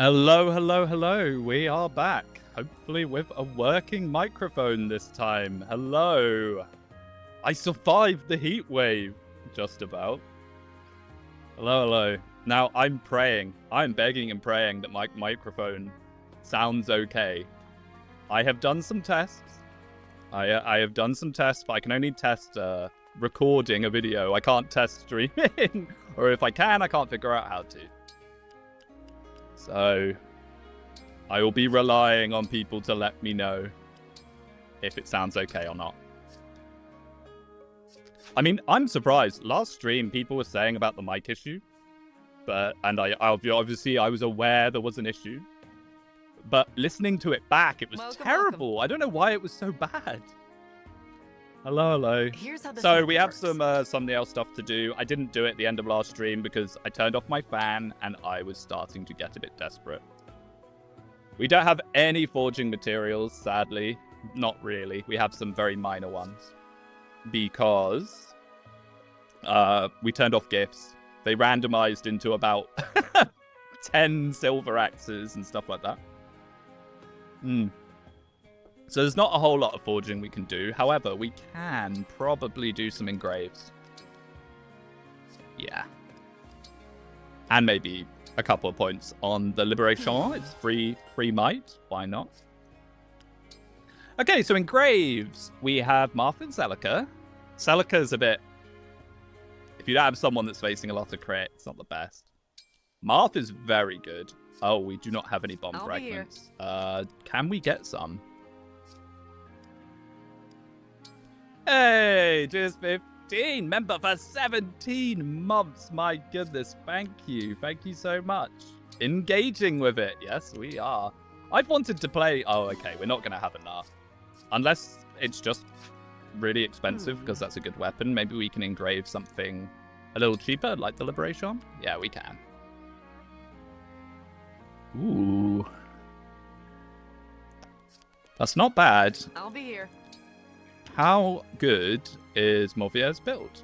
Hello, hello, hello. We are back. Hopefully with a working microphone this time. Hello. I survived the heat wave. Just about. Hello, hello. Now, I'm praying. I'm begging and praying that my microphone sounds okay. I have done some tests. I have done some tests, but I can only test recording a video. I can't test streaming. Or if I can, I can't figure out how to. So, I will be relying on people to let me know if it sounds okay or not. I mean, I'm surprised. Last stream, people were saying about the mic issue. And I obviously, I was aware there was an issue. But listening to it back, it was terrible. Welcome. I don't know why it was so bad. Hello, hello. Here's how so we have some thumbnail stuff to do. I didn't do it at the end of last stream because I turned off my fan and I was starting to get a bit desperate. We don't have any forging materials, sadly. Not really. We have some very minor ones. Because we turned off gifts. They randomized into about 10 silver axes and stuff like that. So there's not a whole lot of forging we can do. However, we can probably do some engraves. Yeah. And maybe a couple of points on the Liberation. It's free might. Why not? Okay, so engraves. We have Martha and Celica. Celica's a bit... If you don't have someone that's facing a lot of crit, it's not the best. Martha's very good. Oh, we do not have any bomb fragments. Can we get some? Hey, just 15. Member for 17 months. My goodness. Thank you. Thank you so much. Engaging with it. Yes, we are. I've wanted to play... Oh, okay. We're not going to have enough. Unless it's just really expensive because that's a good weapon. Maybe we can engrave something a little cheaper, like the Liberation. Yeah, we can. Ooh. That's not bad. I'll be here. How good is Mauvier's build?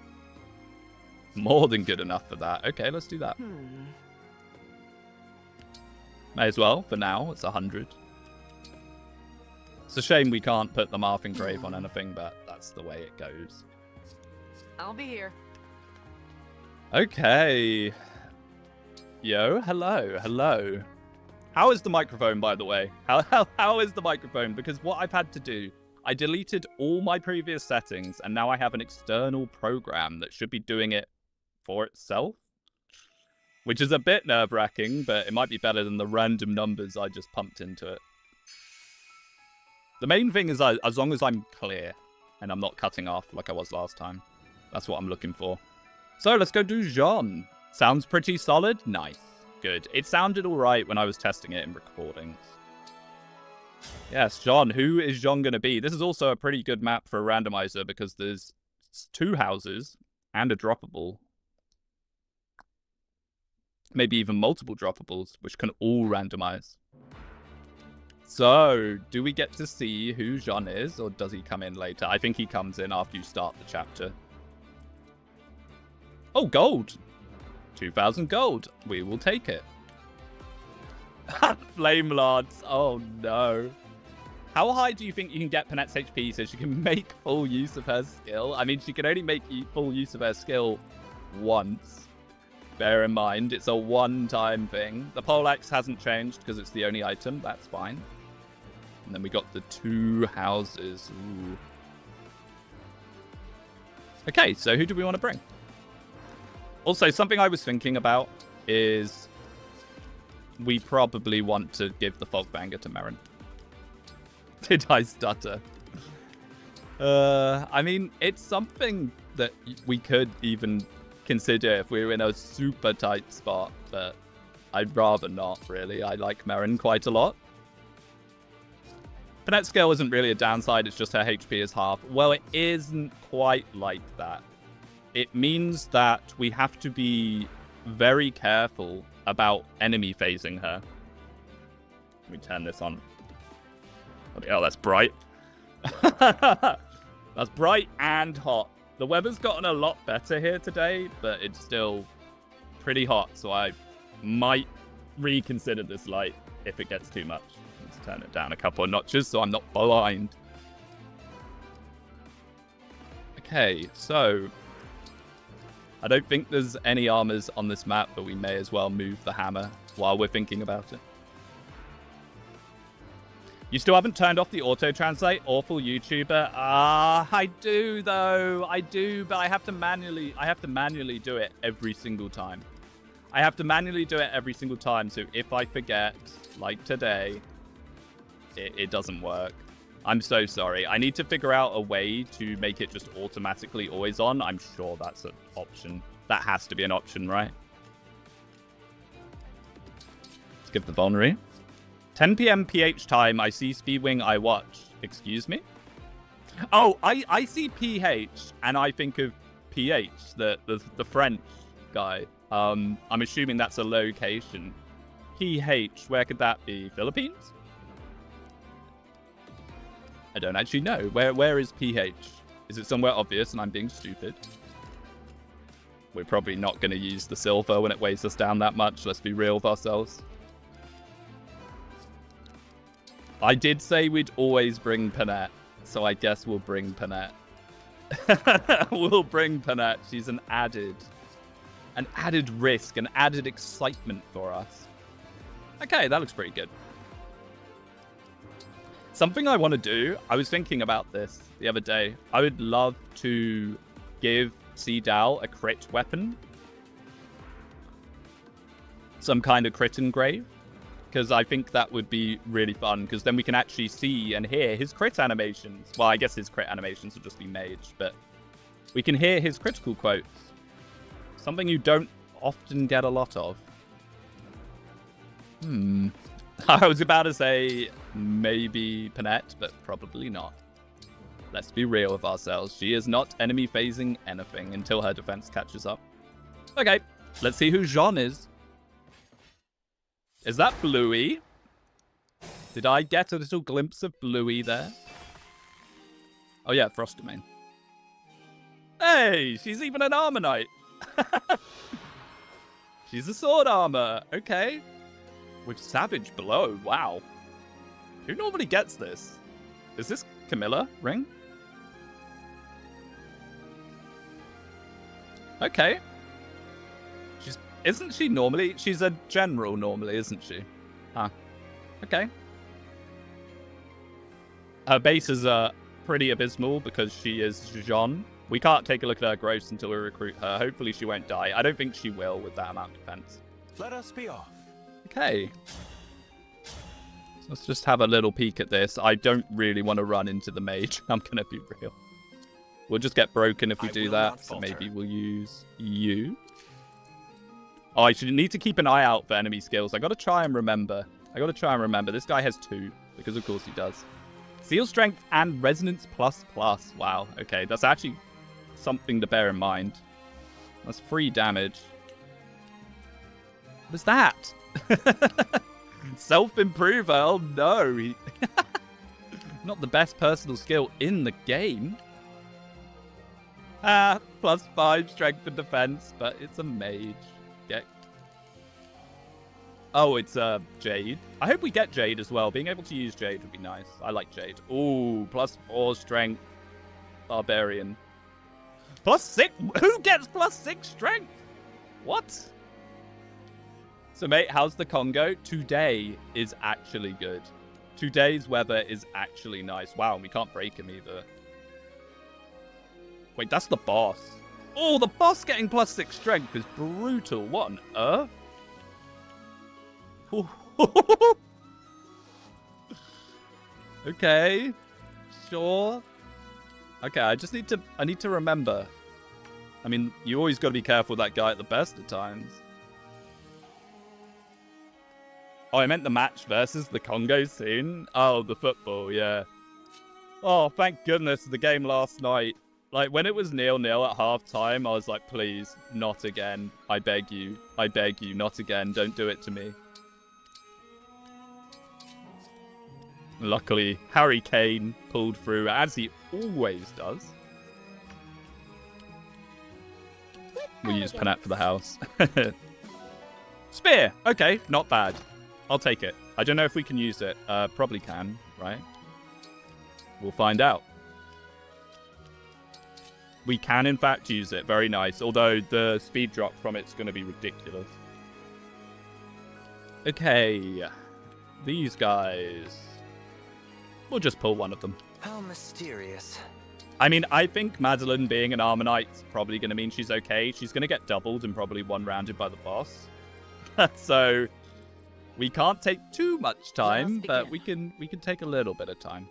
More than good enough for that. Okay, let's do that. May as well, for now. It's 100. It's a shame we can't put the Marth engrave on anything, but that's the way it goes. I'll be here. Okay. Yo, hello, hello. How is the microphone, by the way? How is the microphone? Because what I've had to do... I deleted all my previous settings, and now I have an external program that should be doing it for itself. Which is a bit nerve-wracking, but it might be better than the random numbers I just pumped into it. The main thing is as long as I'm clear, and I'm not cutting off like I was last time. That's what I'm looking for. So, let's go do Jean. Sounds pretty solid? Nice. Good. It sounded alright when I was testing it in recordings. Yes, Jean. Who is Jean going to be? This is also a pretty good map for a randomizer because there's 2 houses and a droppable. Maybe even multiple droppables, which can all randomize. So, do we get to see who Jean is, or does he come in later? I think he comes in after you start the chapter. Oh, gold! 2,000 gold. We will take it. Flame Lords. Oh, no. How high do you think you can get Panette's HP so she can make full use of her skill? I mean, she can only make full use of her skill once. Bear in mind, it's a one-time thing. The poleaxe hasn't changed because it's the only item. That's fine. And then we got the 2 houses. Ooh. Okay, so who do we want to bring? Also, something I was thinking about is we probably want to give the Fogbanger to Merrin. Did I stutter? I mean, it's something that we could even consider if we were in a super tight spot, but I'd rather not, really. I like Merrin quite a lot. Panette's skill isn't really a downside, it's just her HP is half. Well, it isn't quite like that. It means that we have to be very careful about enemy phasing her. Let me turn this on. Oh, that's bright. That's bright and hot. The weather's gotten a lot better here today, but it's still pretty hot, so I might reconsider this light if it gets too much. Let's turn it down a couple of notches so I'm not blind. Okay, so I don't think there's any armors on this map, but we may as well move the hammer while we're thinking about it. You still haven't turned off the auto-translate? Awful YouTuber. I do though. I do, but I have to manually do it every single time. I have to manually do it every single time, so if I forget, like today, it doesn't work. I'm so sorry. I need to figure out a way to make it just automatically always on. I'm sure that's an option. That has to be an option, right? Let's give the vulnerary. 10 p.m. PH time. I see Speedwing. I watch. Excuse me? Oh, I see PH, and I think of PH, the French guy. I'm assuming that's a location. PH, where could that be? Philippines? I don't actually know. Where is PH? Is it somewhere obvious and I'm being stupid? We're probably not going to use the silver when it weighs us down that much. Let's be real with ourselves. I did say we'd always bring Panette, so I guess we'll bring Panette. We'll bring Panette. She's an added risk, an added excitement for us. Okay, that looks pretty good. Something I want to do, I was thinking about this the other day. I would love to give Seedal a crit weapon. Some kind of crit engrave. Because I think that would be really fun, because then we can actually see and hear his crit animations. Well, I guess his crit animations will just be mage, but we can hear his critical quotes. Something you don't often get a lot of. I was about to say maybe Panette, but probably not. Let's be real with ourselves. She is not enemy phasing anything until her defense catches up. Okay, let's see who Jean is. Is that Bluey? Did I get a little glimpse of Bluey there? Oh yeah, Frost Domain. Hey, she's even an Armor Knight. She's a sword armor. Okay. With Savage Blow. Wow. Who normally gets this? Is this Camilla Ring? Okay. Isn't she normally? She's a general normally, isn't she? Huh. Okay. Her base is pretty abysmal because she is Jean. We can't take a look at her gross until we recruit her. Hopefully she won't die. I don't think she will with that amount of defense. Let us be off. Okay. So let's just have a little peek at this. I don't really want to run into the mage. I'm going to be real. We'll just get broken if we do that. So maybe we'll use you. Oh, I should need to keep an eye out for enemy skills. I got to try and remember. This guy has 2, because of course he does. Seal strength and resonance ++. Wow. Okay, that's actually something to bear in mind. That's 3 damage. What is that? Self-improver. Oh no. Not the best personal skill in the game. +5 strength and defense, but it's a mage. Get. Oh, it's Jade. I hope we get Jade as well. Being able to use Jade would be nice. I like Jade. Ooh, +4 strength. Barbarian. +6? Who gets +6 strength? What? So, mate, how's the Congo? Today is actually good. Today's weather is actually nice. Wow, we can't break him either. Wait, that's the boss. Oh, the boss getting +6 strength is brutal. What on earth? Okay. Sure. Okay, I need to remember. I mean, you always got to be careful with that guy at the best of times. Oh, I meant the match versus the Congo soon. Oh, the football, yeah. Oh, thank goodness the game last night. Like, when it was 0-0 at half-time, I was like, please, not again. I beg you, not again. Don't do it to me. Luckily, Harry Kane pulled through, as he always does. We'll use Panette for the house. Spear! Okay, not bad. I'll take it. I don't know if we can use it. Probably can, right? We'll find out. We can, in fact, use it. Very nice. Although the speed drop from it's going to be ridiculous. Okay. These guys. We'll just pull one of them. How mysterious. I mean, I think Madeline being an Armonite's probably going to mean she's okay. She's going to get doubled and probably one-rounded by the boss. So we can't take too much time, but we can take a little bit of time.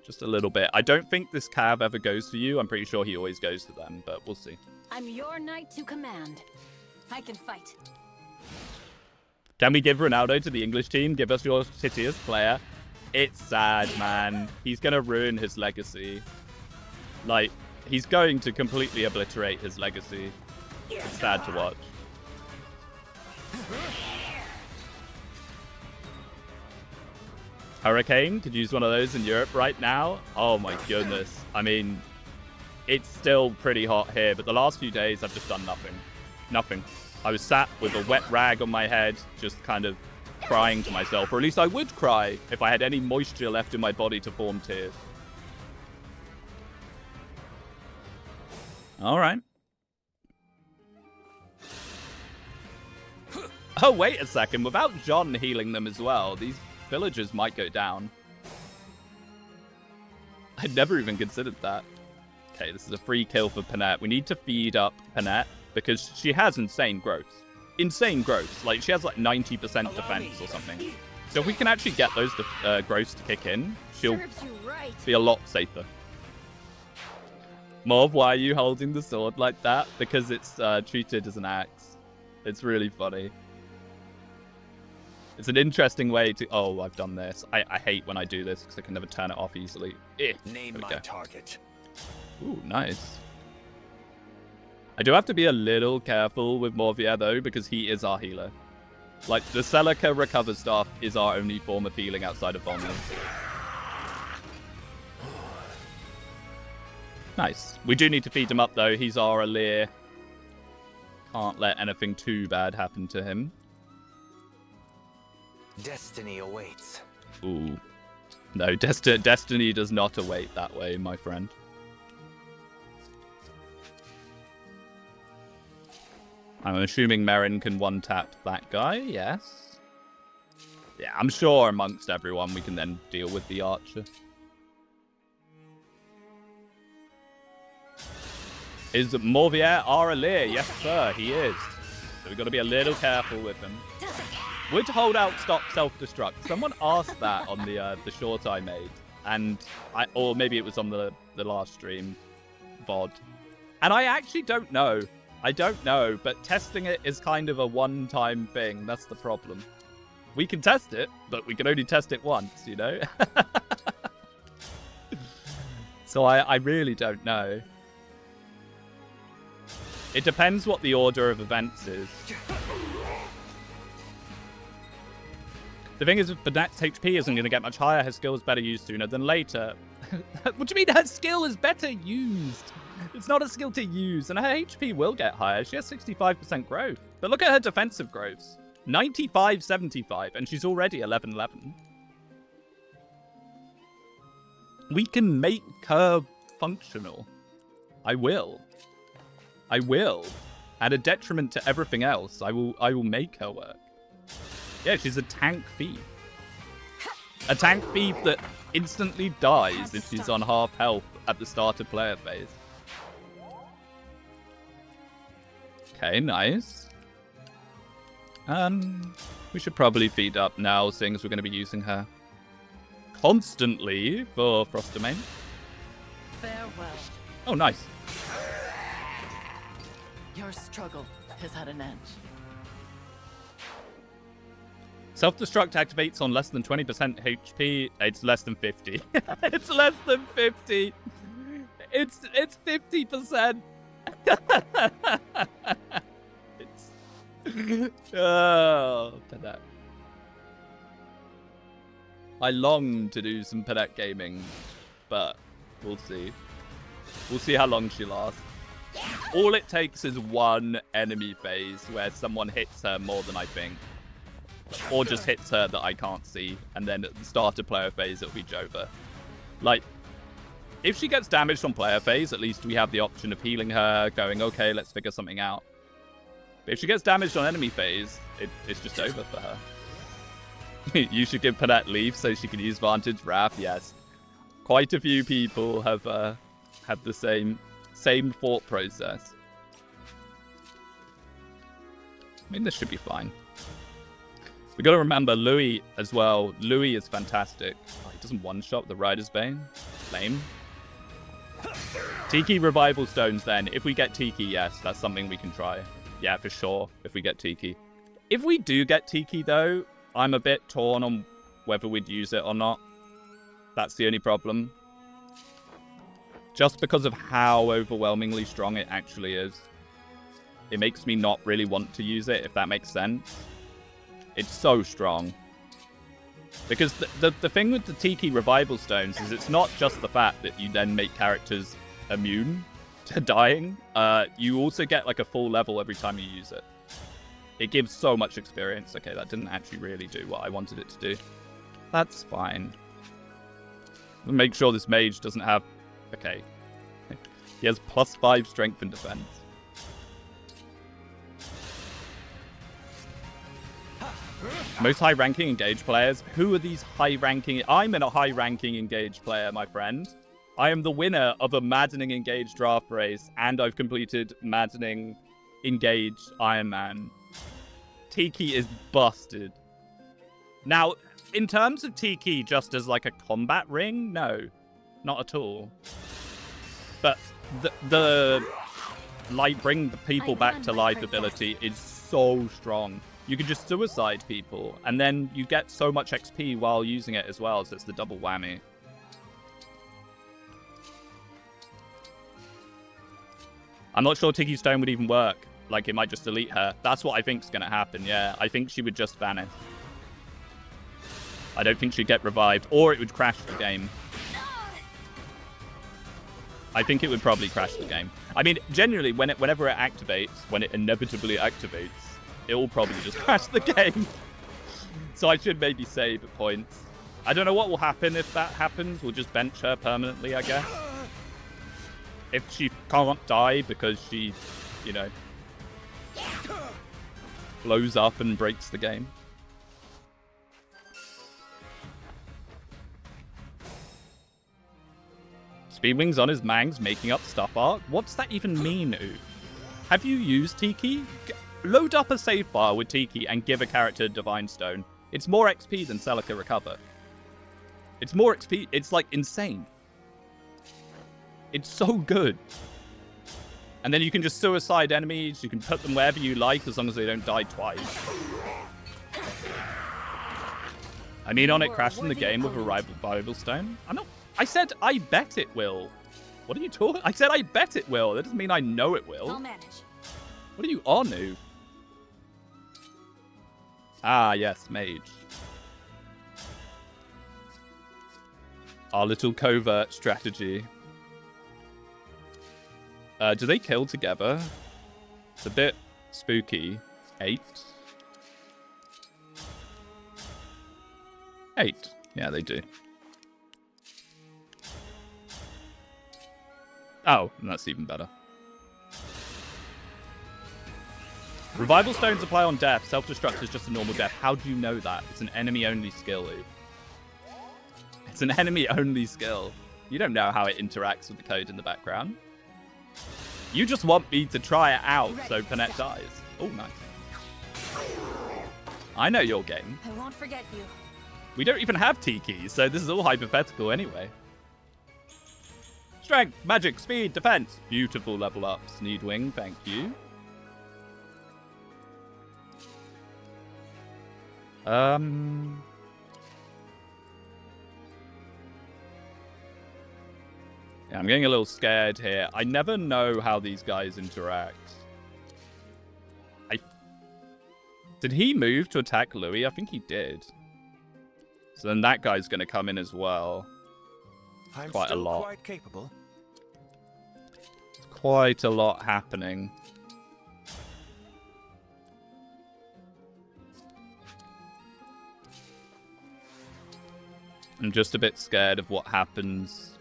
Just a little bit. I don't think this Cav ever goes for you. I'm pretty sure he always goes to them, but we'll see. I'm your knight to command. I can fight. Can we give Ronaldo to the English team? Give us your shittiest player. It's sad, man. He's going to ruin his legacy. Like, he's going to completely obliterate his legacy. It's sad to watch. Hurricane, could use one of those in Europe right now. Oh my goodness. I mean, it's still pretty hot here, but the last few days I've just done nothing. Nothing. I was sat with a wet rag on my head, just kind of crying to myself, or at least I would cry if I had any moisture left in my body to form tears. All right. Oh, wait a second. Without John healing them as well, these villagers might go down. I'd never even considered that. Okay, this is a free kill for Panette. We need to feed up Panette because she has insane growth. Insane growth. Like, she has like 90% defense or something. So if we can actually get those growths to kick in, she'll be a lot safer. Mauve, why are you holding the sword like that? Because it's treated as an axe. It's really funny. It's an interesting way to... Oh, I've done this. I hate when I do this because I can never turn it off easily. Name my target. Ooh, nice. I do have to be a little careful with Morvier, though, because he is our healer. Like, the Celica recover staff is our only form of healing outside of Volney. Nice. We do need to feed him up, though. He's our Alir. Can't let anything too bad happen to him. Destiny awaits. Ooh. No, destiny does not await that way, my friend. I'm assuming Merrin can one-tap that guy, yes. Yeah, I'm sure amongst everyone we can then deal with the archer. Is Morvier our Alir? Yes, sir, he is. So we've got to be a little careful with him. Would holdout stop self-destruct? Someone asked that on the short I made, and or maybe it was on the last stream, VOD. And I actually don't know. I don't know, but testing it is kind of a one-time thing. That's the problem. We can test it, but we can only test it once, you know? So I really don't know. It depends what the order of events is. The thing is, if Banet's HP isn't going to get much higher, her skill is better used sooner than later. What do you mean her skill is better used? It's not a skill to use, and her HP will get higher. She has 65% growth. But look at her defensive growths. 95, 75, and she's already 11-11. We can make her functional. I will. I will. At a detriment to everything else, I will make her work. Yeah, she's a tank thief. A tank thief that instantly dies if she's on half health at the start of player phase. Okay, nice. We should probably feed up now, seeing as we're going to be using her constantly for Frost Domain. Farewell. Oh, nice. Your struggle has had an end. Self-destruct activates on less than 20% HP. It's less than 50. It's less than 50. It's 50%. Oh, Padet. I long to do some Padet gaming, but we'll see. We'll see how long she lasts. All it takes is one enemy phase where someone hits her more than I think. Or just hits her that I can't see. And then at the start of player phase, it'll be Jova. Like, if she gets damaged on player phase, at least we have the option of healing her, going, okay, let's figure something out. But if she gets damaged on enemy phase, it's just over for her. You should give Panette leave so she can use Vantage Wrath. Yes. Quite a few people have had the same thought process. I mean, this should be fine. We got to remember Louis as well. Louis is fantastic. Oh, he doesn't one-shot the Rider's Bane. Lame. Tiki Revival Stones then. If we get Tiki, yes, that's something we can try. Yeah, for sure, if we get Tiki. If we do get Tiki, though, I'm a bit torn on whether we'd use it or not. That's the only problem. Just because of how overwhelmingly strong it actually is. It makes me not really want to use it, if that makes sense. It's so strong. Because the thing with the Tiki Revival Stones is it's not just the fact that you then make characters immune to dying. You also get like a full level every time you use it. It gives so much experience. Okay, that didn't actually really do what I wanted it to do. That's fine. Make sure this mage doesn't have... Okay. He has +5 strength and defense. Most high-ranking Engage players. Who are these high-ranking... I'm in a high-ranking Engage player, my friend. I am the winner of a Maddening Engage draft race, and I've completed Maddening Engage Iron Man. Tiki is busted. Now, in terms of Tiki just as like a combat ring, no. Not at all. But the like bring the people back to life ability is so strong. You can just suicide people, and then you get so much XP while using it as well, so it's the double whammy. I'm not sure Tiki Stone would even work. Like, it might just delete her. That's what I think's going to happen, yeah. I think she would just vanish. I don't think she'd get revived, or it would crash the game. I think it would probably crash the game. I mean, generally, whenever it activates, when it inevitably activates, it will probably just crash the game. So I should maybe save at points. I don't know what will happen if that happens. We'll just bench her permanently, I guess. If she can't die because she, you know, blows up and breaks the game. Speedwing's on his mangs making up stuff art? What's that even mean, Ooh? Have you used Tiki? Load up a save bar with Tiki and give a character Divine Stone. It's more XP than Celica Recover. It's more XP. It's like insane. It's so good. And then you can just suicide enemies. You can put them wherever you like as long as they don't die twice. I mean, on it crashing the game with a Revival Stone? I'm not... I said I bet it will. What are you talking? I said I bet it will. That doesn't mean I know it will. I'll manage. What are you on, Noob? Ah, yes, mage. Our little covert strategy. Do they kill together? It's a bit spooky. 8. 8. Yeah, they do. Oh, and that's even better. Revival Stones apply on death. Self-destruct is just a normal death. How do you know that? It's an enemy-only skill, Ooh. It's an enemy-only skill. You don't know how it interacts with the code in the background. You just want me to try it out so Panette dies. Oh, nice. I know your game. I won't forget you. We don't even have Tiki, so this is all hypothetical anyway. Strength, magic, speed, defense. Beautiful level ups. Speedwing, thank you. Yeah, I'm getting a little scared here. I never know how these guys interact. Did he move to attack Louis? I think he did. So then that guy's going to come in as well. I'm Quite a lot. Quite capable. quite a lot happening. I'm just a bit scared of what happens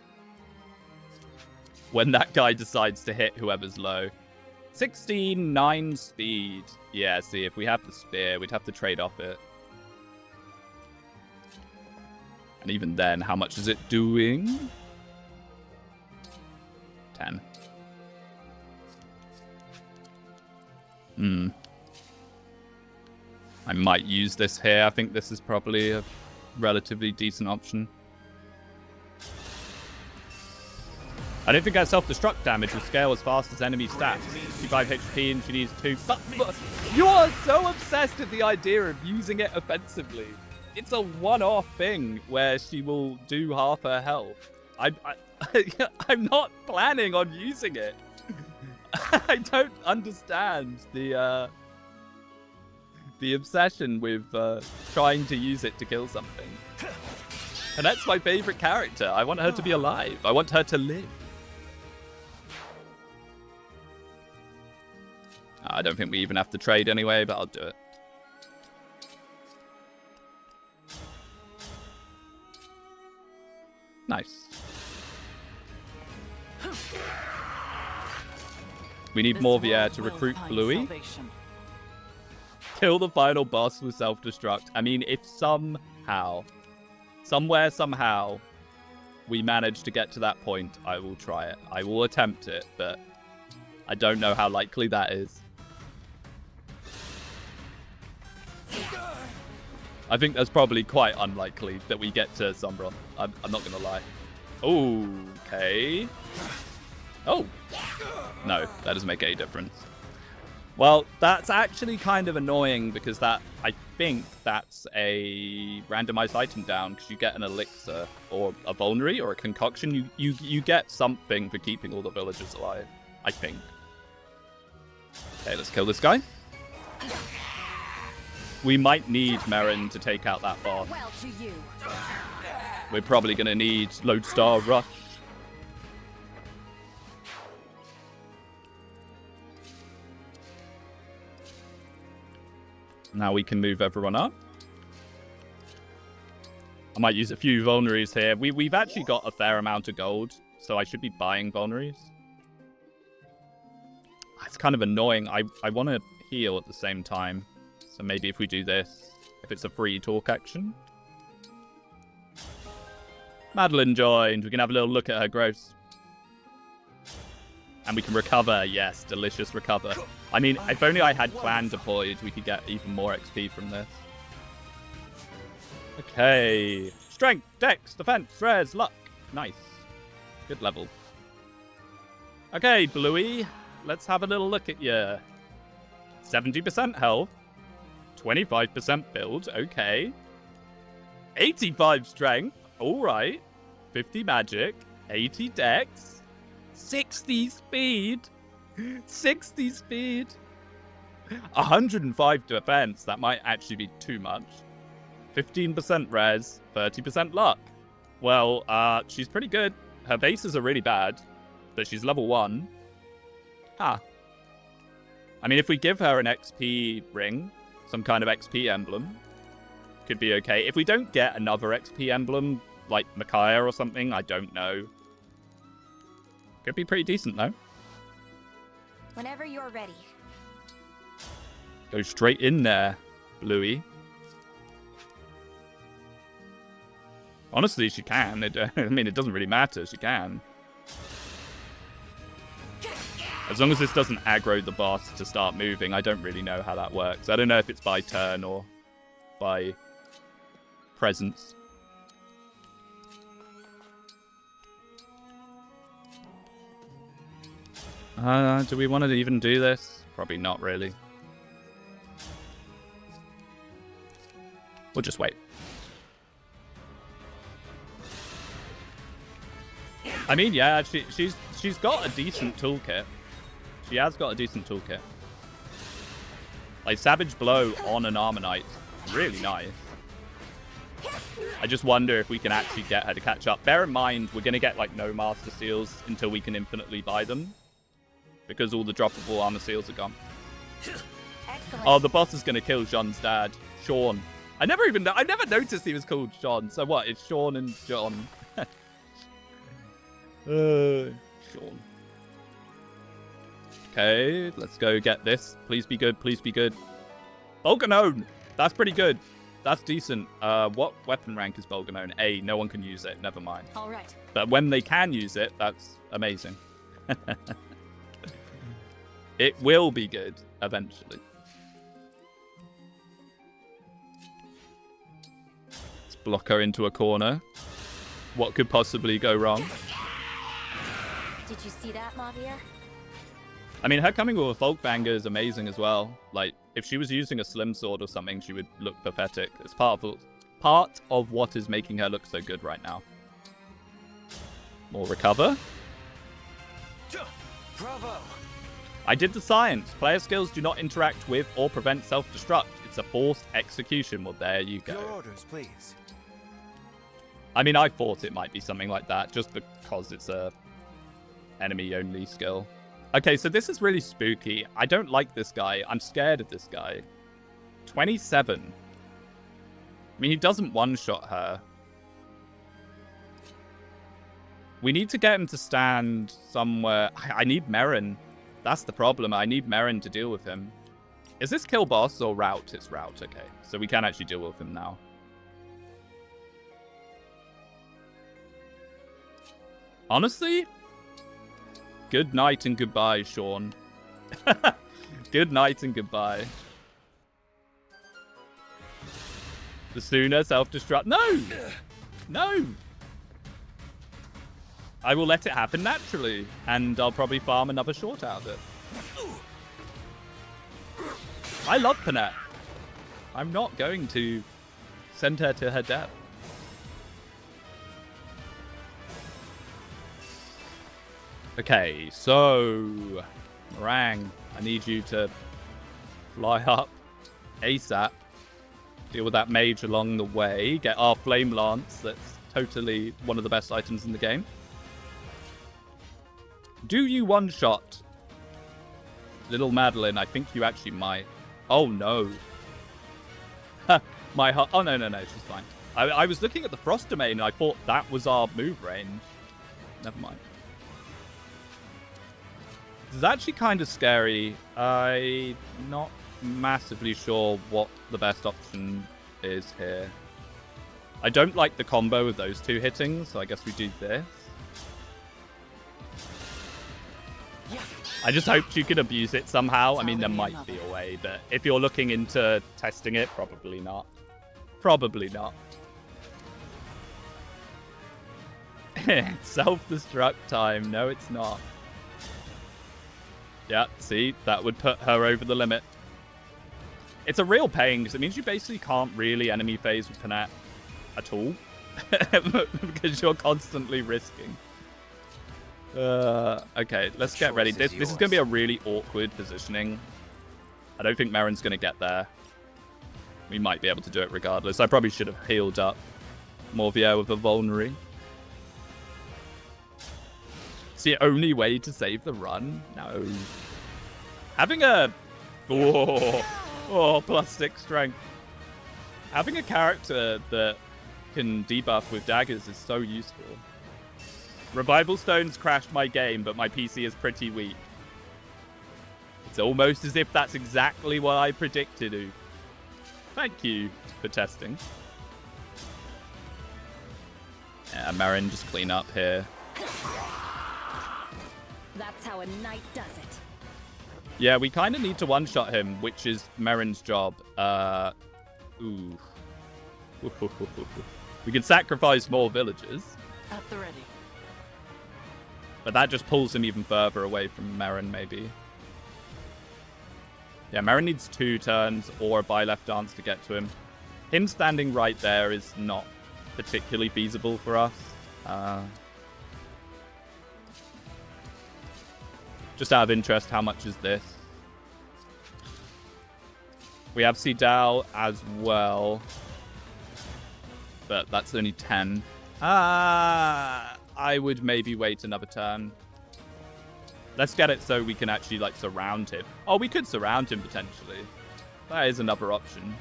when that guy decides to hit whoever's low. 16.9 speed. Yeah, see, if we have the spear, we'd have to trade off it. And even then, how much is it doing? 10. I might use this here. I think this is probably a relatively decent option. I don't think our self-destruct damage will scale as fast as enemy stats. 65 HP and she needs 2. But you are so obsessed with the idea of using it offensively. It's a one-off thing where she will do half her health. I'm not planning on using it. I don't understand the obsession with trying to use it to kill something. And that's my favorite character. I want her to be alive. I want her to live. I don't think we even have to trade anyway, but I'll do it. Nice. We need more VR to recruit Bluey. Kill the final boss with self-destruct. I mean, if somehow, somehow, we manage to get to that point, I will try it. I will attempt it, but I don't know how likely that is. I think that's probably quite unlikely that we get to Sombron. I'm not going to lie. Okay. Oh. No, that doesn't make any difference. Well, that's actually kind of annoying because that, I think that's a randomized item down because you get an elixir or a vulnerary or a concoction. You get something for keeping all the villagers alive, I think. Okay, let's kill this guy. We might need Merrin to take out that boss. We're probably going to need Lodestar Rush. Now we can move everyone up. I might use a few vulnerries here. We've actually got a fair amount of gold, so I should be buying vulnerries. It's kind of annoying. I want to heal at the same time. So maybe if we do this, if it's a free talk action. Madeline joined. We can have a little look at her growth. And we can recover. Yes, delicious recover. I mean, if only I had clan deployed, we could get even more XP from this. Okay. Strength, dex, defense, res, luck. Nice. Good level. Okay, Bluey. Let's have a little look at you. 70% health. 25% build. Okay. 85 strength. Alright. 50 magic. 80 dex. 60 speed. 60 speed. 105 defense. That might actually be too much. 15% res. 30% luck. Well, she's pretty good. Her bases are really bad. But she's level 1. Huh. I mean, if we give her an XP ring, some kind of XP emblem, could be okay. If we don't get another XP emblem, like Micaiah or something, I don't know. Could be pretty decent, though. Whenever you're ready. Go straight in there, Bluey. Honestly, she can. I mean, it doesn't really matter. She can. As long as this doesn't aggro the boss to start moving, I don't really know how that works. I don't know if it's by turn or by presence. Do we want to even do this? Probably not really. We'll just wait. I mean, yeah, she's got a decent toolkit. She has got a decent toolkit. Like, Savage Blow on an Ammonite. Really nice. I just wonder if we can actually get her to catch up. Bear in mind, we're going to get, like, no Master Seals until we can infinitely buy them. because all the droppable armor seals are gone. Excellent. Oh, the boss is going to kill John's dad, Sean. I never noticed he was called John. So what? It's Sean and John. Sean. Okay, let's go get this. Please be good. Please be good. Bolganone. That's pretty good. That's decent. What weapon rank is Bolganone? A. No one can use it. Never mind. All right. But when they can use it, that's amazing. It will be good eventually. Let's block her into a corner. What could possibly go wrong? Did you see that, Mavia? I mean, her coming with a Folk Banger is amazing as well. Like, if she was using a Slim Sword or something, she would look pathetic. It's part of what is making her look so good right now. More recover. Bravo. I did the science. Player skills do not interact with or prevent self-destruct. It's a forced execution. Well, there you go. Your orders, please. I mean, I thought it might be something like that, just because it's a enemy-only skill. Okay, so this is really spooky. I don't like this guy. I'm scared of this guy. 27. I mean, he doesn't one-shot her. We need to get him to stand somewhere. I need Merrin. That's the problem. I need Merrin to deal with him. Is this kill boss or route? It's route. Okay, so we can actually deal with him now. Honestly, good night and goodbye, Sean. Good night and goodbye. The sooner self-destruct. No! No! I will let it happen naturally, and I'll probably farm another short out of it. I love Panette. I'm not going to send her to her death. Okay, so Meringue, I need you to fly up ASAP. Deal with that mage along the way. Get our Flame Lance. That's totally one of the best items in the game. Do you one-shot little Madeline? I think you actually might. Oh, no. My heart. Oh, no, she's fine. I was looking at the Frost Domain, and I thought that was our move range. Never mind. This is actually kind of scary. I'm not massively sure what the best option is here. I don't like the combo of those two hitting, so I guess we do this. I just hope you can abuse it somehow. I mean, there might be a way, but if you're looking into testing it, probably not. Probably not. Self-destruct time. No, it's not. Yeah, see? That would put her over the limit. It's a real pain, because it means you basically can't really enemy phase with Panette at all. Because you're constantly risking. Okay, let's get ready. This is going to be a really awkward positioning. I don't think Merrin's going to get there. We might be able to do it regardless. I probably should have healed up Morvier with a Vulnerary. It's the only way to save the run? No. Having a... Oh, +6 strength. Having a character that can debuff with daggers is so useful. Revival Stones crashed my game, but my PC is pretty weak. It's almost as if that's exactly what I predicted. Oof. Thank you for testing. Yeah, Merrin, just clean up here. That's how a knight does it. Yeah, we kind of need to one-shot him, which is Merrin's job. Ooh. We could sacrifice more villagers. At the ready. But that just pulls him even further away from Merrin, maybe. Yeah, Merrin needs 2 turns or a buy left dance to get to him. Him standing right there is not particularly feasible for us. Just out of interest, how much is this? We have Sidal as well. But that's only 10. I would maybe wait another turn. Let's get it so we can actually, like, surround him. Oh, we could surround him, potentially. That is another option.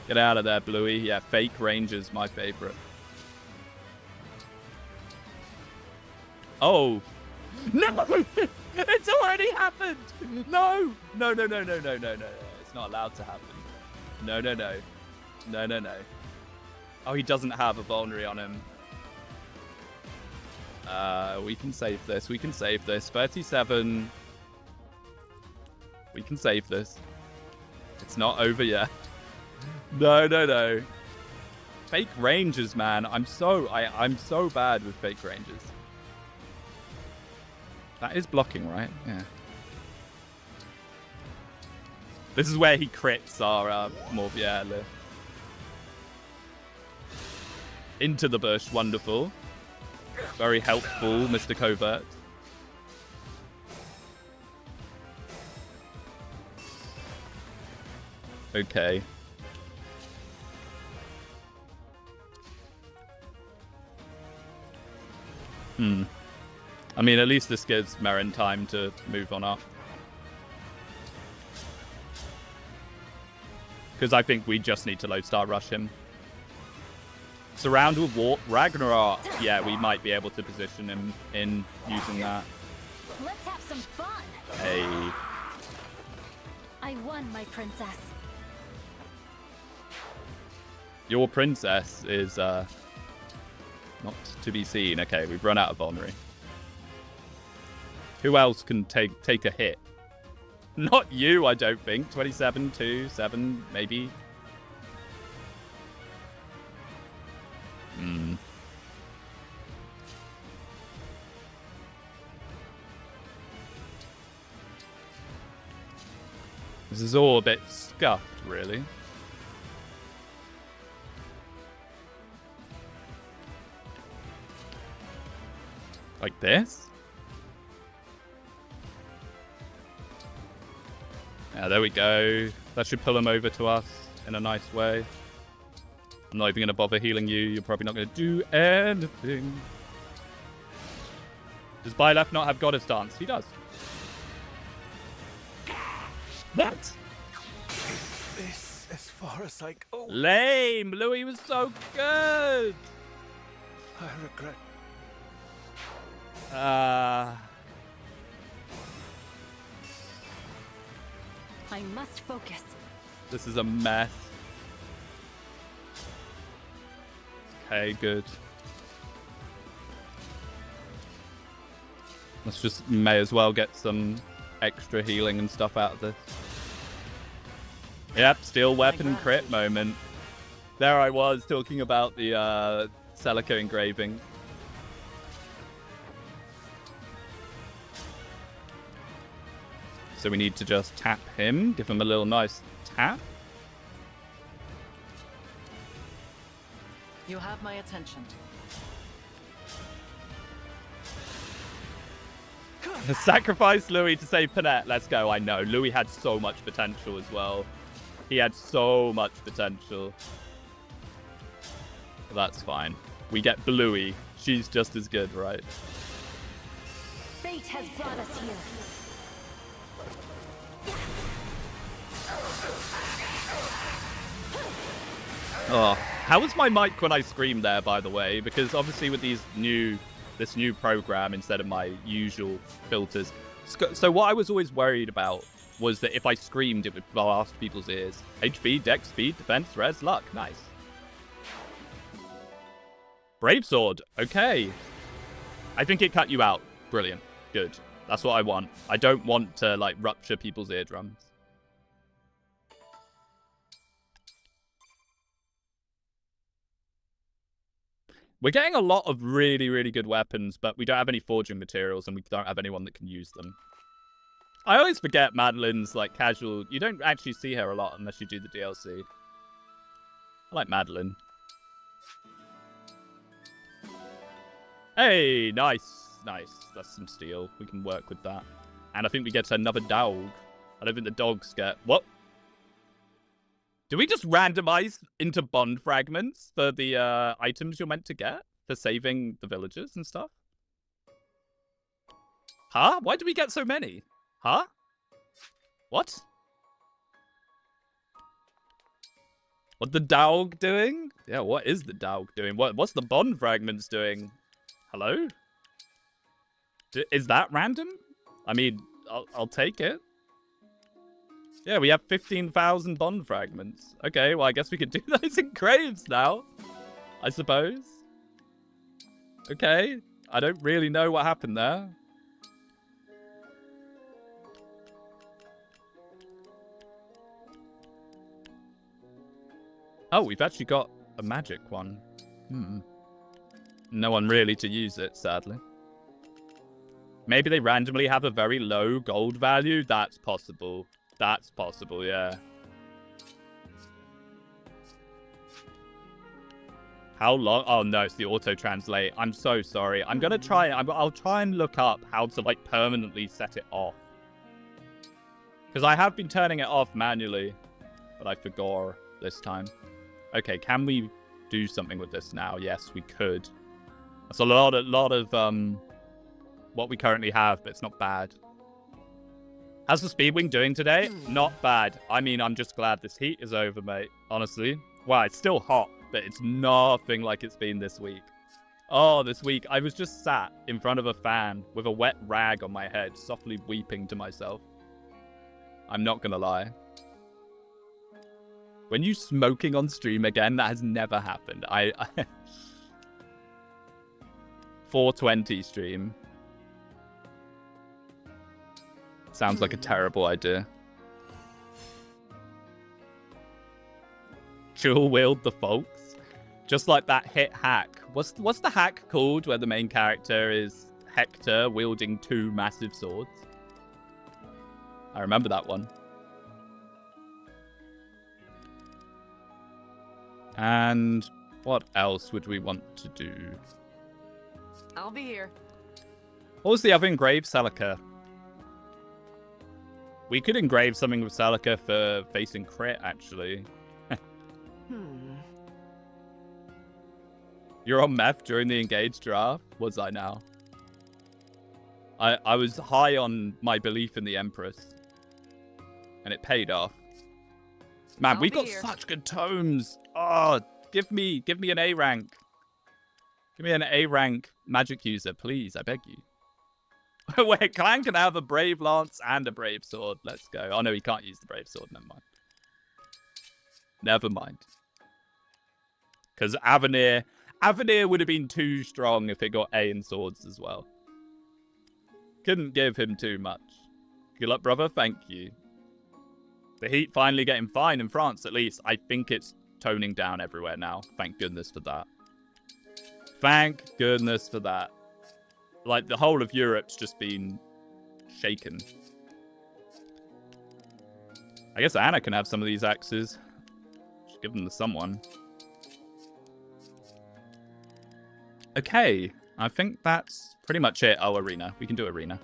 Get out of there, Bluey. Yeah, fake ranger's my favorite. Oh. No! It's already happened! No! No, no, no, no, no, no, no. It's not allowed to happen. No, no, no. No, no, no. Oh, he doesn't have a vulnerary on him. We can save this. We can save this. 37. We can save this. It's not over yet. No, no, no. Fake rangers, man. I'm so bad with fake rangers. That is blocking, right? Yeah. This is where he crits our Morbier. Into the bush. Wonderful. Very helpful, Mr. Covert. Okay. I mean, at least this gives Merrin time to move on up. Because I think we just need to lodestar rush him. Surround with Warp. Ragnarok. Yeah, we might be able to position him in using that. Let's have some fun. Hey. I won, my princess. Your princess is not to be seen. Okay, we've run out of vulnerary. Who else can take a hit? Not you, I don't think. 27, 2, 7, maybe. This is all a bit scuffed, really. Like this? Yeah, there we go. That should pull him over to us in a nice way. I'm not even going to bother healing you. You're probably not going to do anything. Does Byleth not have Goddess Dance? He does. What? This as far as I go. Lame! Louis was so good! I regret. I must focus. This is a mess. Okay, good. Let's just may as well get some extra healing and stuff out of this. Yep, steel weapon crit moment. There I was talking about the Celica engraving. So we need to just tap him, give him a little nice tap. You have my attention. Sacrifice Louis to save Panette. Let's go. I know. Louis had so much potential as well. He had so much potential. But that's fine. We get Bluey. She's just as good, right? Fate has brought us here. Oh, how was my mic when I screamed there, by the way? Because obviously with this new program instead of my usual filters. So what I was always worried about was that if I screamed, it would blast people's ears. HP, dex, speed, defense, res, luck. Nice. Brave sword. Okay. I think it cut you out. Brilliant. Good. That's what I want. I don't want to, like, rupture people's eardrums. We're getting a lot of really, really good weapons, but we don't have any forging materials, and we don't have anyone that can use them. I always forget Madeline's, like, casual... You don't actually see her a lot unless you do the DLC. I like Madeline. Hey, nice. Nice. That's some steel. We can work with that. And I think we get another dog. I don't think the dogs get... What? Do we just randomize into bond fragments for the items you're meant to get? For saving the villagers and stuff? Huh? Why do we get so many? Huh? What? What the dog doing? Yeah, what is the dog doing? What's the bond fragments doing? Hello? Is that random? I mean, I'll take it. Yeah, we have 15,000 bond fragments. Okay, well, I guess we could do those in graves now, I suppose. Okay, I don't really know what happened there. Oh, we've actually got a magic one. No one really to use it, sadly. Maybe they randomly have a very low gold value? That's possible. That's possible, yeah. How long? Oh, no, it's the auto-translate. I'm so sorry. I'm going to try... I'll try and look up how to, like, permanently set it off. Because I have been turning it off manually, but I forgot this time. Okay, can we do something with this now? Yes, we could. That's a lot of what we currently have, but it's not bad. How's the Speedwing doing today? Not bad. I mean, I'm just glad this heat is over, mate. Honestly. Wow, it's still hot, but it's nothing like it's been this week. Oh, this week, I was just sat in front of a fan with a wet rag on my head, softly weeping to myself. I'm not gonna lie. When you smoking on stream again, that has never happened. 420 stream. Sounds like a terrible idea. Dual wield the folks. Just like that hit hack. What's the hack called where the main character is Hector wielding 2 massive swords? I remember that one. And what else would we want to do? I'll be here. What was the other engrave? Celica. We could engrave something with Celica for facing crit, actually. You're on meth during the Engage draft? Was I now? I was high on my belief in the Empress. And it paid off. Man, we got such good tomes. Oh, give me an A rank. Give me an A rank magic user, please. I beg you. Wait, Clan can have a brave lance and a brave sword. Let's go. Oh no, he can't use the brave sword. Never mind. Never mind. Because Avenir would have been too strong if it got A in swords as well. Couldn't give him too much. Good luck, brother. Thank you. The heat finally getting fine in France, at least. I think it's toning down everywhere now. Thank goodness for that. Thank goodness for that. Like, the whole of Europe's just been shaken. I guess Anna can have some of these axes. Just give them to someone. Okay. I think that's pretty much it. Oh, arena. We can do arena.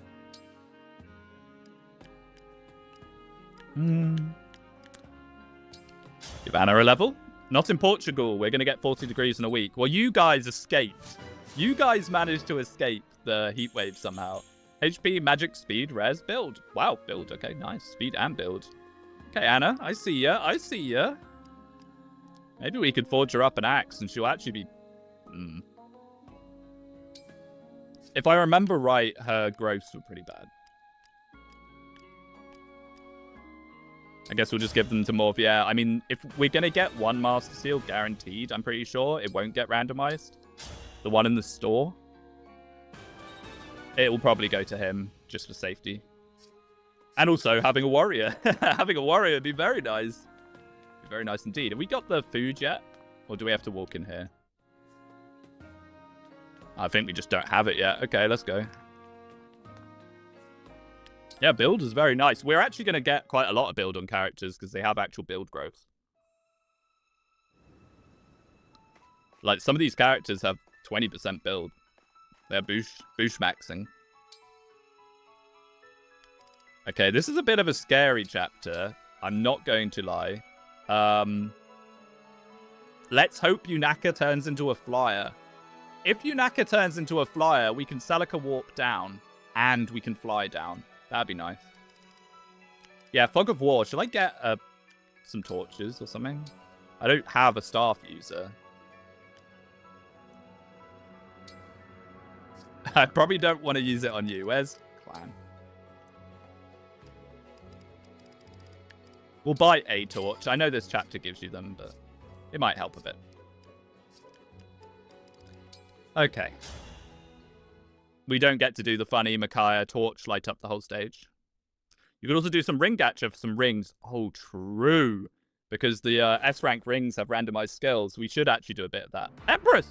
Give Anna a level. Not in Portugal. We're going to get 40 degrees in a week. Well, you guys escaped. You guys managed to escape the heat wave somehow. HP, magic, speed, res, build. Wow, build. Okay, nice. Speed and build. Okay, Anna, I see ya. I see ya. Maybe we could forge her up an axe and she'll actually be... If I remember right, her growths were pretty bad. I guess we'll just give them to Morph. Yeah, I mean, if we're going to get one Master Seal guaranteed, I'm pretty sure it won't get randomized. The one in the store. It will probably go to him, just for safety. And also, having a warrior. Having a warrior would be very nice. Be very nice indeed. Have we got the food yet? Or do we have to walk in here? I think we just don't have it yet. Okay, let's go. Yeah, build is very nice. We're actually going to get quite a lot of build on characters because they have actual build growth. Like, some of these characters have 20% build. They're boosh maxing. Okay, this is a bit of a scary chapter. I'm not going to lie. Let's hope Yunaka turns into a flyer. If Yunaka turns into a flyer, we can Celica warp down. and we can fly down. That'd be nice. Yeah, Fog of War. Should I get some torches or something? I don't have a staff user. I probably don't want to use it on you. Where's Clan? We'll buy a torch. I know this chapter gives you them, but it might help a bit. Okay. We don't get to do the funny Micaiah torch light up the whole stage. You could also do some ring gacha for some rings. Oh, true. Because the S-rank rings have randomized skills. We should actually do a bit of that. Empress!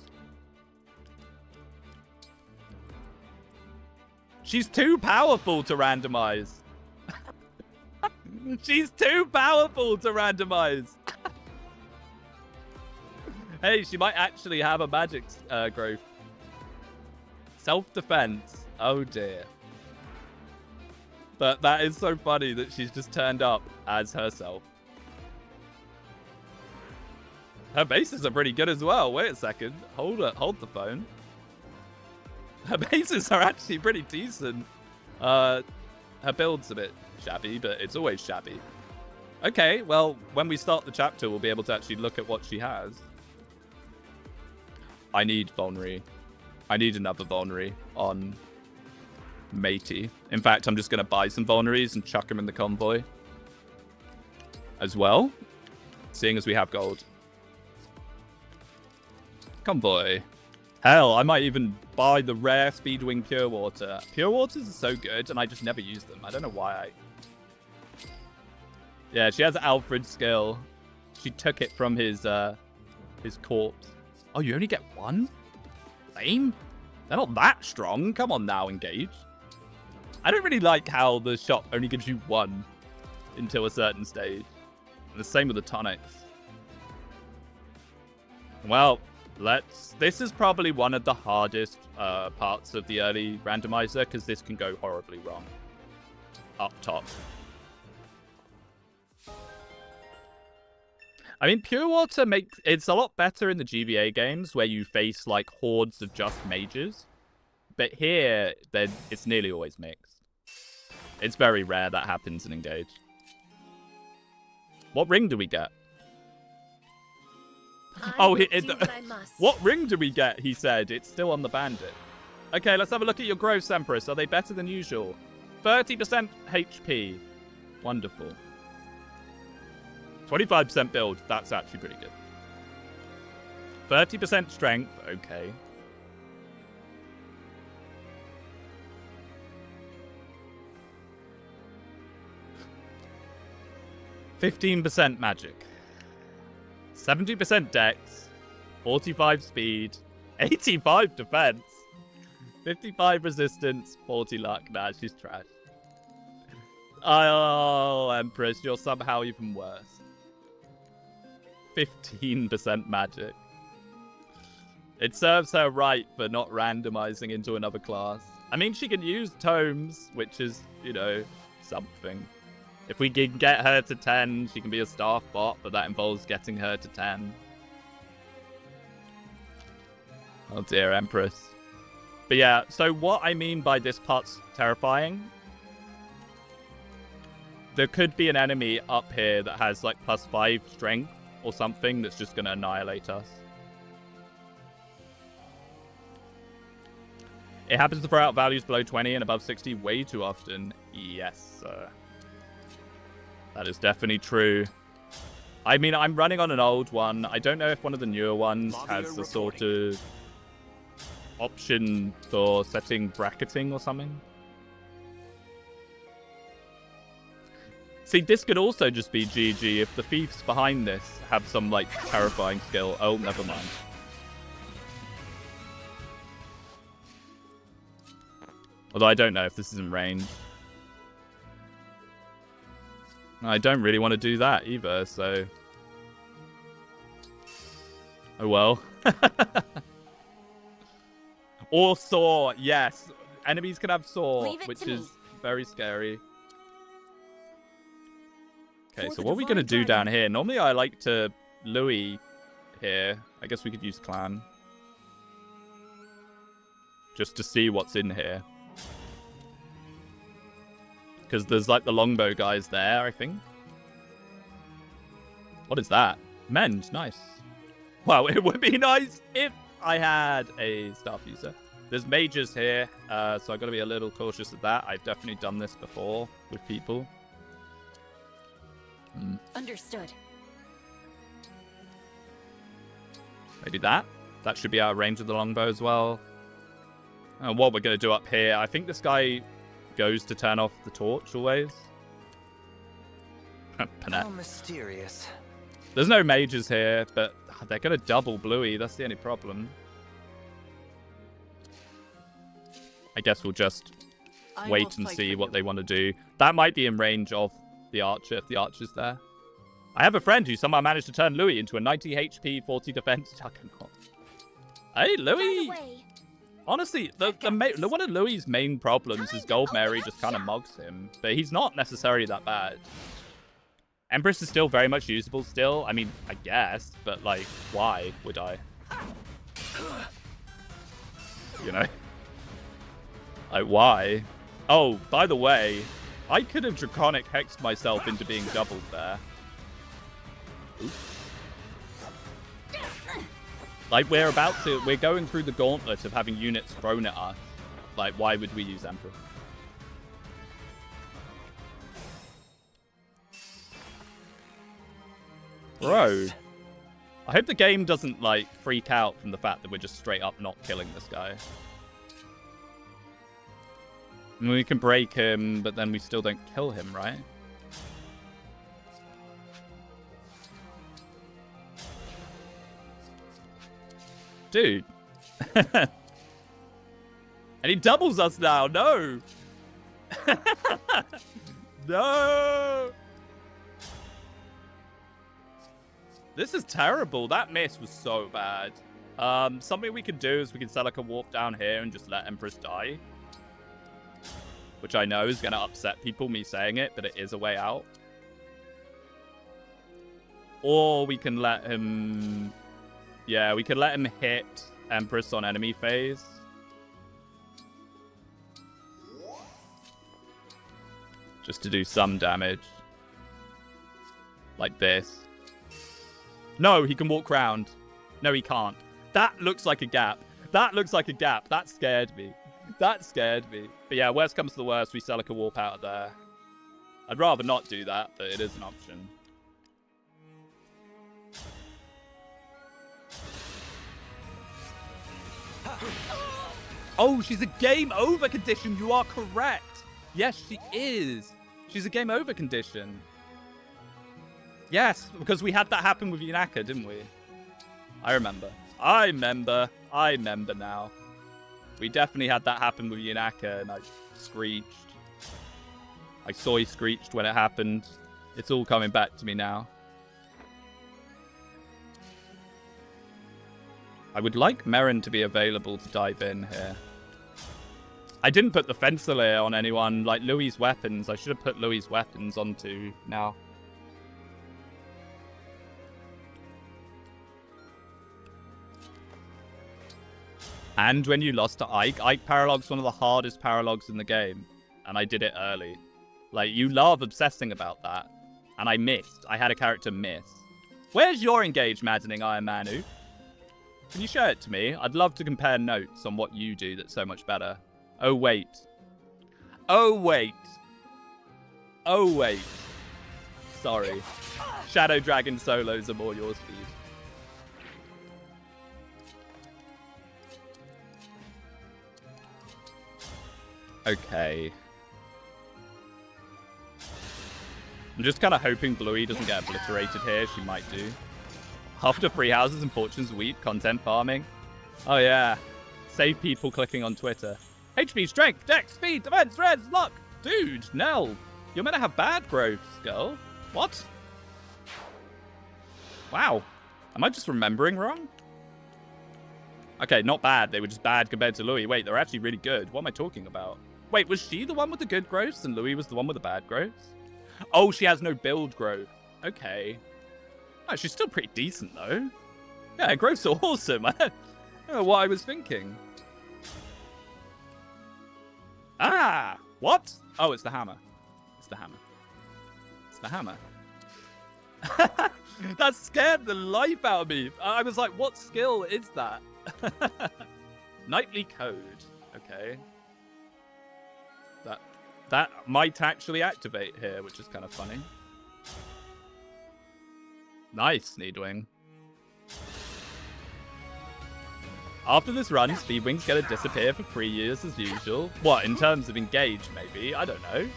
She's too powerful to randomize. She's too powerful to randomize. Hey, she might actually have a magic growth. Self-defense. Oh, dear. But that is so funny that she's just turned up as herself. Her bases are pretty good as well. Wait a second. Hold the phone. Her bases are actually pretty decent. Her build's a bit shabby, but it's always shabby. Okay, well, when we start the chapter, we'll be able to actually look at what she has. I need Vulnerary. I need another Vulnerary on Matey. In fact, I'm just going to buy some Vulneraries and chuck them in the convoy as well, seeing as we have gold. Convoy. Hell, I might even buy the rare Speedwing Pure Water. Pure Waters are so good, and I just never use them. I don't know why Yeah, she has Alfred's skill. She took it from his corpse. Oh, you only get one? Lame? They're not that strong. Come on now, Engage. I don't really like how the shop only gives you one until a certain stage. And the same with the tonics. Well, this is probably one of the hardest parts of the early randomizer, because this can go horribly wrong. Up top. I mean, Pure Water it's a lot better in the GBA games where you face like hordes of just mages. But here, it's nearly always mixed. It's very rare that happens in Engage. What ring do we get? What ring do we get? He said. It's still on the bandit. Okay, let's have a look at your growths, Empress. Are they better than usual? 30% HP. Wonderful. 25% build. That's actually pretty good. 30% strength. Okay. %15 magic. 70% dex. 45 speed. 85 defense. 55 resistance. 40 luck. Nah, she's trash. Oh, Empress, you're somehow even worse. 15% magic. It serves her right for not randomizing into another class. I mean, she can use tomes, which is, you know, something. If we can get her to 10, she can be a staff bot, but that involves getting her to 10. Oh dear, Empress. But yeah, so what I mean by this part's terrifying, there could be an enemy up here that has like +5 strength or something that's just going to annihilate us. It happens to throw out values below 20 and above 60 way too often. Yes, sir. That is definitely true. I mean, I'm running on an old one. I don't know if one of the newer ones has the sort of option for setting bracketing or something. See, this could also just be GG if the thieves behind this have some, like, terrifying skill. Oh, never mind. Although I don't know if this is in range. I don't really want to do that either, so... Oh well. Or Saw, yes. Enemies can have Saw, which is very scary. Okay, so what are we going to do down here? Normally I like to Louis here. I guess we could use Clan. Just to see what's in here. Because there's like the longbow guys there, I think. What is that? Mend, nice. Wow, it would be nice if I had a staff user. There's mages here, so I've got to be a little cautious of that. I've definitely done this before with people. Understood. Maybe that. That should be out of range of the longbow as well. And what we're going to do up here, I think this guy goes to turn off the torch always. How mysterious. There's no mages here, but they're going to double Bluey. That's the only problem. I guess we'll just wait and see what they want to do. That might be in range of the archer, if the archer's there. I have a friend who somehow managed to turn Louis into a 90 HP, 40 defense juggernaut. Hey, Louis! Honestly, one of Louis' main problems is Gold Mary just kind of mugs him. But he's not necessarily that bad. Empress is still very much usable still. I mean, I guess. But, like, why would I? You know? Like, why? Oh, by the way, I could have Draconic Hexed myself into being doubled there. Oops. Like, we're going through the gauntlet of having units thrown at us. Like, why would we use Emperor? Bro. I hope the game doesn't, like, freak out from the fact that we're just straight up not killing this guy. I mean, we can break him, but then we still don't kill him, right? Dude. And he doubles us now. No. No. This is terrible. That miss was so bad. Something we could do is we can set like a warp down here and just let Empress die. Which I know is going to upset people, me saying it, but it is a way out. Or we can let him... Yeah, we can let him hit Empress on enemy phase. Just to do some damage. Like this. No, he can walk round. No, he can't. That looks like a gap. That looks like a gap. That scared me. That scared me. But yeah, worst comes to the worst, we sell like a warp out of there. I'd rather not do that, but it is an option. Oh, she's a game over condition. You are correct. Yes, she is. She's a game over condition. Yes, because we had that happen with Yunaka, didn't we? I remember. I remember now. We definitely had that happen with Yunaka, and I screeched. I soy screeched when it happened. It's all coming back to me now. I would like Merrin to be available to dive in here. I didn't put the Fencerleer on anyone, like Louis' weapons. I should have put Louis' weapons onto now. And when you lost to Ike Paralog's one of the hardest Paralogs in the game. And I did it early. Like, you love obsessing about that. And I missed. I had a character miss. Where's your Engage Maddening Iron Manu? Can you show it to me? I'd love to compare notes on what you do that's so much better. Oh, wait. Oh, wait. Oh, wait. Sorry. Shadow Dragon solos are more your speed. Okay. I'm just kind of hoping Bluey doesn't get obliterated here. She might do. After free houses and fortunes wheat, content farming. Oh, yeah. Save people clicking on Twitter. HP, strength, dex, speed, defense, res, luck. Dude, Nell. You're meant to have bad growths, girl. What? Wow. Am I just remembering wrong? Okay, not bad. They were just bad compared to Louis. Wait, they're actually really good. What am I talking about? Wait, was she the one with the good growths and Louis was the one with the bad growths? Oh, she has no build growth. Okay. Oh, she's still pretty decent, though. Yeah, her growths are awesome. I don't know what I was thinking. Ah! What? Oh, it's the hammer. It's the hammer. It's the hammer. That scared the life out of me. I was like, what skill is that? Nightly code. Okay. That might actually activate here, which is kind of funny. Nice, Speedwing. After this run, Speedwing's gonna disappear for 3 years as usual. What, in terms of Engage, maybe? I don't know.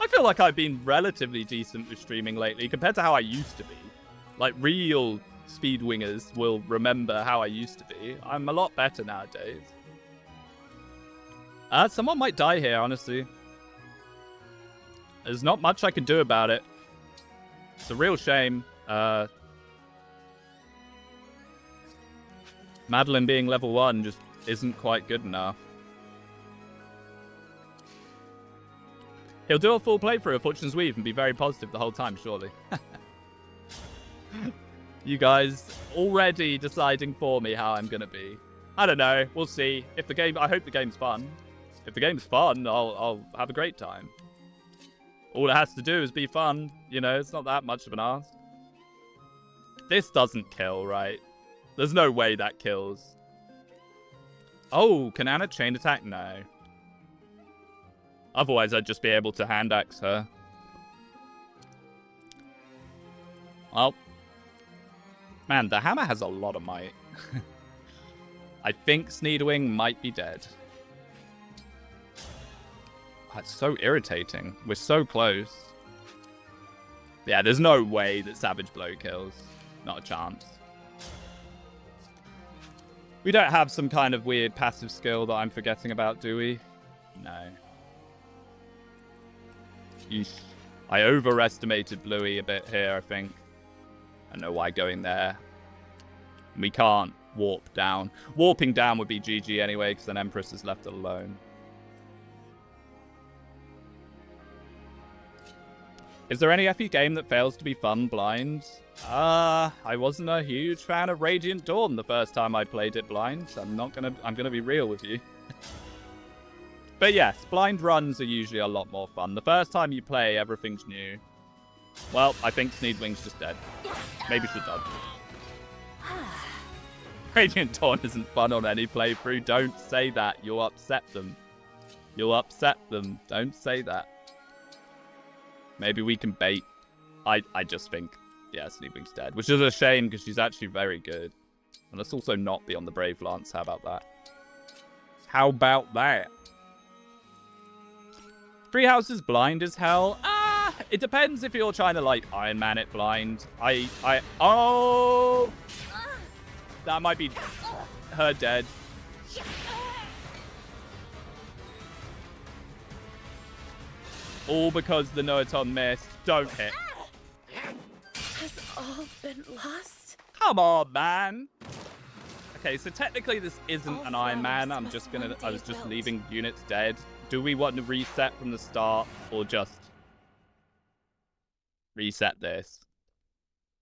I feel like I've been relatively decent with streaming lately compared to how I used to be. Like, real Speedwingers will remember how I used to be. I'm a lot better nowadays. Someone might die here, honestly. There's not much I can do about it. It's a real shame. Madeline being level 1 just isn't quite good enough. He'll do a full playthrough of Fortune's Weave and be very positive the whole time, surely. You guys already deciding for me how I'm gonna be. I don't know. We'll see. If the game, I hope the game's fun. If the game's fun, I'll have a great time. All it has to do is be fun. You know, it's not that much of an ask. This doesn't kill, right? There's no way that kills. Oh, can Anna chain attack? No. Otherwise, I'd just be able to hand axe her. Well. Man, the hammer has a lot of might. I think Speedwing might be dead. That's so irritating. We're so close. Yeah, there's no way that Savage Blow kills. Not a chance. We don't have some kind of weird passive skill that I'm forgetting about, do we? No. Yeesh. I overestimated Bluey a bit here, I think. I don't know why going there. We can't warp down. Warping down would be GG anyway, because then Empress is left alone. Is there any FE game that fails to be fun blind? I wasn't a huge fan of Radiant Dawn the first time I played it blind. So I'm gonna be real with you. But yes, blind runs are usually a lot more fun. The first time you play, everything's new. Well, I think Speedwing's just dead. Maybe she'll dodge. Radiant Dawn isn't fun on any playthrough. Don't say that. You'll upset them. You'll upset them. Don't say that. Maybe we can bait. I just think, yeah, Speedwing's dead. Which is a shame, because she's actually very good. And let's also not be on the Brave Lance. How about that? How about that? Three Houses blind as hell. It depends if you're trying to, like, Iron Man it blind. Oh! That might be her dead. All because the Noaton missed. Don't hit. Has all been lost? Come on, man. Okay, so technically this isn't an Iron Man. I was just leaving units dead. Do we want to reset from the start or just reset this?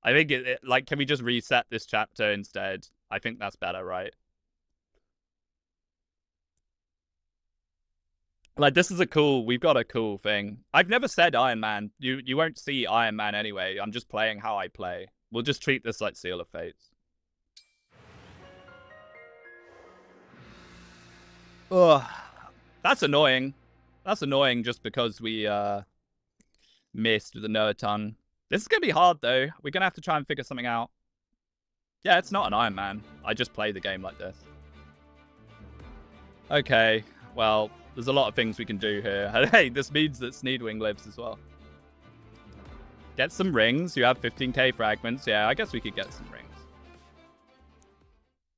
I think like, can we just reset this chapter instead? I think that's better, right? Like, this is we've got a cool thing. I've never said Iron Man. You won't see Iron Man anyway. I'm just playing how I play. We'll just treat this like Seal of Fates. Ugh. That's annoying. That's annoying just because we missed with the Noaton. This is going to be hard, though. We're going to have to try and figure something out. Yeah, it's not an Iron Man. I just play the game like this. Okay, well, there's a lot of things we can do here. Hey, this means that Speedwing lives as well. Get some rings. You have 15k fragments. Yeah, I guess we could get some rings.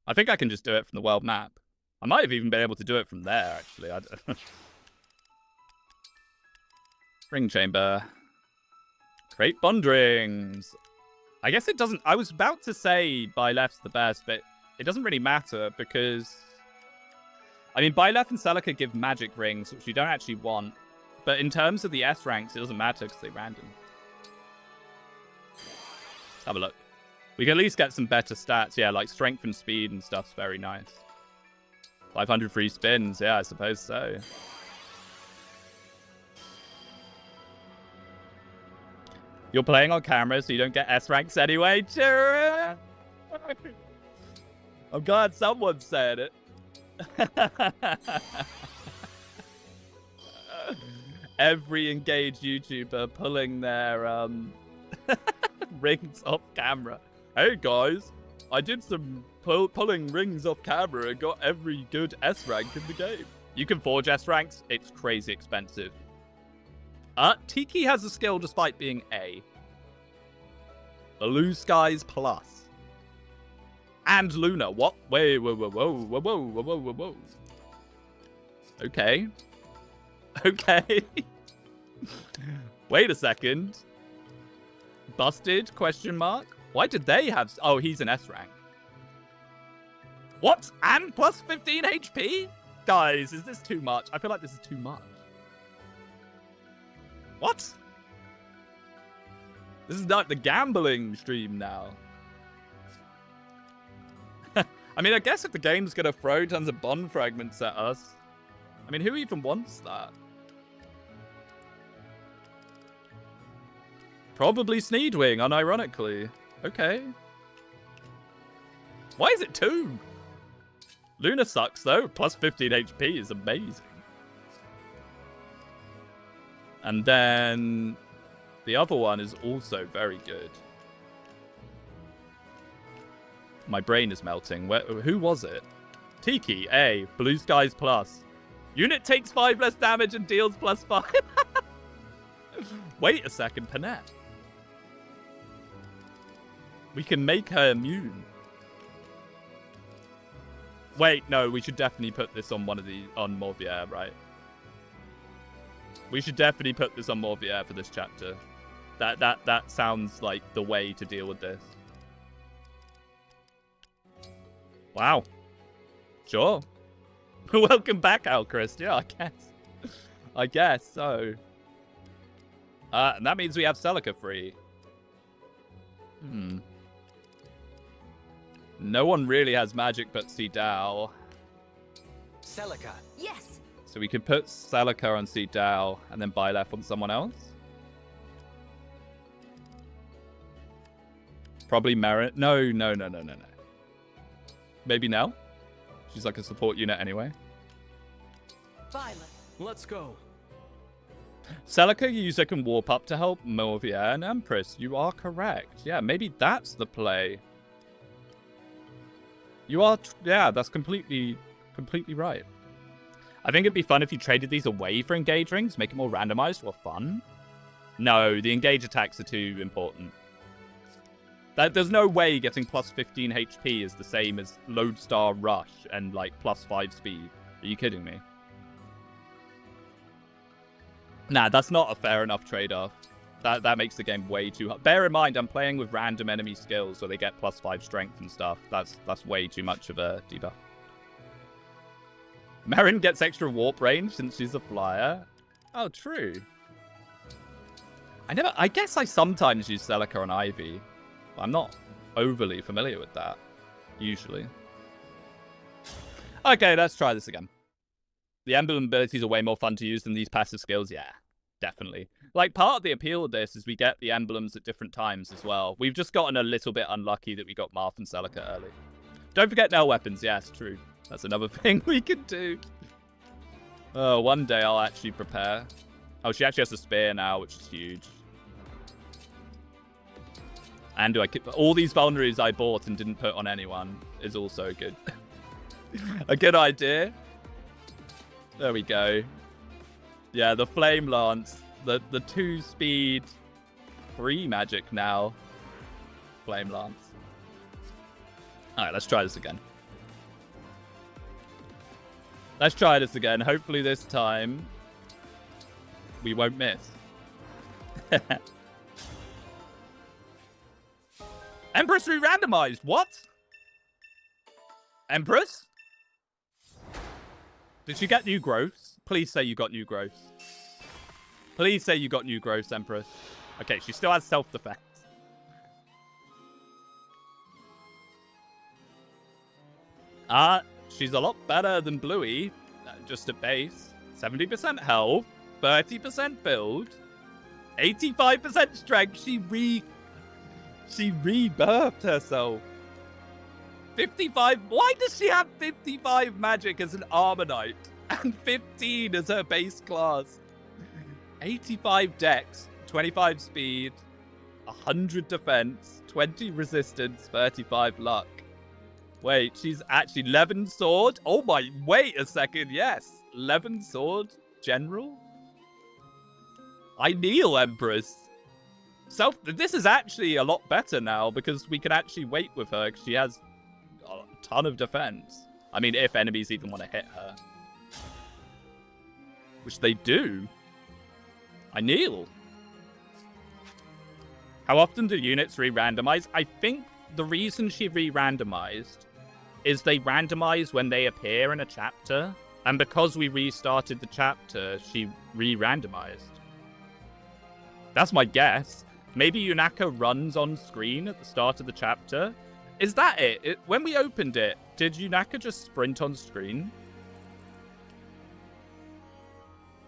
I think I can just do it from the world map. I might have even been able to do it from there, actually. Ring chamber. Create bond rings. I guess it doesn't... I was about to say Byleth's the best, but it doesn't really matter because... I mean, Byleth and Celica give magic rings, which you don't actually want. But in terms of the S ranks, it doesn't matter because they're random. Let's have a look. We can at least get some better stats. Yeah, like strength and speed and stuff's very nice. 500 free spins. Yeah, I suppose so. You're playing on camera, so you don't get S ranks anyway. I'm glad someone said it. Every engaged YouTuber pulling their rings off camera. Hey guys, I did some pulling rings off camera and got every good S rank in the game. You can forge S ranks. It's crazy expensive. Tiki has a skill despite being A. Blue Skies Plus. And Luna. What? Wait, whoa, whoa, whoa, whoa, whoa, whoa, whoa, whoa. Okay. Okay. Wait a second. Busted? Question mark. Why did they have... Oh, he's an S rank. What? And plus 15 HP? Guys, is this too much? I feel like this is too much. What? This is like the gambling stream now. I mean, I guess if the game's gonna throw tons of bond fragments at us, I mean, who even wants that? Probably Speedwing, unironically. Okay. Why is it 2? Luna sucks, though. Plus 15 HP is amazing. And then the other one is also very good. My brain is melting. Who was it? Tiki, A. Blue Skies Plus. Unit takes 5 less damage and deals plus 5. Wait a second, Panette. We can make her immune. Wait, no, we should definitely put this on one of the... on Morvier, right? We should definitely put this on Morvier for this chapter. That sounds like the way to deal with this. Wow. Sure. Welcome back, Alchrist. Yeah, I guess so. And that means we have Celica free. No one really has magic but Seedal. Celica. Yes. So we could put Celica on Seedal and then Byleth on someone else. Probably Merit. No. Maybe Nell? She's like a support unit anyway. Violet. Let's go. Celica user can warp up to help Morvier and Empress. You are correct. Yeah, maybe that's the play. You are... yeah, that's completely right. I think it'd be fun if you traded these away for engage rings, make it more randomized or fun. No, the engage attacks are too important. There's no way getting plus 15 HP is the same as Lodestar Rush and like plus 5 speed. Are you kidding me? Nah, that's not a fair enough trade-off. That makes the game way too hard. Bear in mind, I'm playing with random enemy skills, so they get plus 5 strength and stuff. That's way too much of a debuff. Marin gets extra warp range since she's a flyer. Oh, true. I guess I sometimes use Celica on Ivy. I'm not overly familiar with that, usually. Okay, let's try this again. The emblem abilities are way more fun to use than these passive skills. Yeah, definitely. Like, part of the appeal of this is we get the emblems at different times as well. We've just gotten a little bit unlucky that we got Marth and Celica early. Don't forget Nell weapons. Yes, true. That's another thing we can do. Oh, one day I'll actually prepare. Oh, she actually has a spear now, which is huge. And do I keep all these vulneraries I bought and didn't put on anyone is also good. A good idea. There we go. Yeah, the Flame Lance. The 2-speed 3 magic now. Flame Lance. Alright, let's try this again. Let's try this again. Hopefully this time we won't miss. Empress re-randomized. What? Empress? Did she get new growths? Please say you got new growths. Please say you got new growths, Empress. Okay, she still has self-defense. She's a lot better than Bluey. Just at base. 70% health, 30% build. 85% strength. She rebirthed herself. 55. Why does she have 55 magic as an armor knight and 15 as her base class? 85 dex, 25 speed, 100 defense, 20 resistance, 35 luck. Wait, she's actually 11 sword. Oh my, wait a second. Yes, 11 sword general. I kneel, Empress. This is actually a lot better now because we can actually wait with her because she has a ton of defense. I mean, if enemies even want to hit her. Which they do. I kneel. How often do units re-randomize? I think the reason she re-randomized is they randomize when they appear in a chapter. And because we restarted the chapter, she re-randomized. That's my guess. Maybe Yunaka runs on screen at the start of the chapter. Is that it? When we opened it, did Yunaka just sprint on screen?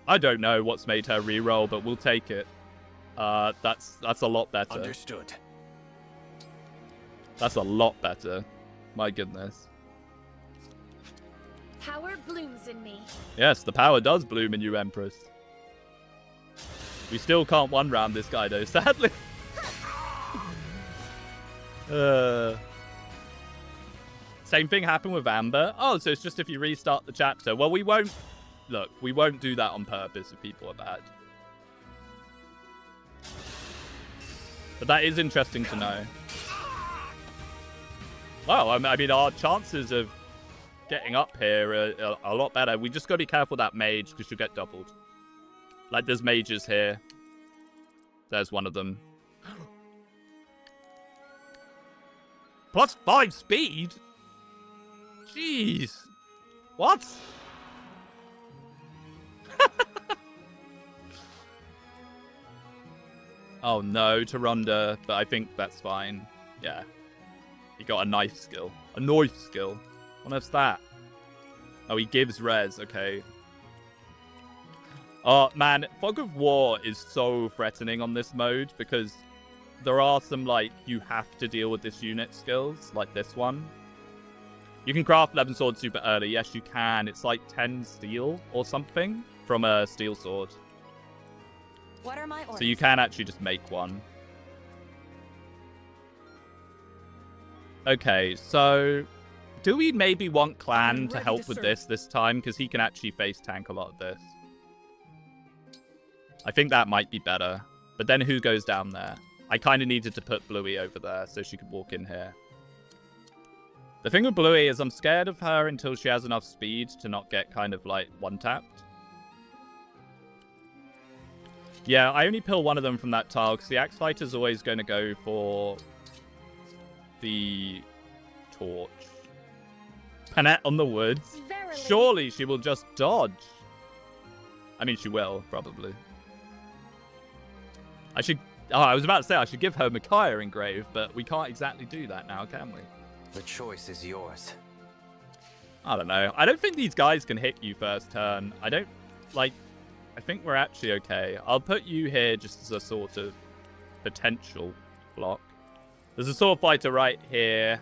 I don't know what's made her reroll, but we'll take it. That's a lot better. Understood. That's a lot better. My goodness. Power blooms in me. Yes, the power does bloom in you, Empress. We still can't one-round this guy, though, sadly. Same thing happened with Amber. Oh, so it's just if you restart the chapter. Well, we won't... Look, we won't do that on purpose if people are bad. But that is interesting to know. Well, I mean, our chances of getting up here are a lot better. We just got to be careful with that mage because you'll get doubled. Like, there's mages here. There's one of them. +5 speed? Jeez. What? Oh no, Taronda, but I think that's fine. Yeah. He got a knife skill. A knife skill. What is that? Oh, he gives res, okay. Oh, man, Fog of War is so threatening on this mode because there are some, like, you have to deal with this unit skills, like this one. You can craft 11 swords super early. Yes, you can. It's like 10 steel or something from a steel sword. What are my orders? So you can actually just make one. Okay, so do we maybe want Clan to help with this time? Because he can actually face tank a lot of this. I think that might be better. But then who goes down there? I kind of needed to put Bluey over there so she could walk in here. The thing with Bluey is I'm scared of her until she has enough speed to not get kind of like one-tapped. Yeah, I only pill one of them from that tile because the Axe Fighter's always going to go for the torch. Panette on the woods. Verily. Surely she will just dodge. I mean, she will, probably. I should... Oh, I was about to say I should give her Micaiah engrave, but we can't exactly do that now, can we? The choice is yours. I don't know. I don't think these guys can hit you first turn. I don't... Like... I think we're actually okay. I'll put you here just as a sort of potential block. There's a sword fighter right here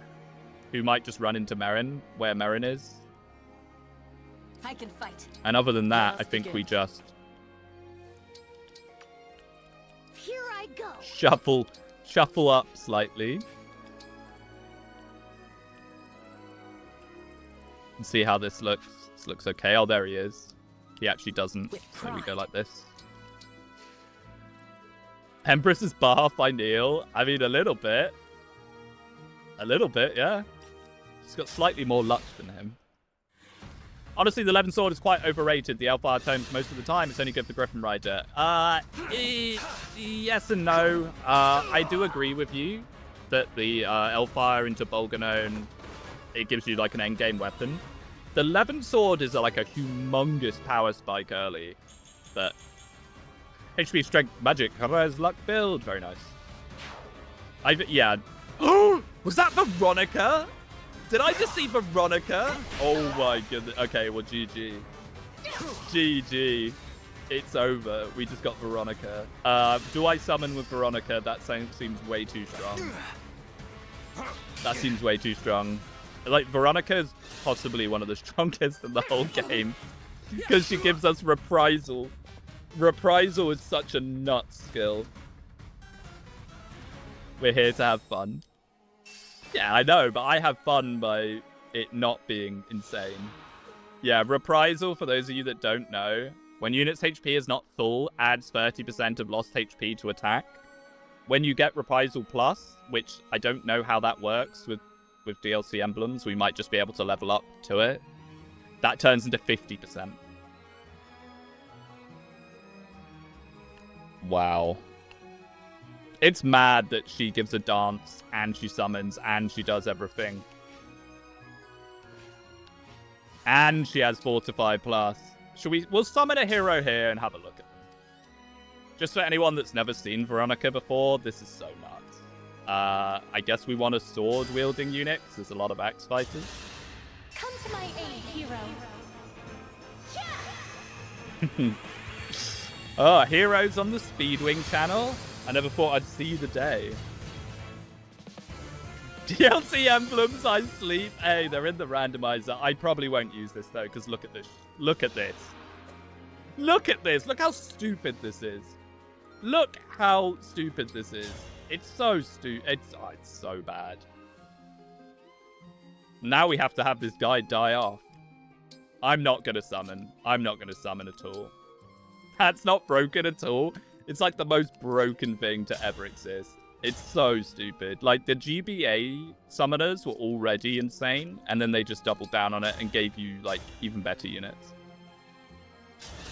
who might just run into Merrin, where Merrin is. I can fight. And other than that, I Just think begin. we just Here I go. shuffle up slightly. And see how this looks. This looks okay. Oh, there he is. He actually doesn't. With So we go pride. like this. Empress's buff, I kneel. I mean, a little bit. A little bit, yeah. She's got slightly more luck than him. Honestly, the 11 sword is quite overrated. The Elfire tomes most of the time. It's only good for Griffin Rider. Yes and no. I do agree with you that the Elfire into Bolganone, it gives you like an endgame weapon. The 11 sword is like a humongous power spike early. But HP, strength, magic, res, luck, build. Very nice. Yeah. Oh, was that Veronica? Did I just see Veronica? Oh my goodness. Okay, well, GG. GG. It's over. We just got Veronica. Do I summon with Veronica? That seems way too strong. That seems way too strong. Like, Veronica is possibly one of the strongest in the whole game. Because she gives us reprisal. Reprisal is such a nut skill. We're here to have fun. Yeah, I know, but I have fun by it not being insane. Yeah, reprisal, for those of you that don't know, when unit's HP is not full, adds 30% of lost HP to attack. When you get reprisal plus, which I don't know how that works with DLC emblems, we might just be able to level up to it. That turns into 50%. Wow. It's mad that she gives a dance, and she summons, and she does everything. And she has Fortify Plus. We'll summon a hero here and have a look at them. Just for anyone that's never seen Veronica before, this is so nuts. I guess we want a sword-wielding unit, 'cause there's a lot of axe fighters. Come to my aid, hero. Oh, heroes on the Speedwing channel? I never thought I'd see the day. DLC emblems, I sleep. Hey, they're in the randomizer. I probably won't use this, though, because look at this. Look at this. Look at this. Look how stupid this is. Look how stupid this is. It's so stupid. It's so bad. Now we have to have this guy die off. I'm not going to summon. I'm not going to summon at all. That's not broken at all. It's like the most broken thing to ever exist. It's so stupid. Like, the GBA summoners were already insane, and then they just doubled down on it and gave you, like, even better units.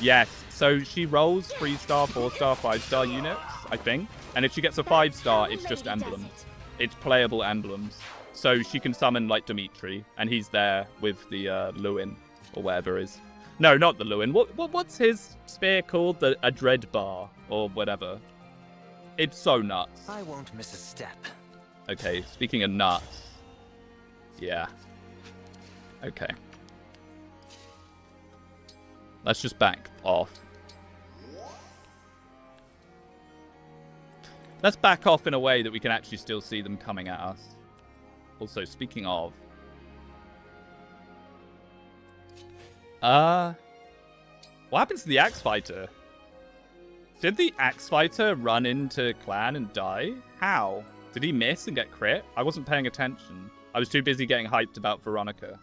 Yes, so she rolls 3-star, 4-star, 5-star units, I think. And if she gets a 5-star, it's just emblems. It's playable emblems. So she can summon, like, Dimitri, and he's there with the Lewin, or whatever it is. No, not the Lewin. What's his spear called? A Dread Bar, or whatever. It's so nuts. I won't miss a step. Okay, speaking of nuts. Yeah. Okay. Let's just back off. Let's back off in a way that we can actually still see them coming at us. Also, speaking of... what happens to the Axe Fighter? Did the Axe Fighter run into Clan and die? How? Did he miss and get crit? I wasn't paying attention. I was too busy getting hyped about Veronica.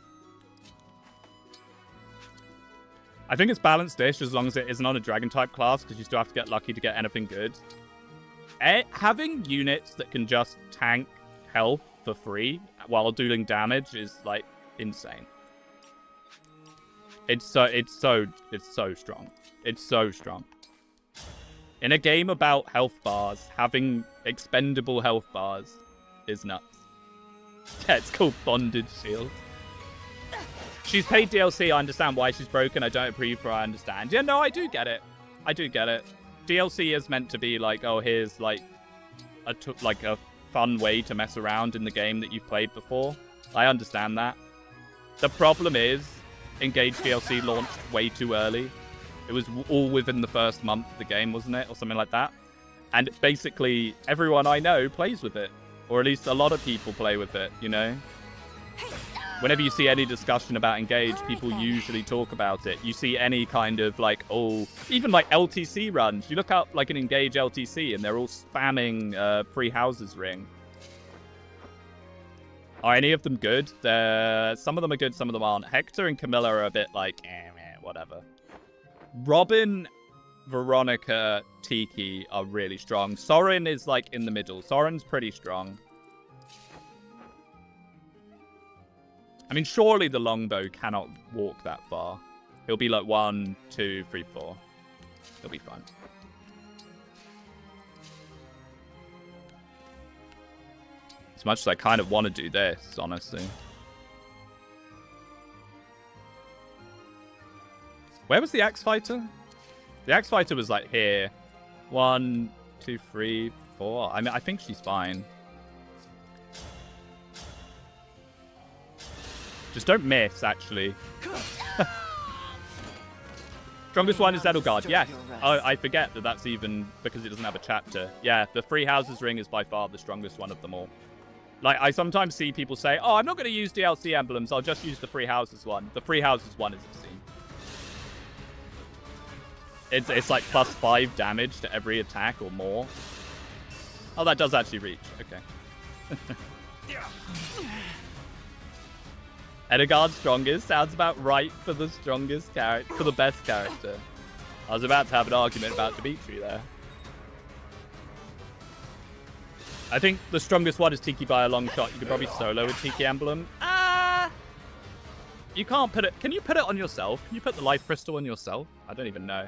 I think it's balanced-ish as long as it isn't on a Dragon-type class, because you still have to get lucky to get anything good. Having units that can just tank health for free while doing damage is, like, insane. It's so strong. It's so strong. In a game about health bars, having expendable health bars is nuts. Yeah, it's called Bondage Shield. She's paid DLC, I understand why she's broken, I don't approve her, I understand. Yeah, no, I do get it. I do get it. DLC is meant to be like, oh, here's like a fun way to mess around in the game that you've played before. I understand that. The problem is, Engage DLC launched way too early. It was all within the first month of the game, wasn't it? Or something like that. And basically, everyone I know plays with it. Or at least a lot of people play with it, you know? Whenever you see any discussion about Engage, people usually talk about it. You see any kind of, like, oh... Even, like, LTC runs. You look up, like, an Engage LTC, and they're all spamming Free Houses ring. Are any of them good? Some of them are good, some of them aren't. Hector and Camilla are a bit like, whatever. Robin, Veronica, Tiki are really strong. Sorin is, like, in the middle. Sorin's pretty strong. I mean, surely the longbow cannot walk that far. He'll be like 1, 2, 3, 4. He'll be fine. As much as I kind of want to do this, honestly. Where was the Axe Fighter? The Axe Fighter was like here. 1, 2, 3, 4. I mean, I think she's fine. Just don't miss, actually. Strongest one is Edelgard, yes. Your rest. Oh, I forget that that's even because it doesn't have a chapter. Yeah, the Three Houses ring is by far the strongest one of them all. Like, I sometimes see people say, oh, I'm not going to use DLC emblems, I'll just use the Three Houses one. The Three Houses one is obscene. It's like +5 damage to every attack or more. Oh, that does actually reach. Okay. Edelgard's strongest sounds about right for the strongest character, for the best character. I was about to have an argument about Dimitri there. I think the strongest one is Tiki by a long shot. You could probably solo with Tiki Emblem. You can't put it... Can you put it on yourself? Can you put the life crystal on yourself? I don't even know.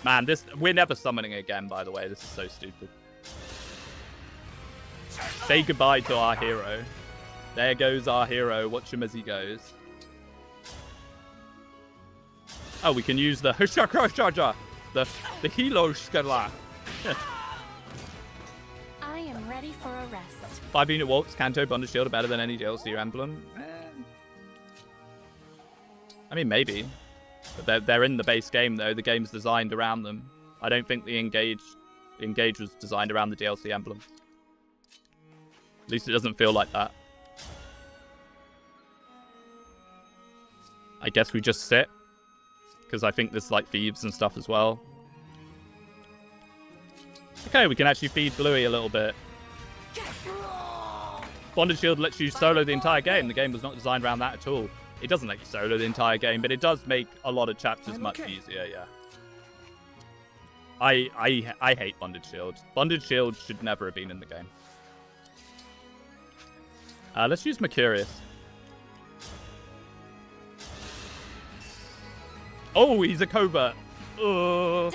Man, we're never summoning again, by the way. This is so stupid. Say goodbye to our hero. There goes our hero. Watch him as he goes. Oh, we can use the the Hilo Skala. I am ready for a rest. 5-unit walks, Kanto, Bonded Shield are better than any DLC emblem. I mean, maybe. But they're in the base game, though. The game's designed around them. I don't think the Engage was designed around the DLC emblem. At least it doesn't feel like that. I guess we just sit. Because I think there's like thieves and stuff as well. Okay, we can actually feed Bluey a little bit. Bonded Shield lets you solo the entire game. The game was not designed around that at all. It doesn't let you solo the entire game, but it does make a lot of chapters much easier, yeah. I hate Bonded Shield. Bonded Shield should never have been in the game. Let's use Mercurius. Oh, he's a covert. Oh,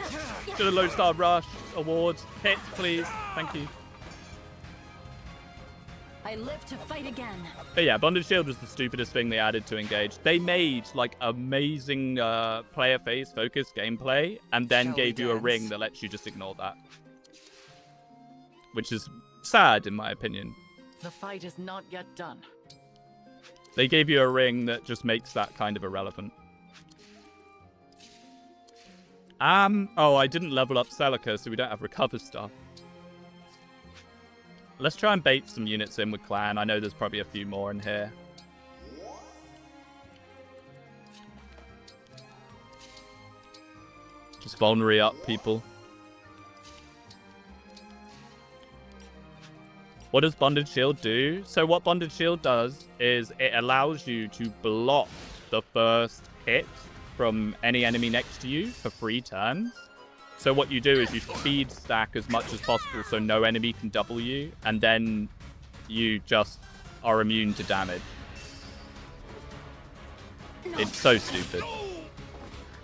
get a Lodestar Rush awards. Hit, please. Thank you. I live to fight again. But yeah, Bonded Shield was the stupidest thing they added to Engage. They made like amazing player face focused gameplay and then gave you a ring that lets you just ignore that. Which is sad in my opinion. The fight is not yet done. They gave you a ring that just makes that kind of irrelevant. Oh, I didn't level up Celica, so we don't have recover stuff. Let's try and bait some units in with Clan. I know there's probably a few more in here. Just vulnerary up, people. What does Bonded Shield do? So what Bonded Shield does is it allows you to block the first hit from any enemy next to you for 3 turns. So what you do is you speed stack as much as possible so no enemy can double you, and then you just are immune to damage. It's so stupid.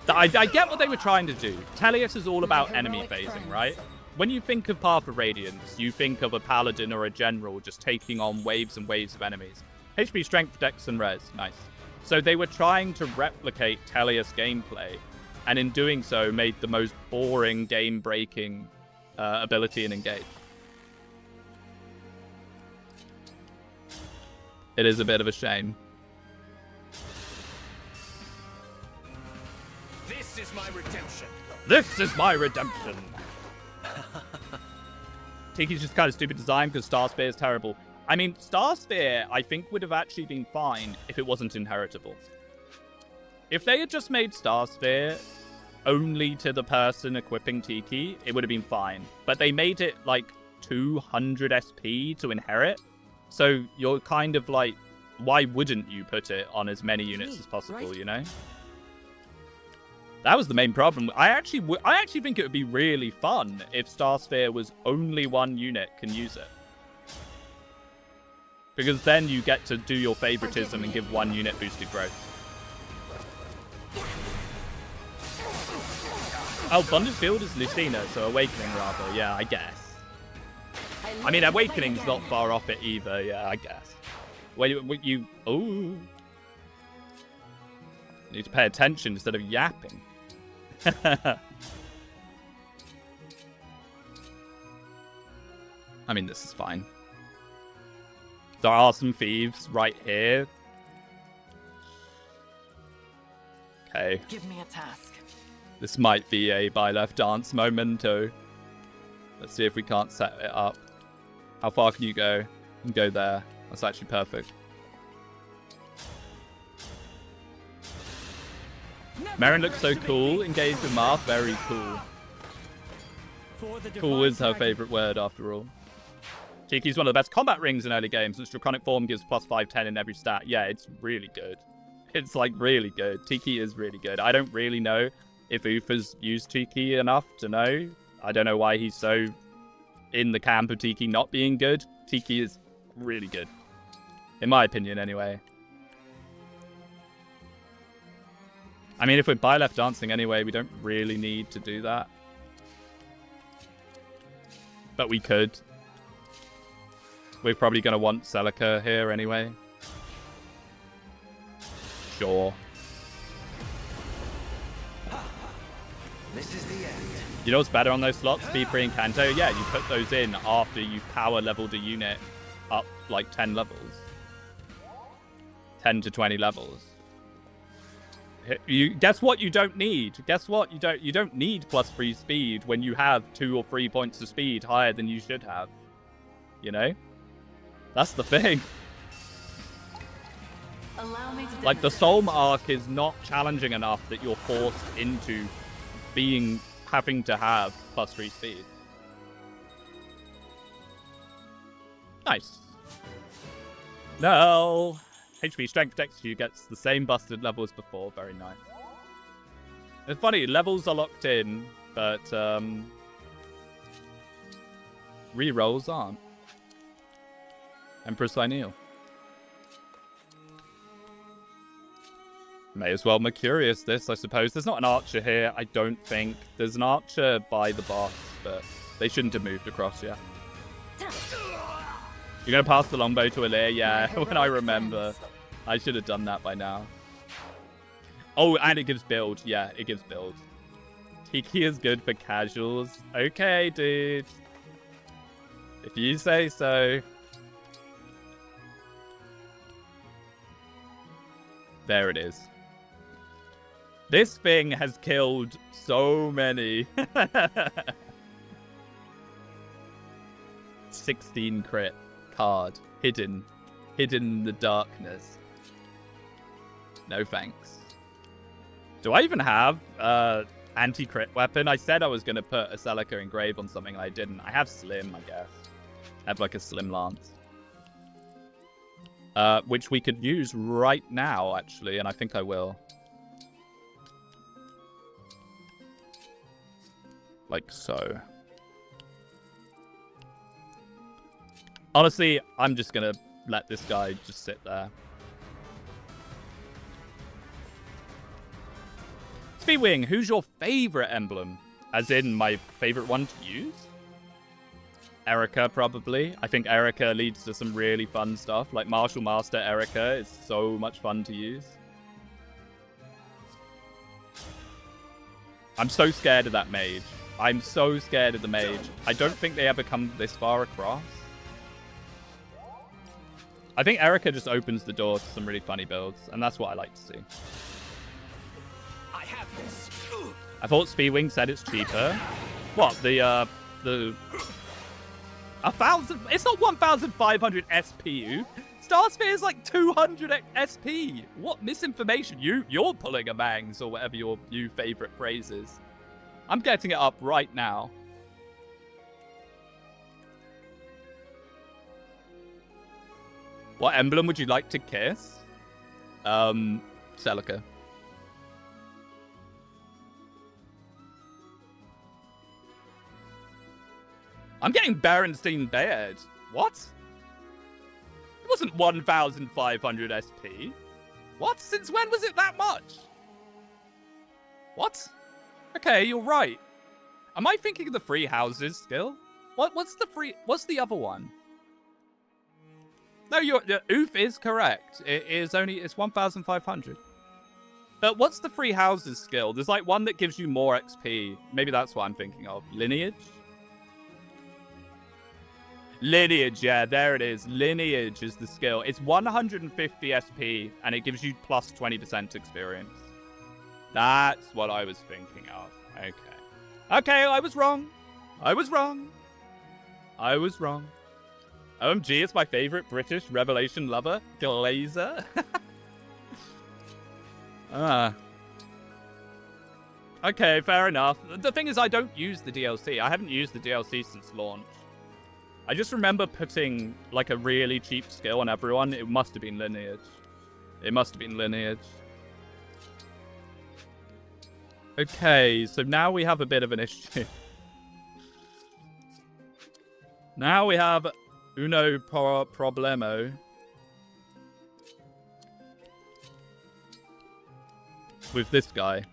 I get what they were trying to do. Tellius is all about enemy phasing, right? When you think of Path of Radiance, you think of a paladin or a general just taking on waves and waves of enemies. HP, strength, dex, and res. Nice. So they were trying to replicate Tellius gameplay, and in doing so made the most boring game-breaking ability in Engage. It is a bit of a shame. This is my redemption. This is my redemption. Tiki's just kind of stupid design because Starsphere is terrible. I mean, Starsphere, I think, would have actually been fine if it wasn't inheritable. If they had just made Starsphere only to the person equipping Tiki, it would have been fine. But they made it, like, 200 SP to inherit. So you're kind of like, why wouldn't you put it on as many units as possible, you know? That was the main problem. I actually think it would be really fun if Starsphere was only 1 unit can use it. Because then you get to do your favoritism and give 1 unit boosted growth. Oh, Bonded Shield is Lucina, so Awakening rather. Yeah, I guess. I mean, Awakening's not far off it either. Yeah, I guess. You... Ooh. You need to pay attention instead of yapping. I mean, this is fine. There are some thieves right here. Okay. Give me a task. This might be a buy left dance momento. Let's see if we can't set it up. How far can you go? You can go there. That's actually perfect. Marin looks so cool. Engaged with Marth. Very cool. Cool is her favorite word, after all. Tiki's one of the best combat rings in early games. Its draconic form gives plus 5/10 in every stat. Yeah, it's really good. It's like really good. Tiki is really good. I don't really know if Oof has used Tiki enough to know. I don't know why he's so in the camp of Tiki not being good. Tiki is really good. In my opinion, anyway. I mean, if we're buy left dancing anyway, we don't really need to do that. But we could. We're probably going to want Celica here anyway. Sure. This is the end. You know what's better on those slots? Speed 3 and Kanto? Yeah, you put those in after you've power leveled a unit up like 10 levels. 10 to 20 levels. Guess what you don't need? Guess what? You don't need +3 speed when you have 2 or 3 points of speed higher than you should have. You know? That's the thing. Allow me to Like, the Solm arc is not challenging enough that you're forced into having to have +3 speed. Nice. No. HP strength dexterity gets the same busted level as before. Very nice. It's funny, levels are locked in, but rerolls aren't. Empress Lineal. May as well Mercurius this, I suppose. There's not an archer here, I don't think. There's an archer by the boss, but they shouldn't have moved across yet. You're going to pass the longbow to Alir? Yeah, when I remember. I should have done that by now. Oh, and it gives build. Yeah, it gives build. Tiki is good for casuals. Okay, dude. If you say so. There it is. This thing has killed so many. 16 crit card. Hidden in the darkness. No thanks. Do I even have anti-crit weapon? I said I was going to put a Celica engrave on something. I didn't. I have Slim, I guess. I have like a Slim Lance. Which we could use right now, actually, and I think I will. Like so. Honestly, I'm just going to let this guy just sit there. Speedwing, who's your favorite emblem? As in, my favorite one to use? Erica, probably. I think Erica leads to some really fun stuff. Like Martial Master Erica is so much fun to use. I'm so scared of that mage. I'm so scared of the mage. I don't think they ever come this far across. I think Erica just opens the door to some really funny builds, and that's what I like to see. I have this. I thought Speedwing said it's cheaper. What, the 1,000? It's not 1,500 SP. Starsphere is like 200 SP. What misinformation? You're pulling a bangs or whatever your new favorite phrase is. I'm getting it up right now. What emblem would you like to kiss? Celica. I'm getting Berenstein Baird. What? It wasn't 1,500 SP. What? Since when was it that much? What? Okay, you're right. Am I thinking of the free houses still? What's the other one? No, Oof is correct. It's 1,500. But what's the free houses skill? There's like one that gives you more XP. Maybe that's what I'm thinking of. Lineage? Lineage, yeah, there it is. Lineage is the skill. It's 150 SP, and it gives you plus 20% experience. That's what I was thinking of. Okay. Okay, I was wrong. I was wrong. I was wrong. OMG, it's my favorite British Revelation lover, Glazer. Okay, fair enough. The thing is, I don't use the DLC. I haven't used the DLC since launch. I just remember putting, like, a really cheap skill on everyone. It must have been Lineage. It must have been Lineage. Okay, so now we have a bit of an issue. Now we have uno problemo. With this guy.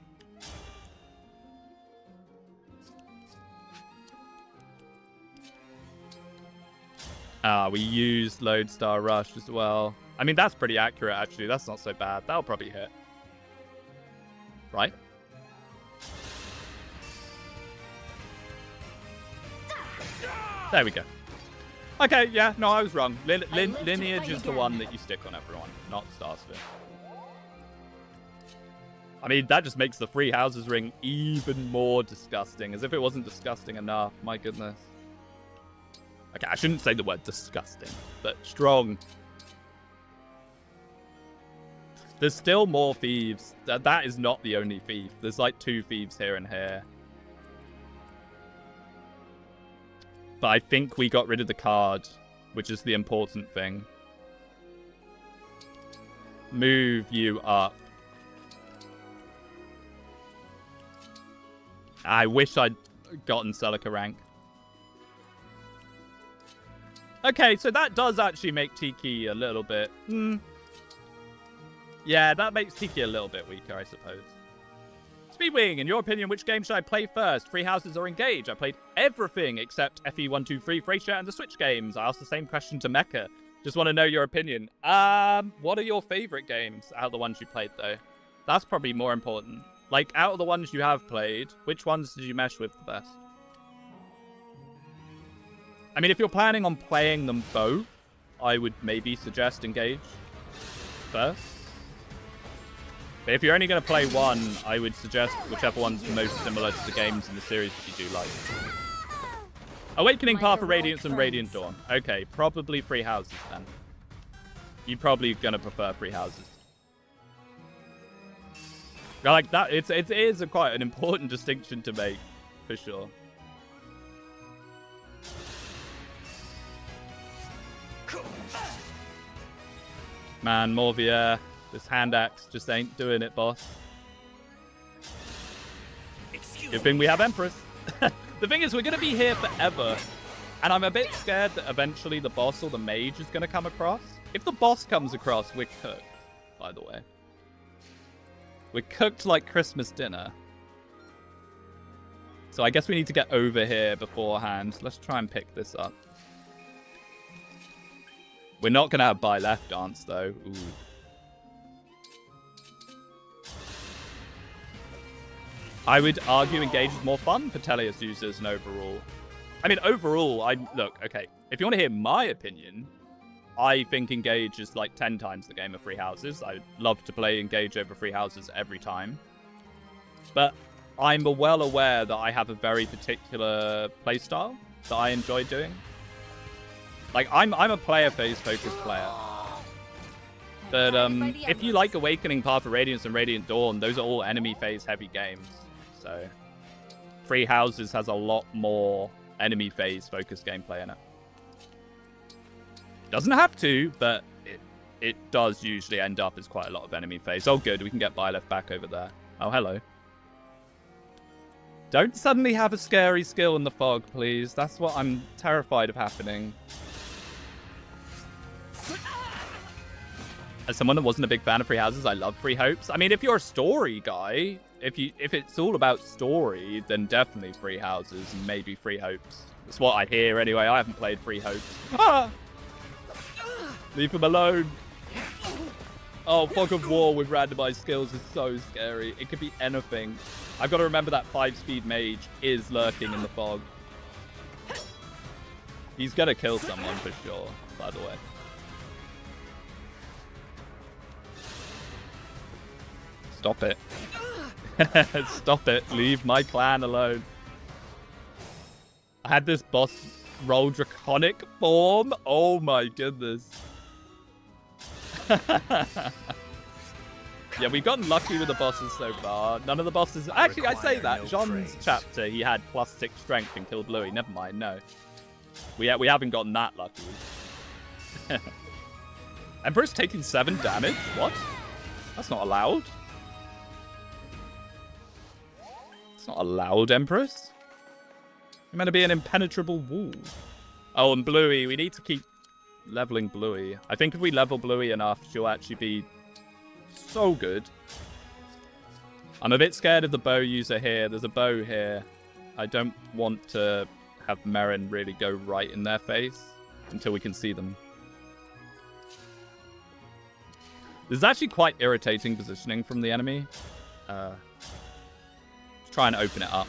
We used Lodestar Rush as well. I mean, that's pretty accurate, actually. That's not so bad. That'll probably hit. Right? There we go. Okay, yeah, no, I was wrong. Lineage is the one that you stick on everyone, not Starsphere. I mean, that just makes the Free Houses ring even more disgusting, as if it wasn't disgusting enough. My goodness. Okay, I shouldn't say the word disgusting, but strong. There's still more thieves. That is not the only thief. There's like 2 thieves here and here. But I think we got rid of the card, which is the important thing. Move you up. I wish I'd gotten Celica rank. Okay, so that does actually make Tiki a little bit... Yeah, that makes Tiki a little bit weaker, I suppose. Speedwing, in your opinion, which game should I play first? Free Houses or Engage? I played everything except FE123, Frasier, and the Switch games. I asked the same question to Mecha. Just want to know your opinion. What are your favorite games out of the ones you played, though? That's probably more important. Like, out of the ones you have played, which ones did you mesh with the best? I mean, if you're planning on playing them both, I would maybe suggest Engage first. But if you're only going to play one, I would suggest whichever one's most similar to the games in the series that you do like. Awakening, Path of Radiance, and Radiant Dawn. Okay, probably Free Houses then. You're probably going to prefer Free Houses. Like that, it is quite an important distinction to make, for sure. Man, Morvier, this hand axe just ain't doing it, boss. Good thing we have Empress. The thing is, we're going to be here forever. And I'm a bit scared that eventually the boss or the mage is going to come across. If the boss comes across, we're cooked, by the way. We're cooked like Christmas dinner. So I guess we need to get over here beforehand. Let's try and pick this up. We're not going to have buy left dance, though. Ooh. I would argue Engage is more fun for Teleus users and overall. I mean, overall, look, okay. If you want to hear my opinion, I think Engage is like 10 times the game of Free Houses. I'd love to play Engage over Free Houses every time. But I'm well aware that I have a very particular playstyle that I enjoy doing. Like, I'm a player phase focused player. But if you like Awakening, Path of Radiance, and Radiant Dawn, those are all enemy phase heavy games. So Free Houses has a lot more enemy phase focused gameplay in it. Doesn't have to, but it does usually end up as quite a lot of enemy phase. Oh good, we can get Byleth back over there. Oh hello. Don't suddenly have a scary skill in the fog, please. That's what I'm terrified of happening. As someone that wasn't a big fan of Free Houses, I love Free Hopes. I mean, if you're a story guy, if it's all about story, then definitely Free Houses and maybe Free Hopes. That's what I hear anyway. I haven't played Free Hopes. Ah! Leave him alone. Oh, Fog of War with randomized skills is so scary. It could be anything. I've got to remember that 5-speed mage is lurking in the fog. He's going to kill someone for sure, by the way. Stop it. Stop it. Leave my clan alone. I had this boss roll draconic form. Oh my goodness. Yeah, we've gotten lucky with the bosses so far. None of the bosses... Actually, I say that. Jean's chapter, he had +6 strength and killed Louis. Never mind, no. We haven't gotten that lucky. Emperor's taking 7 damage? What? That's not allowed. It's not allowed, Empress. You're meant to be an impenetrable wall. Oh, and Bluey. We need to keep leveling Bluey. I think if we level Bluey enough, she'll actually be so good. I'm a bit scared of the bow user here. There's a bow here. I don't want to have Merrin really go right in their face until we can see them. This is actually quite irritating positioning from the enemy. Let's try and open it up.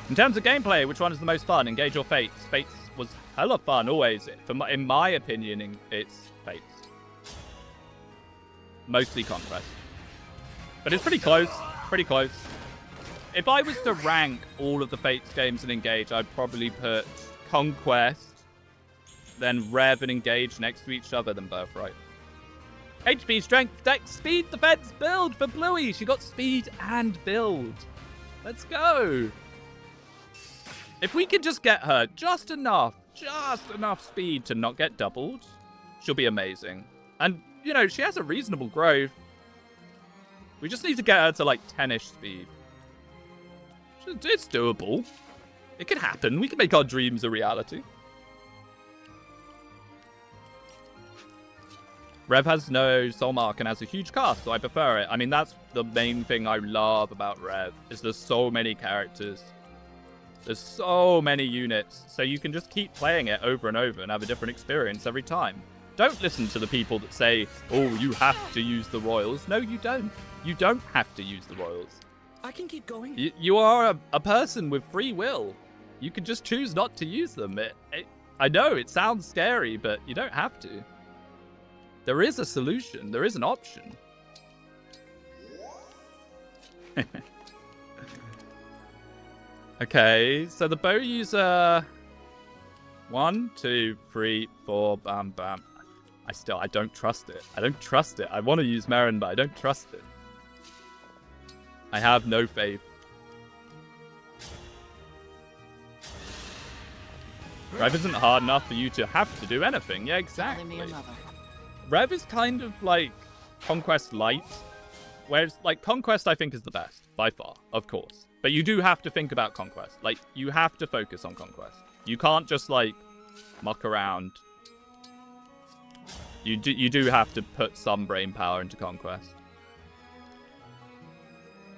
In terms of gameplay, which one is the most fun? Engage or Fates? Fates was hella fun, always. In my opinion, it's Fates. Mostly Conquest. But it's pretty close. Pretty close. If I was to rank all of the Fates games in Engage, I'd probably put Conquest, then Rev and Engage next to each other, then Birthright. HP, Strength, Dex, Speed, Defense, Build for Bluey. She got Speed and Build. Let's go. If we could just get her just enough speed to not get doubled, she'll be amazing. And, you know, she has a reasonable growth. We just need to get her to, like, 10-ish speed. It's doable. It can happen. We can make our dreams a reality. Rev has no soul mark and has a huge cast, so I prefer it. I mean, that's the main thing I love about Rev, is there's so many characters. There's so many units, so you can just keep playing it over and over and have a different experience every time. Don't listen to the people that say, oh, you have to use the royals. No, you don't. You don't have to use the royals. I can keep going. You are a person with free will. You can just choose not to use them. I know, it sounds scary, but you don't have to. There is a solution. There is an option. Okay, so the bow user... 1, 2, 3, 4, bam, bam. I don't trust it. I don't trust it. I want to use Merrin, but I don't trust it. I have no faith. Rev isn't hard enough for you to have to do anything. Yeah, exactly. Rev is kind of like Conquest Light, whereas like Conquest I think is the best, by far, of course. But you do have to think about Conquest. Like, you have to focus on Conquest. You can't just like muck around. You do have to put some brain power into Conquest.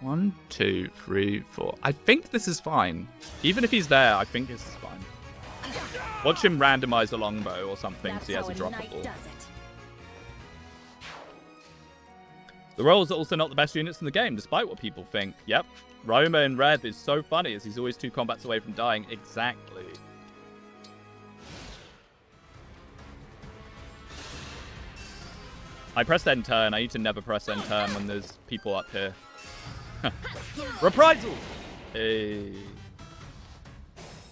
1, 2, 3, 4. I think this is fine. Even if he's there, I think this is fine. Watch him randomize a longbow or something so he has a droppable. The Royals are also not the best units in the game, despite what people think. Yep. Roma in Rev is so funny as he's always 2 combats away from dying. Exactly. I pressed end turn. I need to never press end turn when there's people up here. Reprisal! Hey.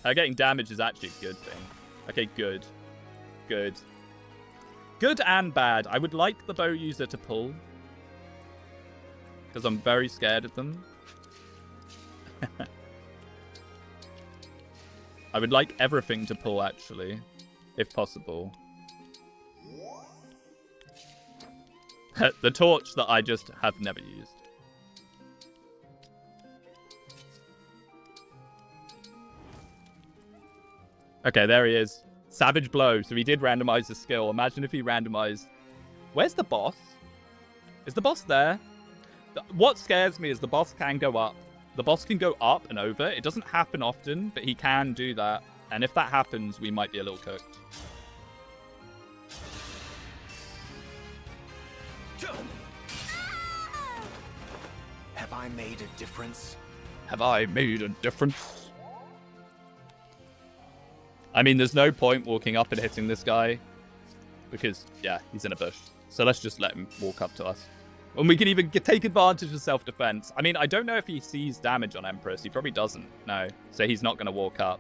Her getting damage is actually a good thing. Okay, good. Good. Good and bad. I would like the bow user to pull, because I'm very scared of them. I would like everything to pull, actually, if possible. The torch that I just have never used. Okay, there he is. Savage blow. So he did randomize the skill. Imagine if he randomized... Where's the boss? Is the boss there? What scares me is the boss can go up. The boss can go up and over. It doesn't happen often, but he can do that. And if that happens, we might be a little cooked. Have I made a difference? Have I made a difference? I mean, there's no point walking up and hitting this guy. Because, yeah, he's in a bush. So let's just let him walk up to us. And we can even take advantage of self-defense. I mean, I don't know if he sees damage on Empress. He probably doesn't. No. So he's not going to walk up.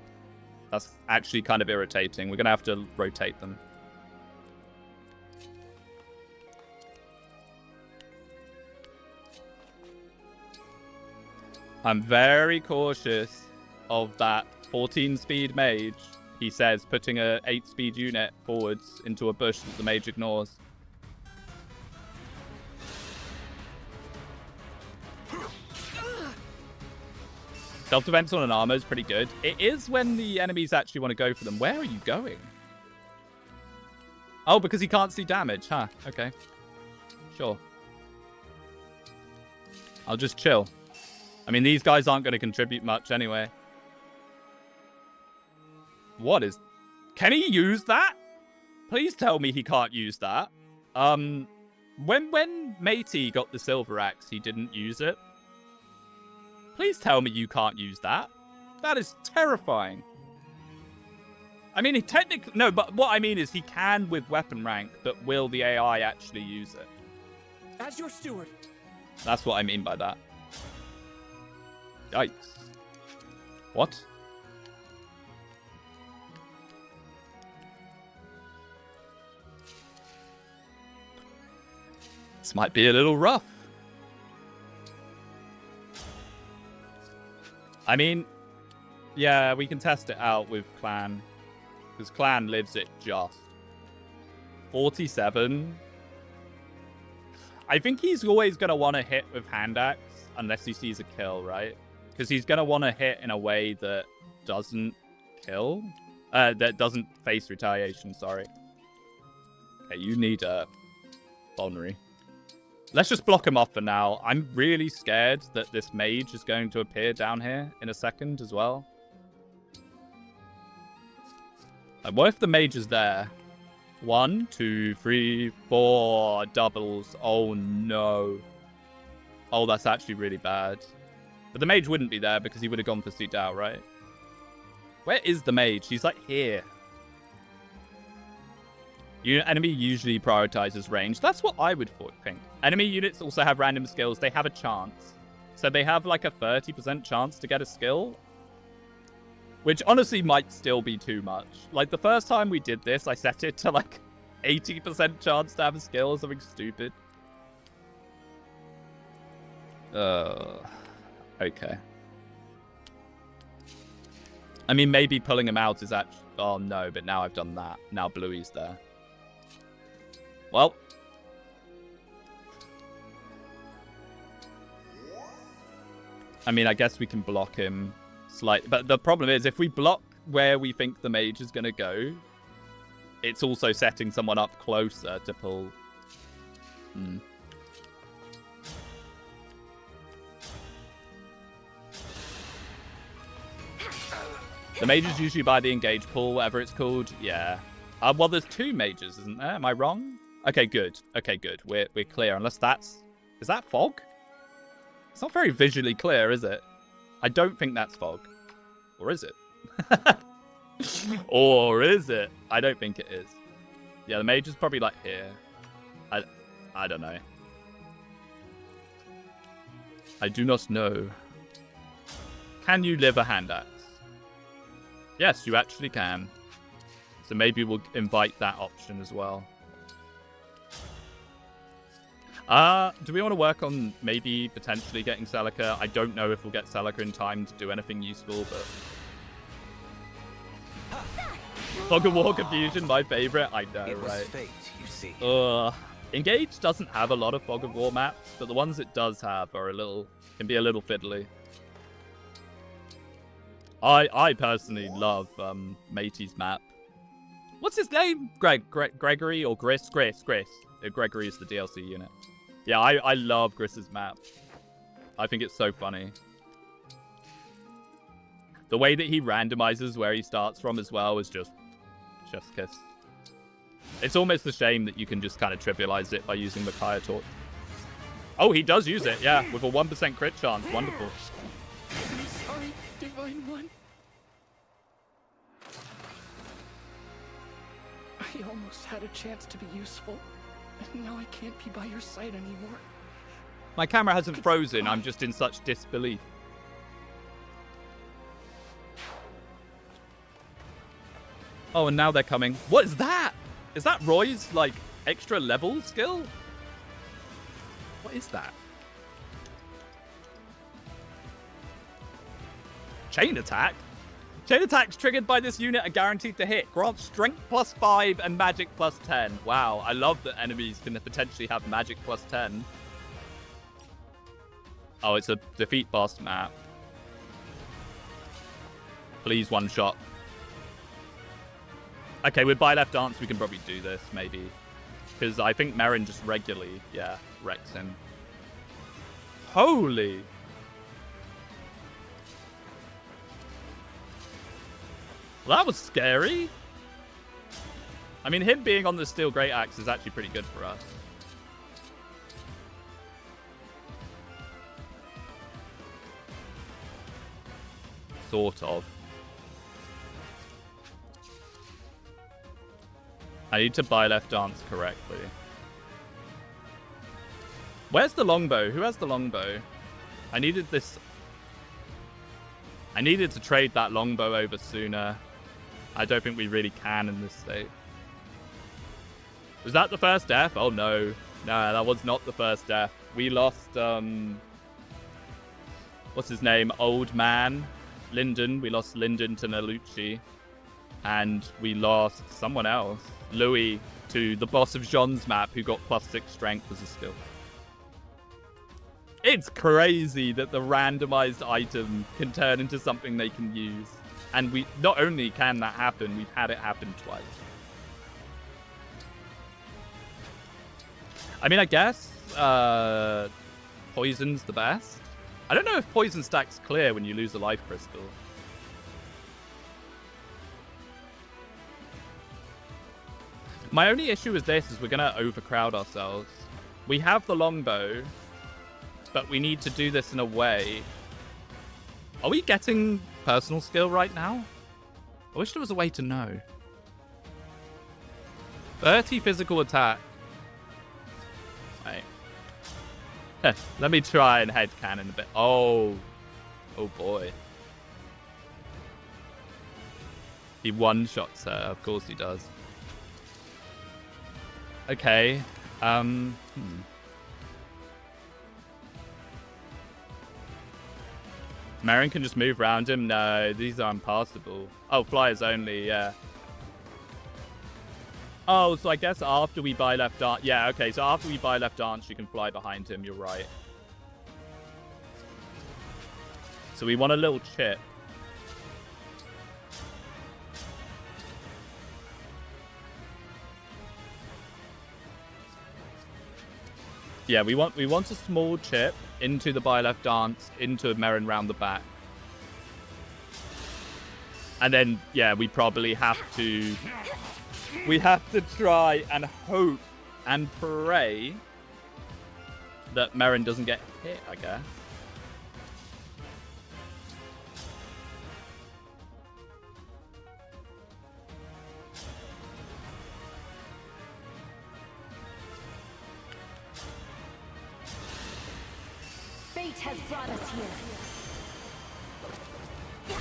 That's actually kind of irritating. We're going to have to rotate them. I'm very cautious of that 14-speed mage. He says putting a 8-speed unit forwards into a bush that the mage ignores. Self-defense on an armor is pretty good. It is when the enemies actually want to go for them. Where are you going? Oh, because he can't see damage, huh? Okay. Sure. I'll just chill. I mean, these guys aren't going to contribute much anyway. What is... Can he use that? Please tell me he can't use that. When Matey got the silver axe, he didn't use it. Please tell me you can't use that. That is terrifying. I mean, he technically... No, but what I mean is he can with weapon rank, but will the AI actually use it? As your steward. That's what I mean by that. Yikes. What? This might be a little rough. I mean, yeah, we can test it out with Clan. Because Clan lives it just. 47. I think he's always going to want to hit with hand axe unless he sees a kill, right? Because he's going to want to hit in a way that doesn't kill. That doesn't face retaliation, sorry. Okay, you need a Bonnery. Let's just block him off for now. I'm really scared that this mage is going to appear down here in a second as well. Like, what if the mage is there? 1, 2, 3, 4 doubles. Oh, no. Oh, that's actually really bad. But the mage wouldn't be there because he would have gone for Sudao, right? Where is the mage? He's like here. Enemy usually prioritizes range. That's what I would think. Enemy units also have random skills. They have a chance. So they have like a 30% chance to get a skill. Which honestly might still be too much. Like the first time we did this, I set it to like 80% chance to have a skill or something stupid. Okay. I mean, maybe pulling him out is actually... Oh no, but now I've done that. Now Bluey's there. Well. I mean, I guess we can block him slightly. But the problem is, if we block where we think the mage is going to go, it's also setting someone up closer to pull. The mage is usually by the engage pool, whatever it's called. Yeah. Well, there's 2 mages, isn't there? Am I wrong? Okay, good. Okay, good. We're clear. Unless that's... Is that fog? It's not very visually clear, is it? I don't think that's fog. Or is it? Or is it? I don't think it is. Yeah, the mage is probably like here. I don't know. I do not know. Can you live a hand axe? Yes, you actually can. So maybe we'll invite that option as well. Do we want to work on maybe potentially getting Celica? I don't know if we'll get Celica in time to do anything useful, but... Fog of War Confusion, my favorite. I know, It was right? fate, you see. Engage doesn't have a lot of Fog of War maps, but the ones it does have are can be a little fiddly. I personally love Matey's map. What's his name? Gregory or Gris? Gris. Gregory is the DLC unit. Yeah, I love Gris's map. I think it's so funny. The way that he randomizes where he starts from as well is just kiss. It's almost a shame that you can just kind of trivialize it by using Micaiah Torch. Oh, he does use it, yeah, with a 1% crit chance. Wonderful. I'm sorry, Divine One. I almost had a chance to be useful, and now I can't be by your side anymore. My camera hasn't frozen. I'm just in such disbelief. Oh, and now they're coming. What is that? Is that Roy's, like, extra level skill? What is that? Chain attack? Chain attacks triggered by this unit are guaranteed to hit. Grant strength +5 and magic +10. Wow, I love that enemies can potentially have magic +10. Oh, it's a defeat boss map. Please one shot. Okay, with buy left dance, we can probably do this, maybe. Because I think Merrin just regularly, yeah, wrecks him. Holy! Well, that was scary. I mean, him being on the steel great axe is actually pretty good for us. Sort of. I need to buy left dance correctly. Where's the longbow? Who has the longbow? I needed this. I needed to trade that longbow over sooner. I don't think we really can in this state. Was that the first death? Oh no. No, that was not the first death. We lost, what's his name? Old man. Lyndon. We lost Lyndon to Nalucci. And we lost someone else. Louis to the boss of Jean's map who got +6 strength as a skill. It's crazy that the randomized item can turn into something they can use. And we not only can that happen, we've had it happen twice. I mean, I guess poison's the best. I don't know if poison stacks clear when you lose a life crystal. My only issue with this is we're going to overcrowd ourselves. We have the longbow, but we need to do this in a way. Are we getting personal skill right now? I wish there was a way to know. 30 physical attack. Right. Let me try and headcanon a bit. Oh. Oh boy. He one-shots her. Of course he does. Okay. Merrin can just move around him. No, these are impassable. Oh, flyers only, yeah. Oh, so I guess after we buy left dance... Yeah, okay, so after we buy left dance, you can fly behind him. You're right. So we want a little chip. Yeah, we want a small chip into the buy left dance, into Merrin round the back. And then, yeah, we probably have to... We have to try and hope and pray that Merrin doesn't get hit, I guess. Fate has brought us here.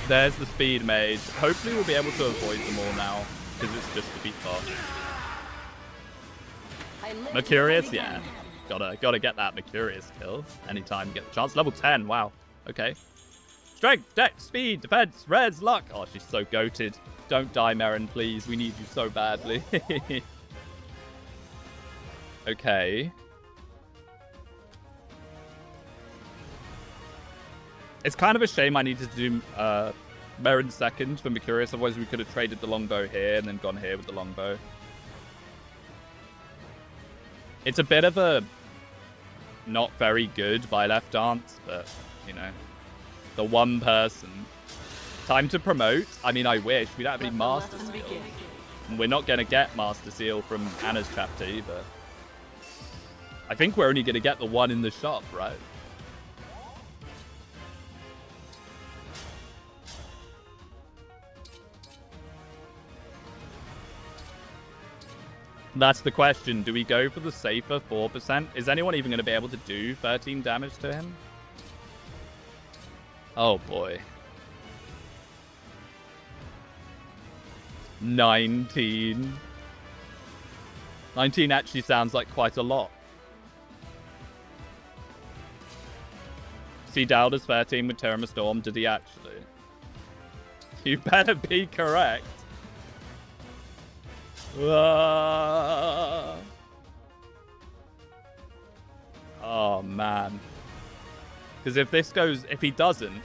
There's the speed mage. Hopefully we'll be able to avoid them all now, because it's just defeat boss. Mercurius, yeah. Gotta get that Mercurius kill anytime you get the chance. Level 10, wow. Okay. Strength, dex, speed, defense, res, luck. Oh, she's so goated. Don't die, Merrin, please. We need you so badly. Okay. It's kind of a shame I needed to do Merrin second for Mercurius, otherwise we could have traded the longbow here and then gone here with the longbow. It's a bit of a not very good by left dance, but, you know, the one person. Time to promote. I mean, I wish. We don't have any Master Seal. And we're not going to get Master Seal from Anna's chapter either. I think we're only going to get the one in the shop, right? That's the question. Do we go for the safer 4%? Is anyone even going to be able to do 13 damage to him? Oh, boy. 19. 19 actually sounds like quite a lot. See, Dow does 13 with Terra Storm. Did he actually? You better be correct. Oh, man. Because if this goes... If he doesn't...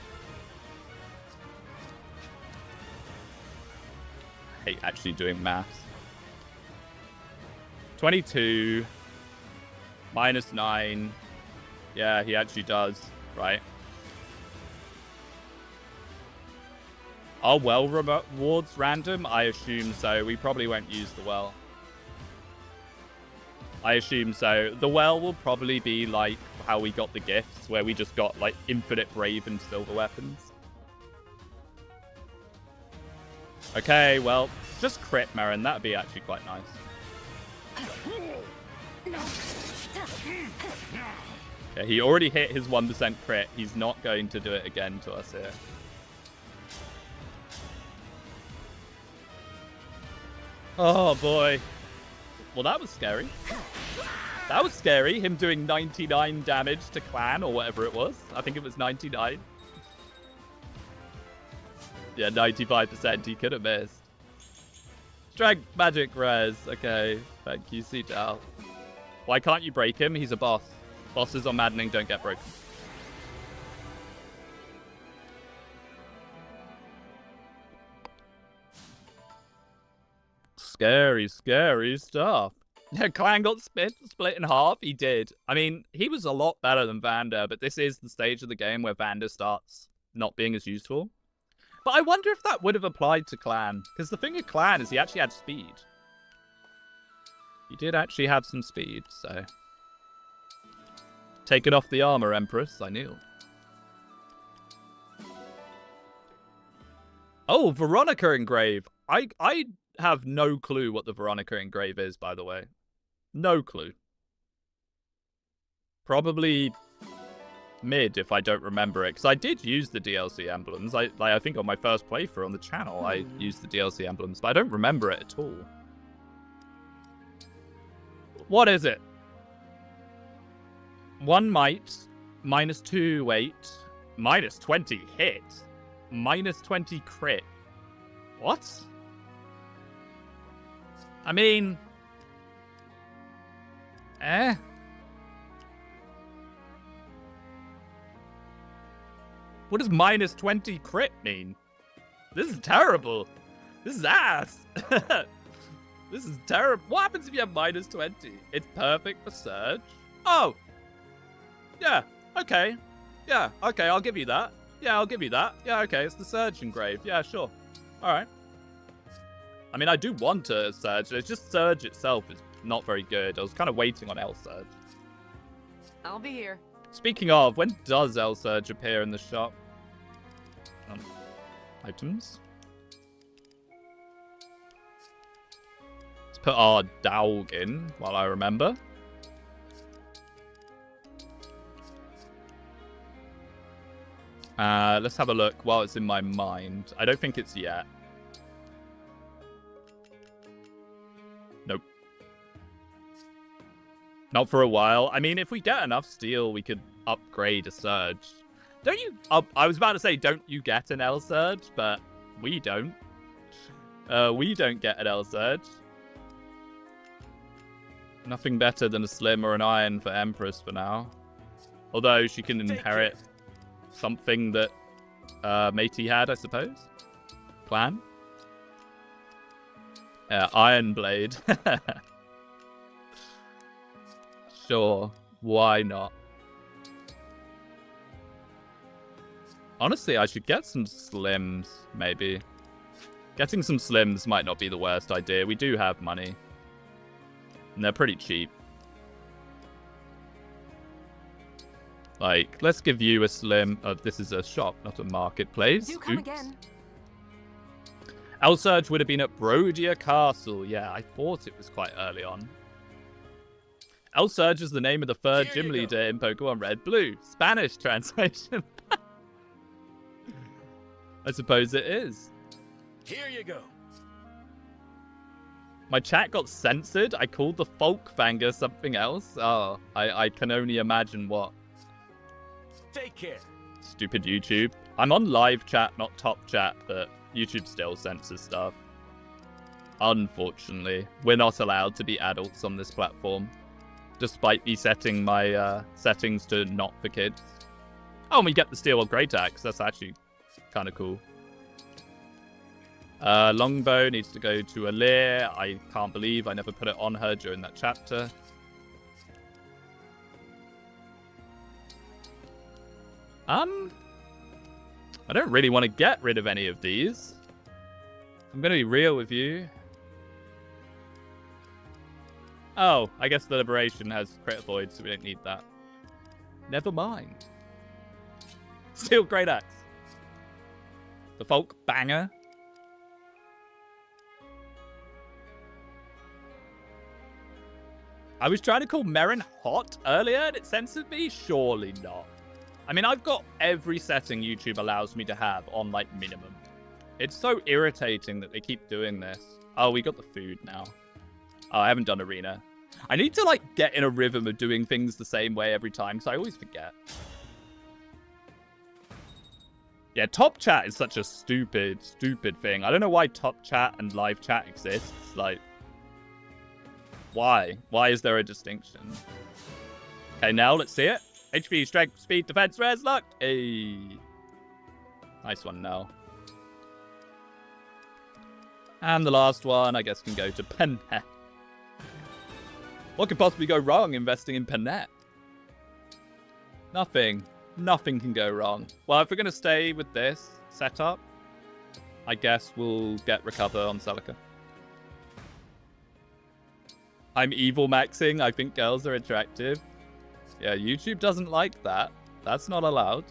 I hate actually doing maths. 22 minus 9. Yeah, he actually does. Right. Are well rewards random? I assume so. We probably won't use the well. I assume so. The well will probably be like how we got the gifts, where we just got like infinite brave and silver weapons. Okay, well, just crit Marin. That'd be actually quite nice. Okay, he already hit his 1% crit. He's not going to do it again to us here. Oh, boy. Well, that was scary. That was scary, him doing 99 damage to Clan, or whatever it was. I think it was 99. Yeah, 95% he could have missed. Strength magic res. Okay, thank you, Cdal. Why can't you break him? He's a boss. Bosses on Maddening don't get broken. Scary, scary stuff. Yeah, Clan got split in half. He did. I mean, he was a lot better than Vander, but this is the stage of the game where Vander starts not being as useful. But I wonder if that would have applied to Clan. Because the thing with Clan is he actually had speed. He did actually have some speed, so... Taking off the armor, Empress. I knew. Oh, Veronica Engrave. I have no clue what the Veronica Engrave is, by the way. No clue. Probably mid if I don't remember it, because I did use the DLC emblems. I think on my first playthrough on the channel, I used the DLC emblems, but I don't remember it at all. What is it? 1 might, minus 2 weight, minus 20 hit, minus 20 crit. What? I mean... What does minus 20 crit mean? This is terrible. This is ass. This is terrible. What happens if you have minus 20? It's perfect for Surge. Oh! Yeah, okay. Yeah, okay, I'll give you that. Yeah, I'll give you that. Yeah, okay, it's the Surge Engrave. Yeah, sure. Alright. I mean, I do want a Surge. It's just Surge itself is not very good. I was kind of waiting on L Surge. I'll be here. Speaking of, when does L Surge appear in the shop? Items. Let's put our Dowg in while I remember. Let's have a look while it's in my mind. I don't think it's yet. Nope. Not for a while. I mean, if we get enough steel, we could upgrade a Surge. Don't you... I was about to say, don't you get an L Surge? But we don't. We don't get an L Surge. Nothing better than a Slim or an Iron for Empress for now. Although she can inherit something that Matey had, I suppose. Plan. Iron Blade. Sure. Why not? Honestly, I should get some Slims, maybe. Getting some Slims might not be the worst idea. We do have money. And they're pretty cheap. Like, let's give you a Slim. This is a shop, not a marketplace. Do come again. L-Surge would have been at Brodia Castle. Yeah, I thought it was quite early on. L-Surge is the name of the third gym leader in Pokemon Red Blue. Spanish translation. I suppose it is. Here you go. My chat got censored. I called the Folkfanger something else. Oh, I can only imagine what. Take care. Stupid YouTube. I'm on live chat, not top chat, but YouTube still censors stuff. Unfortunately, we're not allowed to be adults on this platform, despite me setting my settings to not for kids. Oh, and we get the Steel Great Axe. That's actually kind of cool. Longbow needs to go to Alir. I can't believe I never put it on her during that chapter. I don't really want to get rid of any of these. I'm going to be real with you. Oh, I guess the Liberation has Crit Void, so we don't need that. Never mind. Steel Great Axe. The Folk Banger. I was trying to call Merrin hot earlier and it censored me? Surely not. I mean, I've got every setting YouTube allows me to have on, like, minimum. It's so irritating that they keep doing this. Oh, we got the food now. Oh, I haven't done Arena. I need to, like, get in a rhythm of doing things the same way every time, because I always forget. Yeah, top chat is such a stupid, stupid thing. I don't know why top chat and live chat exists. Like, why? Why is there a distinction? Okay, now let's see it. HP, strength, speed, defense, res, luck. Hey. Nice one, now. And the last one, I guess, can go to Pennet. What could possibly go wrong investing in Pennet? Nothing. Nothing can go wrong. Well, if we're going to stay with this setup, I guess we'll get Recover on Celica. I'm evil maxing. I think girls are attractive. Yeah, YouTube doesn't like that. That's not allowed.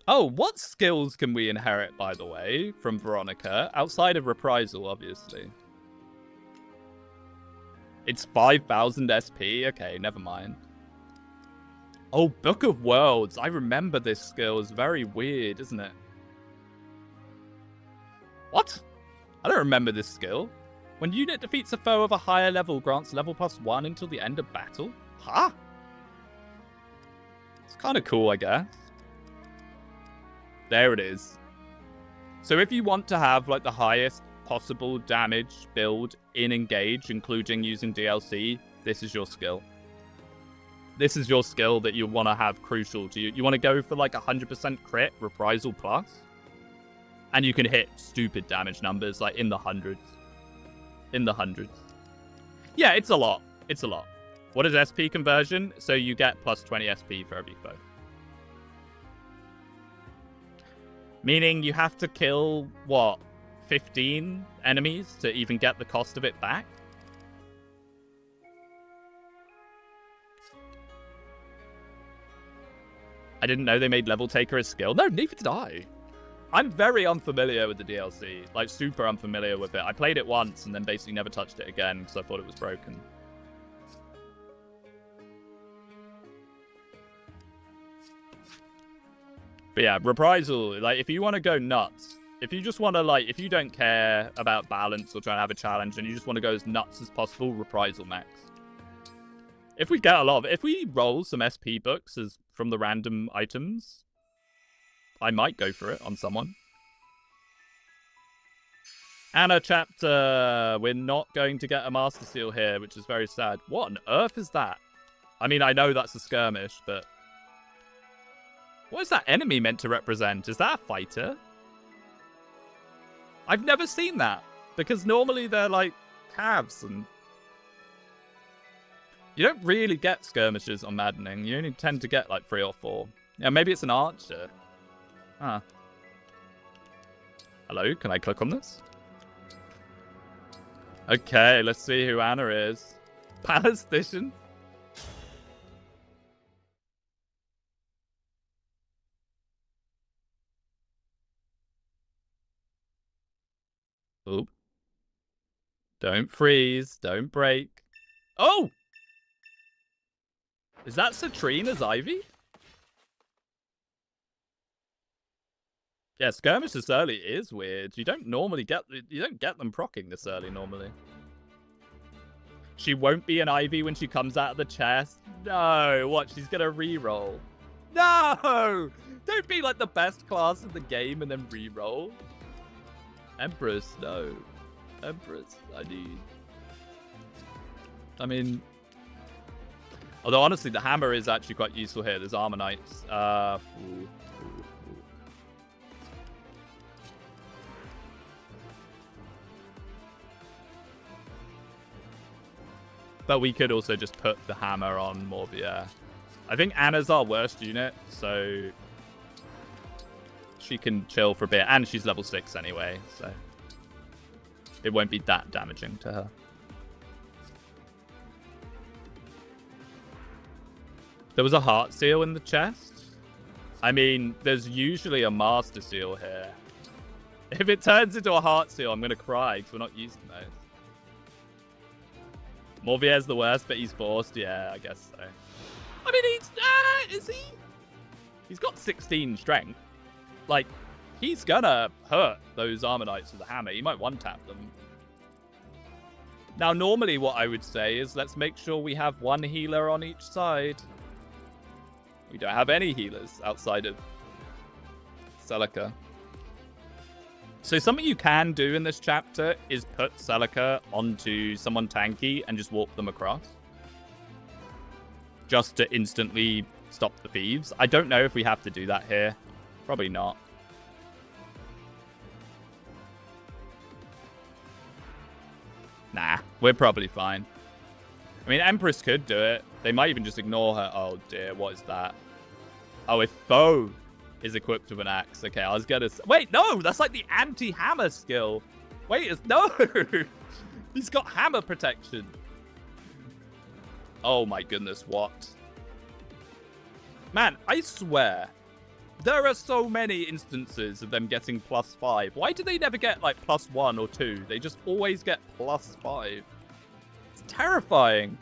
Oh, what skills can we inherit, by the way, from Veronica? Outside of Reprisal, obviously. It's 5,000 SP? Okay, never mind. Oh, Book of Worlds. I remember this skill. It's very weird, isn't it? What? I don't remember this skill. When unit defeats a foe of a higher level, grants level +1 until the end of battle? Huh? It's kind of cool, I guess. There it is. So if you want to have like the highest possible damage build in Engage, including using DLC, this is your skill. This is your skill that you want to have crucial to you. You want to go for like 100% crit, Reprisal plus. And you can hit stupid damage numbers, like in the hundreds. In the hundreds. Yeah, it's a lot. It's a lot. What is SP conversion? So you get +20 SP for every foe. Meaning you have to kill, what, 15 enemies to even get the cost of it back? I didn't know they made Level Taker a skill. No, neither did I. I'm very unfamiliar with the DLC. Like, super unfamiliar with it. I played it once and then basically never touched it again because I thought it was broken. But yeah, Reprisal, like, if you want to go nuts, if you just want to, like, if you don't care about balance or trying to have a challenge and you just want to go as nuts as possible, Reprisal max. If we get a lot of, if we roll some SP books as from the random items, I might go for it on someone. And a chapter. We're not going to get a Master Seal here, which is very sad. What on earth is that? I mean, I know that's a skirmish, but... what is that enemy meant to represent? Is that a fighter? I've never seen that. Because normally they're like calves and... you don't really get skirmishes on Maddening. You only tend to get like 3 or 4. Yeah, maybe it's an archer. Huh. Hello, can I click on this? Okay, let's see who Anna is. Palestician? Oop. Don't freeze. Don't break. Oh! Is that Citrina's Ivy? Yeah, skirmish this early is weird. You don't normally get them proccing this early normally. She won't be an Ivy when she comes out of the chest. No, what? She's gonna reroll. No! Don't be like the best class in the game and then reroll. Empress, no. Empress, I mean, although honestly, the hammer is actually quite useful here. There's armor knights. But we could also just put the hammer on Morbier. I think Anna's our worst unit, so she can chill for a bit. And she's level 6 anyway, so it won't be that damaging to her. There was a heart seal in the chest. I mean, there's usually a master seal here. If it turns into a heart seal, I'm going to cry because we're not using those. Morvier's the worst, but he's forced. Yeah, I guess so. I mean, is he? He's got 16 strength. Like, he's gonna hurt those armor knights with the hammer. He might one-tap them. Now, normally what I would say is let's make sure we have one healer on each side. We don't have any healers outside of Celica. So something you can do in this chapter is put Celica onto someone tanky and just walk them across. Just to instantly stop the thieves. I don't know if we have to do that here. Probably not. Nah, we're probably fine. I mean, Empress could do it. They might even just ignore her. Oh dear, what is that? Oh, if foe is equipped with an axe. Okay, I was gonna... Wait, no! That's like the anti-hammer skill. Wait, no! He's got hammer protection. Oh my goodness, what? Man, I swear, there are so many instances of them getting +5. Why do they never get like +1 or 2? They just always get +5. It's terrifying.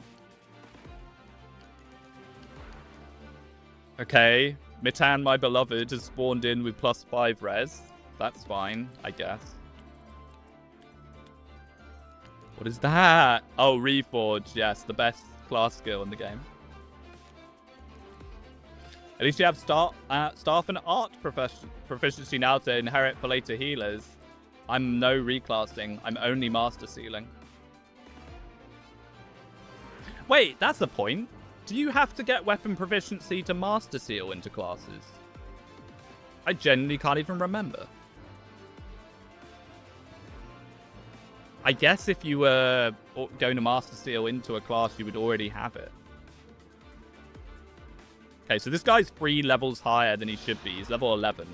Okay, Mitan, my beloved, has spawned in with +5 res. That's fine, I guess. What is that? Oh, Reforge. Yes, the best class skill in the game. At least you have staff and art proficiency now to inherit for later healers. I'm no reclassing. I'm only master sealing. Wait, that's the point. Do you have to get weapon proficiency to master seal into classes? I genuinely can't even remember. I guess if you were going to master seal into a class, you would already have it. Okay, so this guy's 3 levels higher than he should be. He's level 11.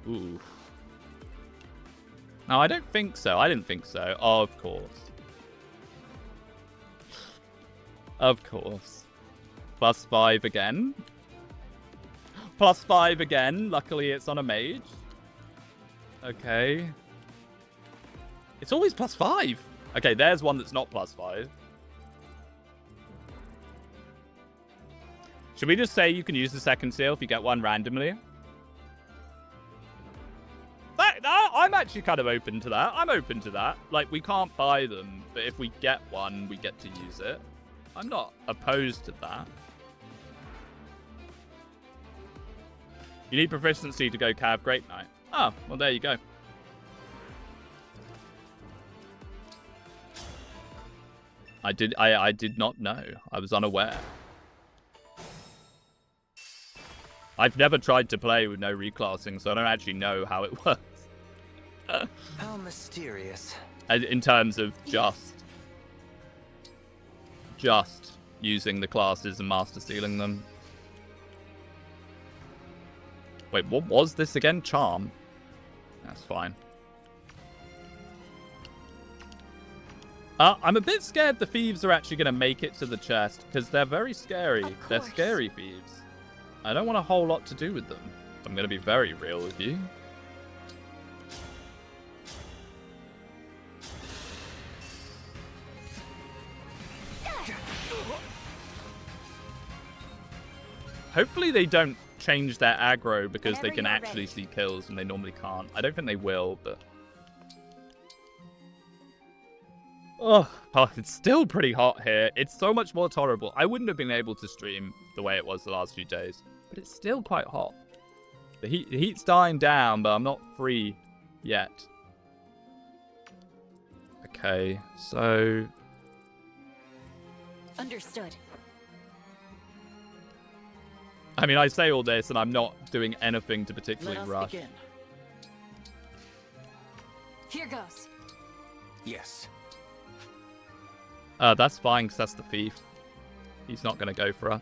Ooh. No, I don't think so. I didn't think so. Oh, of course. Of course. +5 again. +5 again. Luckily, it's on a mage. Okay. It's always +5. Okay, there's one that's not +5. Should we just say you can use the second seal if you get one randomly? I'm actually kind of open to that. I'm open to that. Like, we can't buy them, but if we get one, we get to use it. I'm not opposed to that. You need proficiency to go Cav Great Knight. Oh, well, there you go. I did not know. I was unaware. I've never tried to play with no reclassing, so I don't actually know how it works. How mysterious. In terms of just using the classes and master sealing them. Wait, what was this again? Charm. That's fine. I'm a bit scared the thieves are actually going to make it to the chest, because they're very scary. They're scary thieves. I don't want a whole lot to do with them. I'm going to be very real with you. Hopefully they don't change their aggro because they Whenever can you're actually ready. see kills and they normally can't. I don't think they will, but... Oh, it's still pretty hot here. It's so much more tolerable. I wouldn't have been able to stream the way it was the last few days, but it's still quite hot. The heat's dying down, but I'm not free yet. Okay, so... Understood. I mean, I say all this, and I'm not doing anything to particularly Let us rush. begin. Here goes. Yes. That's fine, because that's the thief. He's not going to go for her.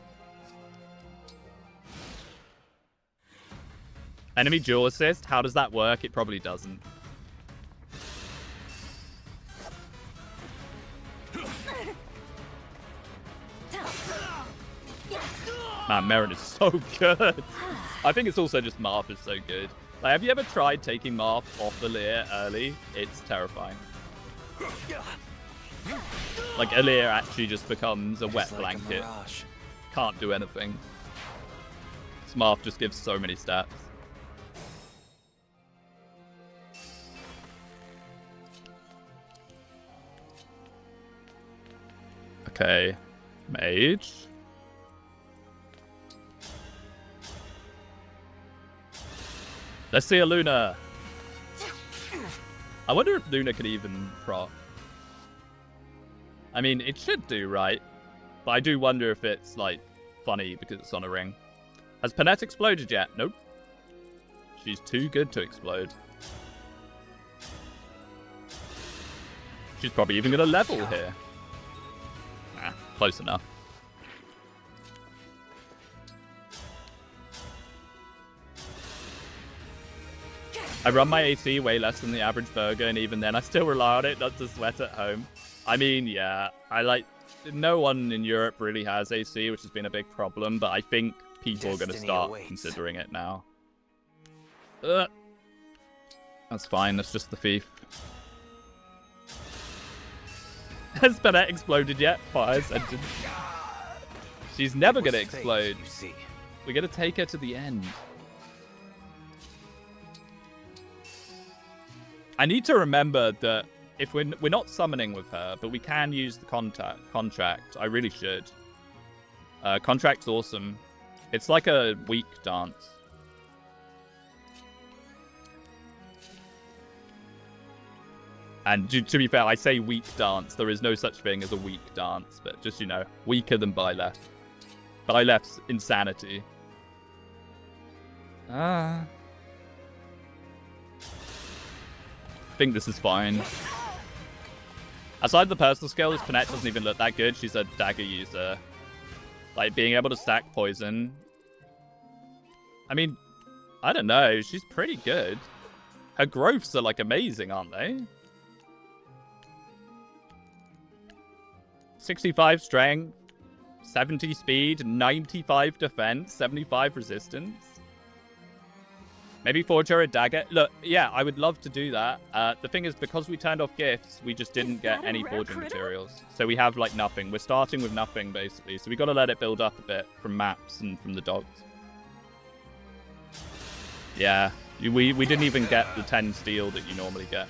Enemy dual assist? How does that work? It probably doesn't. Man, Merrin is so good. I think it's also just Marth is so good. Like, have you ever tried taking Marth off the Leer early? It's terrifying. Like, Alir actually just becomes a wet blanket. Can't do anything. Marth just gives so many stats. Okay. Mage. Let's see a Luna. I wonder if Luna could even proc. I mean, it should do, right? But I do wonder if it's, like, funny because it's on a ring. Has Panette exploded yet? Nope. She's too good to explode. She's probably even going to level here. Nah, close enough. I run my AC way less than the average burger, and even then I still rely on it not to sweat at home. I mean, yeah, no one in Europe really has AC, which has been a big problem, but I think people are going to start considering it now. That's fine, that's just the thief. Has Panette exploded yet? Fire sentence. She's never going to explode. We're going to take her to the end. I need to remember that if we're not summoning with her, but we can use the contract. I really should. Contract's awesome. It's like a weak dance. And to be fair, I say weak dance. There is no such thing as a weak dance, but just, you know, weaker than Byleth. Byleth's insanity. I think this is fine. Aside the personal skills, Panette doesn't even look that good. She's a dagger user. Like, being able to stack poison. I mean, I don't know. She's pretty good. Her growths are, like, amazing, aren't they? 65 strength, 70 speed, 95 defense, 75 resistance. Maybe forge her a dagger. Look, yeah, I would love to do that. The thing is, because we turned off gifts, we just didn't get any forging materials. So we have, like, nothing. We're starting with nothing, basically. So we got to let it build up a bit from maps and from the dogs. Yeah, we didn't even get the 10 steel that you normally get.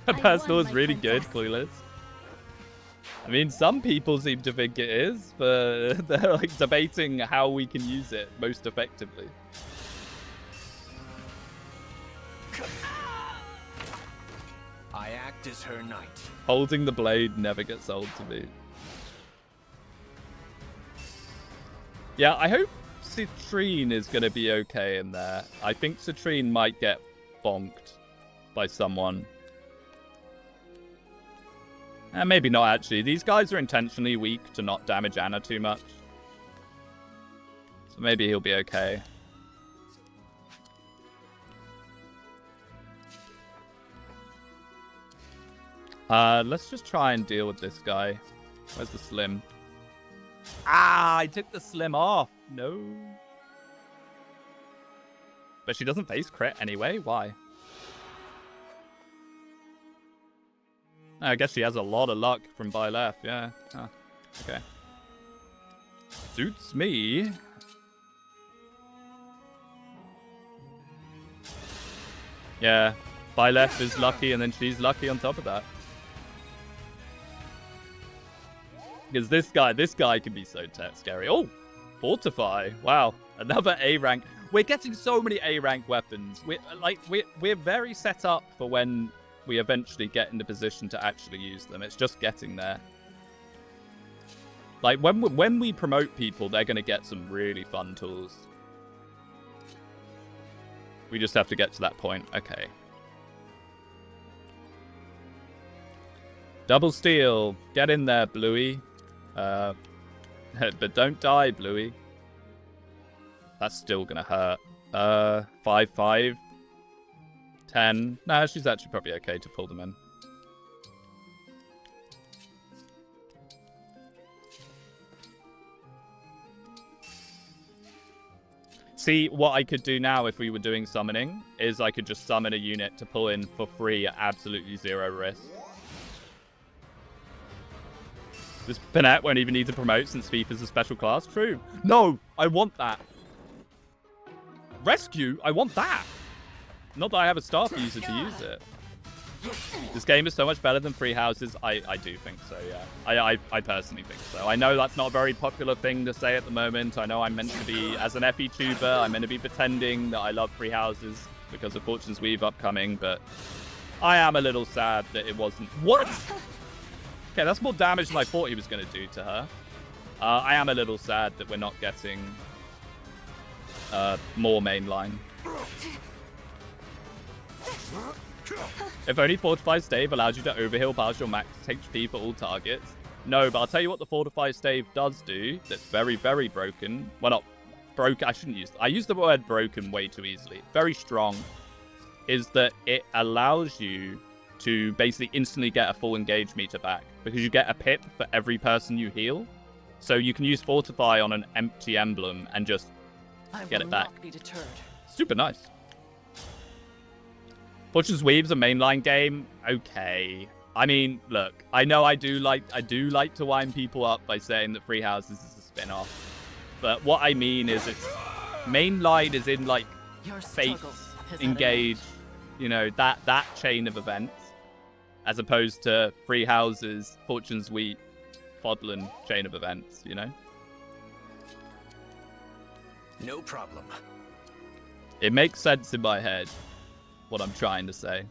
Her personal is really good, Clueless. I mean, some people seem to think it is, but they're, like, debating how we can use it most effectively. I act as her knight. Holding the blade never gets old to me. Yeah, I hope Citrine is going to be okay in there. I think Citrine might get bonked by someone. Maybe not, actually. These guys are intentionally weak to not damage Anna too much. So maybe he'll be okay. Let's just try and deal with this guy. Where's the slim? Ah, I took the slim off. No. But she doesn't face crit anyway. Why? I guess she has a lot of luck from Byleth, yeah. Oh, okay. Suits me. Yeah, Byleth is lucky, and then she's lucky on top of that. Because this guy can be so scary. Oh, Fortify. Wow, another A rank. We're getting so many A rank weapons. We're very set up for when we eventually get in the position to actually use them. It's just getting there. Like when we promote people, they're gonna get some really fun tools. We just have to get to that point. Okay. Double steal. Get in there, Bluey. But don't die, Bluey. That's still gonna hurt. 5-5. 10. Nah, she's actually probably okay to pull them in. See, what I could do now if we were doing summoning is I could just summon a unit to pull in for free at absolutely 0 risk. This Pinette won't even need to promote since FIFA's a special class. True. No, I want that. Rescue? I want that. Not that I have a staff user to use it. This game is so much better than Free Houses. I do think so, yeah. I personally think so. I know that's not a very popular thing to say at the moment. I know I'm meant to be, as an FE tuber, I'm meant to be pretending that I love Free Houses because of Fortune's Weave upcoming, but I am a little sad that it wasn't. What? Okay, that's more damage than I thought he was going to do to her. I am a little sad that we're not getting more mainline. If only Fortify Stave allows you to overheal past your max HP for all targets. No, but I'll tell you what the Fortify Stave does do that's very, very broken. Well, not broken. I use the word broken way too easily. Very strong. Is that it allows you to basically instantly get a full engage meter back because you get a pip for every person you heal. So you can use Fortify on an empty emblem and just get it back. Not be deterred. Super nice. Fortune's Weave's a mainline game. Okay. I mean, look, I know I do like to wind people up by saying that Free Houses is a spin-off. But what I mean is it's mainline is in like Fates, Engage, you know, that chain of events. As opposed to Free Houses, Fortune's Weave, Fodlan chain of events, you know? No problem. It makes sense in my head. What I'm trying to say.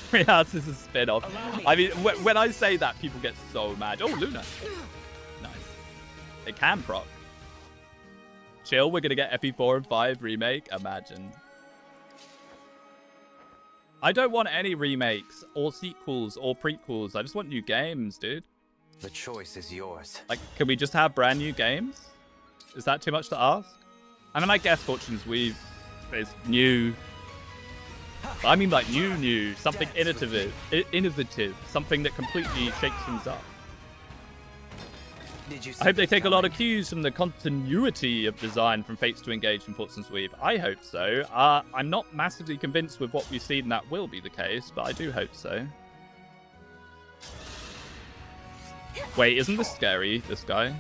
Free House is a spin-off. I mean, when I say that, people get so mad. Oh, Luna. Nice. It can proc. Chill, we're going to get FE4 and 5 remake. Imagine. I don't want any remakes or sequels or prequels. I just want new games, dude. The choice is yours. Like, can we just have brand new games? Is that too much to ask? I mean, I guess Fortune's Weave is new. I mean, like new, something innovative, something that completely shakes things up. I hope they take a lot of cues from the continuity of design from Fates to Engage and Fortune's Weave. I hope so. I'm not massively convinced with what we've seen that will be the case, but I do hope so. Wait, isn't this scary, this guy?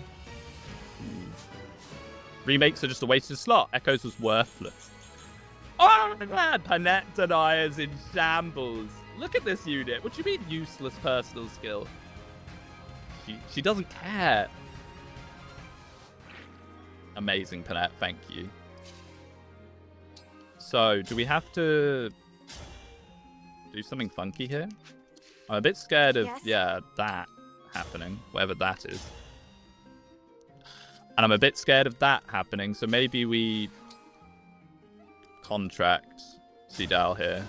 Remakes are just a wasted slot. Echoes was worthless. Oh man, Panette deniers in shambles. Look at this unit. What do you mean useless personal skill? She doesn't care. Amazing, Panette. Thank you. So, do we have to do something funky here? I'm a bit scared of, yeah, that happening. Whatever that is. And I'm a bit scared of that happening. So maybe we contract Sidal here.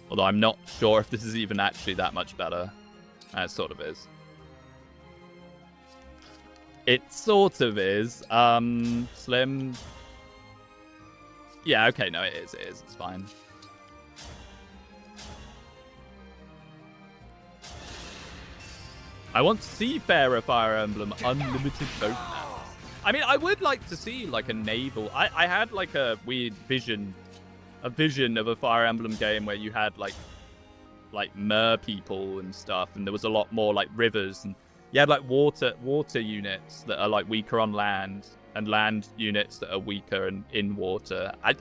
Although I'm not sure if this is even actually that much better. It sort of is. It sort of is. Slim. Yeah, okay, no, it is. It's fine. I want Seafarer Fire Emblem Unlimited boat maps. I mean, I would like to see like a naval. I had like a weird vision, of a Fire Emblem game where you had like like mer people and stuff, and there was a lot more like rivers, and you had like water units that are like weaker on land, and land units that are weaker and in water. I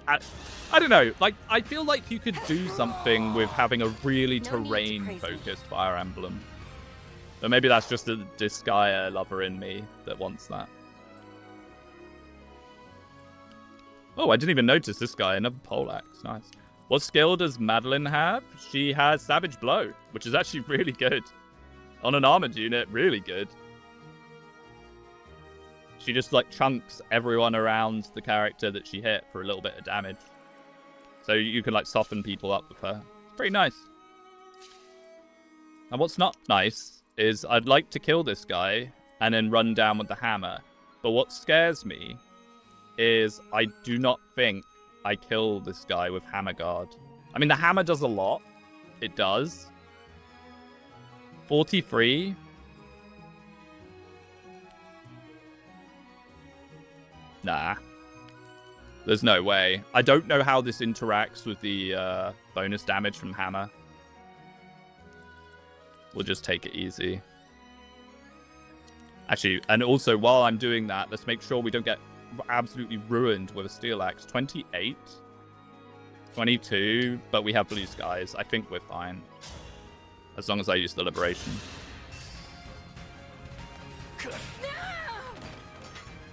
don't know. Like, I feel like you could do something with having a really terrain-focused Fire Emblem. But maybe that's just a Disgaea lover in me that wants that. Oh, I didn't even notice this guy. Another poleaxe. Nice. What skill does Madeline have? She has Savage Blow, which is actually really good. On an armored unit, really good. She just, like, chunks everyone around the character that she hit for a little bit of damage. So you can, like, soften people up with her. It's pretty nice. And what's not nice is I'd like to kill this guy and then run down with the hammer. But what scares me is I do not think I kill this guy with Hammer Guard. I mean, the hammer does a lot. It does. 43. Nah. There's no way. I don't know how this interacts with the bonus damage from hammer. We'll just take it easy. Actually, and also while I'm doing that, let's make sure we don't get absolutely ruined with a steel axe. 28. 22. But we have blue skies. I think we're fine. As long as I use the liberation.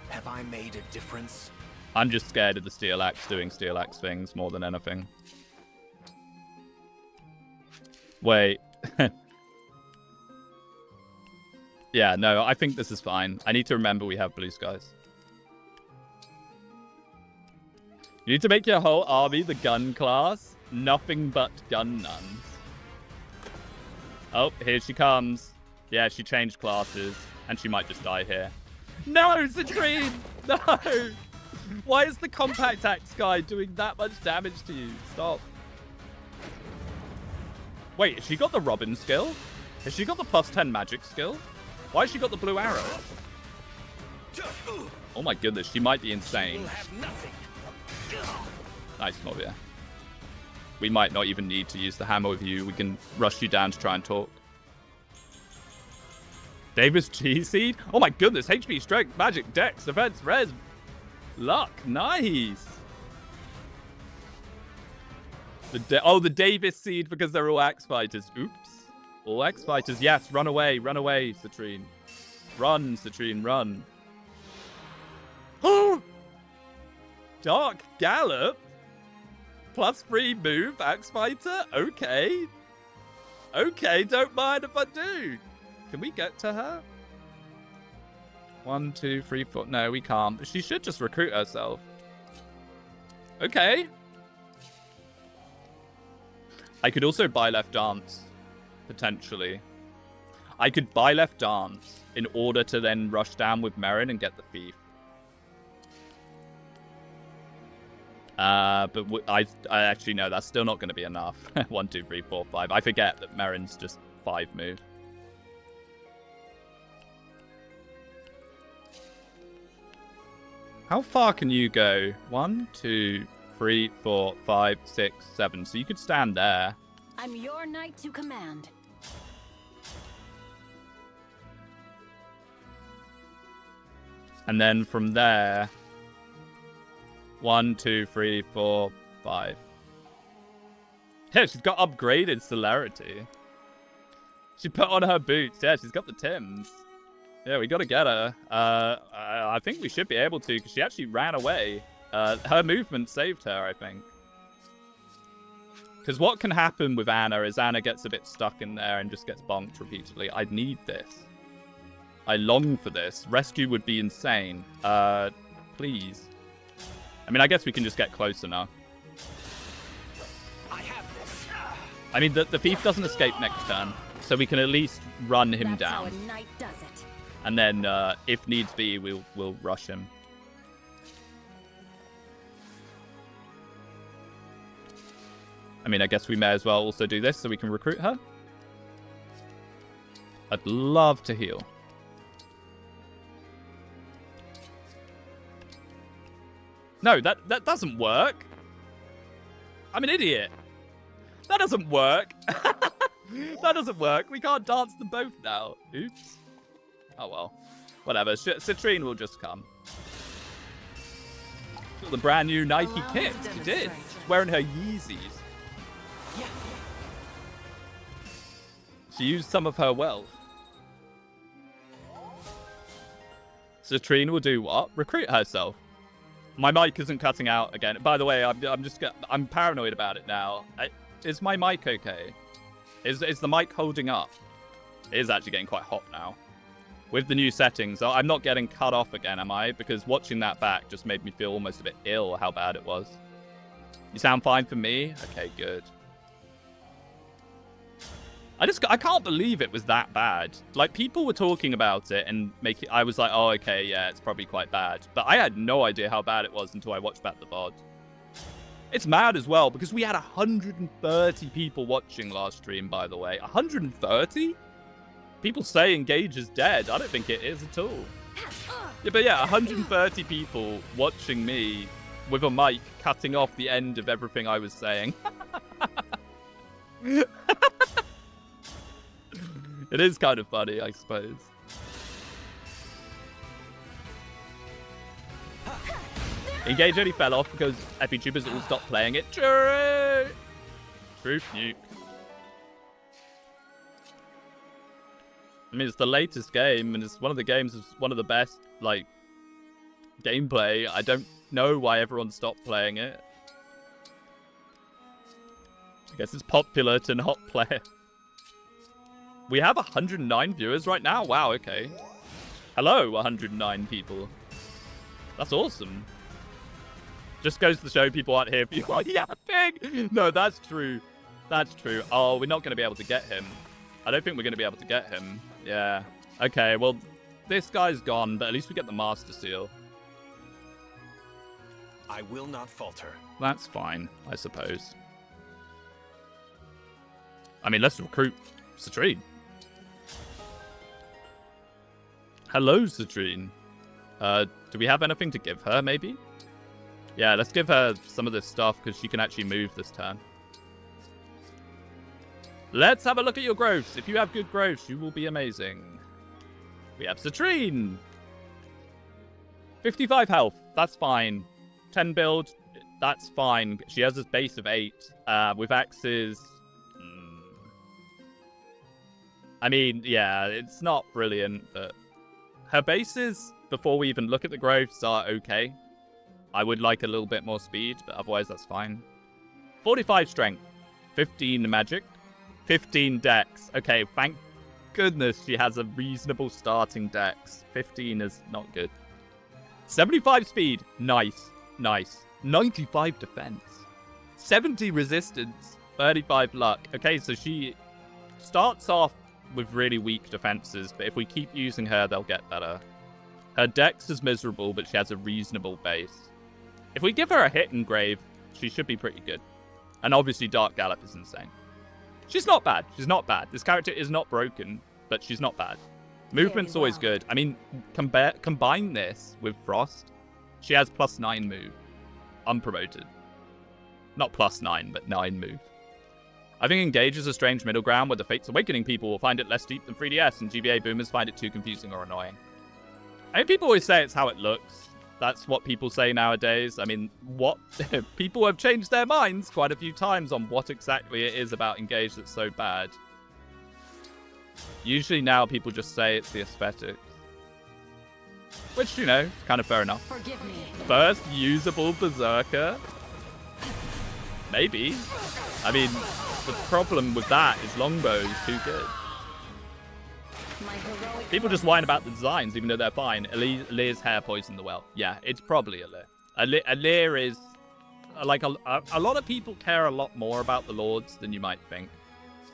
Have I made a difference? I'm just scared of the steel axe doing steel axe things more than anything. Wait. Yeah, no, I think this is fine. I need to remember we have blue skies. You need to make your whole army the gun class. Nothing but gun nuns. Oh, here she comes. Yeah, she changed classes. And she might just die here. No, Citrine! No! Why is the compact axe guy doing that much damage to you? Stop. Wait, has she got the Robin skill? Has she got the +10 magic skill? Why has she got the blue arrow? Oh my goodness, she might be insane. Nice, Novia. We might not even need to use the hammer with you. We can rush you down to try and talk. Davis G-Seed? Oh my goodness, HP, Strength, Magic, Dex, Defense, Res, Luck. Nice. The Davis Seed because they're all Axe Fighters. Oops. All Axe Fighters. Yes, run away, Citrine. Run, Citrine, run. Oh! Dark Gallop? +3 move, Axe Fighter? Okay. Okay, don't mind if I do. Can we get to her? 1, 2, 3, 4. No, we can't. She should just recruit herself. Okay. I could also buy left dance. Potentially. I could buy left dance in order to then rush down with Merrin and get the thief. But I actually know that's still not going to be enough. 1, 2, 3, 4, 5. I forget that Merrin's just 5 move. How far can you go? 1, 2, 3, 4, 5, 6, 7. So you could stand there. I'm your knight to command. And then from there, 1, 2, 3, 4, 5. Yeah, she's got upgraded celerity. She put on her boots. Yeah, she's got the Tims. Yeah, we got to get her. I think we should be able to, because she actually ran away. Her movement saved her, I think. Because what can happen with Anna is Anna gets a bit stuck in there and just gets bonked repeatedly. I need this. I long for this. Rescue would be insane. Please. I mean, I guess we can just get close enough. I mean, the thief doesn't escape next turn, so we can at least run him That's down. how a knight does it. And then, if needs be, we'll rush him. I mean, I guess we may as well also do this so we can recruit her. I'd love to heal. No, that doesn't work. I'm an idiot. That doesn't work. That doesn't work. We can't dance them both now. Oops. Oh, well. Whatever. Citrine will just come. Got the brand new Nike kit. She did. She's wearing her Yeezys. She used some of her wealth. Citrine will do what? Recruit herself. My mic isn't cutting out again. By the way, I'm paranoid about it now. Is my mic okay? Is the mic holding up? It is actually getting quite hot now. With the new settings, I'm not getting cut off again, am I? Because watching that back just made me feel almost a bit ill how bad it was. You sound fine for me? Okay, good. I can't believe it was that bad. Like, people were talking about it and I was like, oh, okay, yeah, it's probably quite bad. But I had no idea how bad it was until I watched back the VOD. It's mad as well, because we had 130 people watching last stream, by the way. 130? People say Engage is dead. I don't think it is at all. Yeah, but yeah, 130 people watching me with a mic cutting off the end of everything I was saying. It is kind of funny, I suppose. Engage only fell off because FETubers all stopped playing it. True! Truth nuke. I mean, it's the latest game, and it's one of the games that's one of the best, like, gameplay. I don't know why everyone stopped playing it. I guess it's popular to not play it. We have 109 viewers right now? Wow, okay. Hello, 109 people. That's awesome. Just goes to show people aren't here for you. Oh, yeah, pig! No, that's true. That's true. Oh, we're not going to be able to get him. I don't think we're going to be able to get him. Yeah. Okay, well, this guy's gone, but at least we get the Master Seal. I will not falter. That's fine, I suppose. I mean, let's recruit Citrine. Hello, Citrine. Do we have anything to give her, maybe? Yeah, let's give her some of this stuff, because she can actually move this turn. Let's have a look at your growths. If you have good growths, you will be amazing. We have Citrine. 55 health. That's fine. 10 build. That's fine. She has a base of 8. With axes... I mean, yeah, it's not brilliant, but... Her bases, before we even look at the growths, are okay. I would like a little bit more speed, but otherwise that's fine. 45 strength. 15 magic. 15 dex. Okay, thank goodness she has a reasonable starting dex. 15 is not good. 75 speed. Nice. Nice. 95 defense. 70 resistance. 35 luck. Okay, so she starts off with really weak defenses, but if we keep using her, they'll get better. Her dex is miserable, but she has a reasonable base. If we give her a hit engrave, she should be pretty good. And obviously Dark Gallop is insane. She's not bad. She's not bad. This character is not broken, but she's not bad. Movement's always good. I mean, combine this with Frost. She has +9 move. Unpromoted. Not +9, but 9 move. I think Engage is a strange middle ground where the Fates Awakening people will find it less deep than 3DS, and GBA boomers find it too confusing or annoying. I mean, people always say it's how it looks. That's what people say nowadays. I mean, what people have changed their minds quite a few times on what exactly it is about Engage that's so bad. Usually now people just say it's the aesthetics. Which, you know, kind of fair enough. Forgive me. First usable Berserker? Maybe. I mean, the problem with that is Longbow is too good. People just whine about the designs, even though they're fine. Alir's hair poisoned the well. Yeah, it's probably Alir. Alir is... Like, a lot of people care a lot more about the Lords than you might think.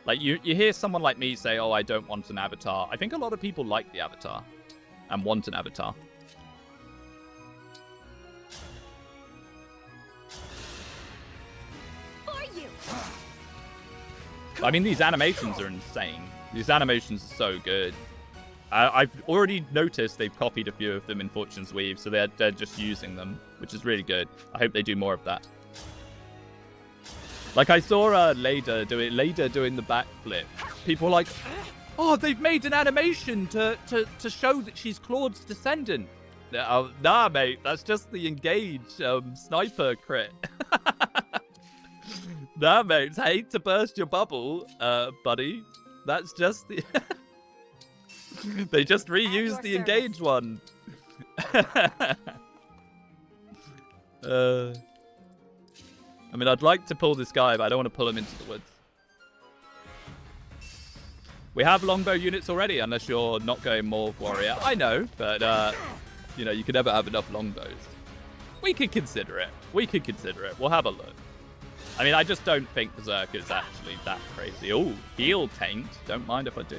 Like, you hear someone like me say, oh, I don't want an avatar. I think a lot of people like the avatar and want an avatar. For you. I mean, these animations are insane. These animations are so good. I've already noticed they've copied a few of them in Fortune's Weave, so they're just using them, which is really good. I hope they do more of that. Like, I saw Leda doing the backflip. People were like, oh, they've made an animation to show that she's Claude's descendant. Nah, mate, that's just the Engage sniper crit. Nah, mate, I hate to burst your bubble, buddy. That's just the... They just reused the Engage one. I mean, I'd like to pull this guy, but I don't want to pull him into the woods. We have longbow units already, unless you're not going Morph Warrior. I know, but, you know, you could never have enough longbows. We could consider it. We could consider it. We'll have a look. I mean, I just don't think Berserker's actually that crazy. Oh, heal taint. Don't mind if I do.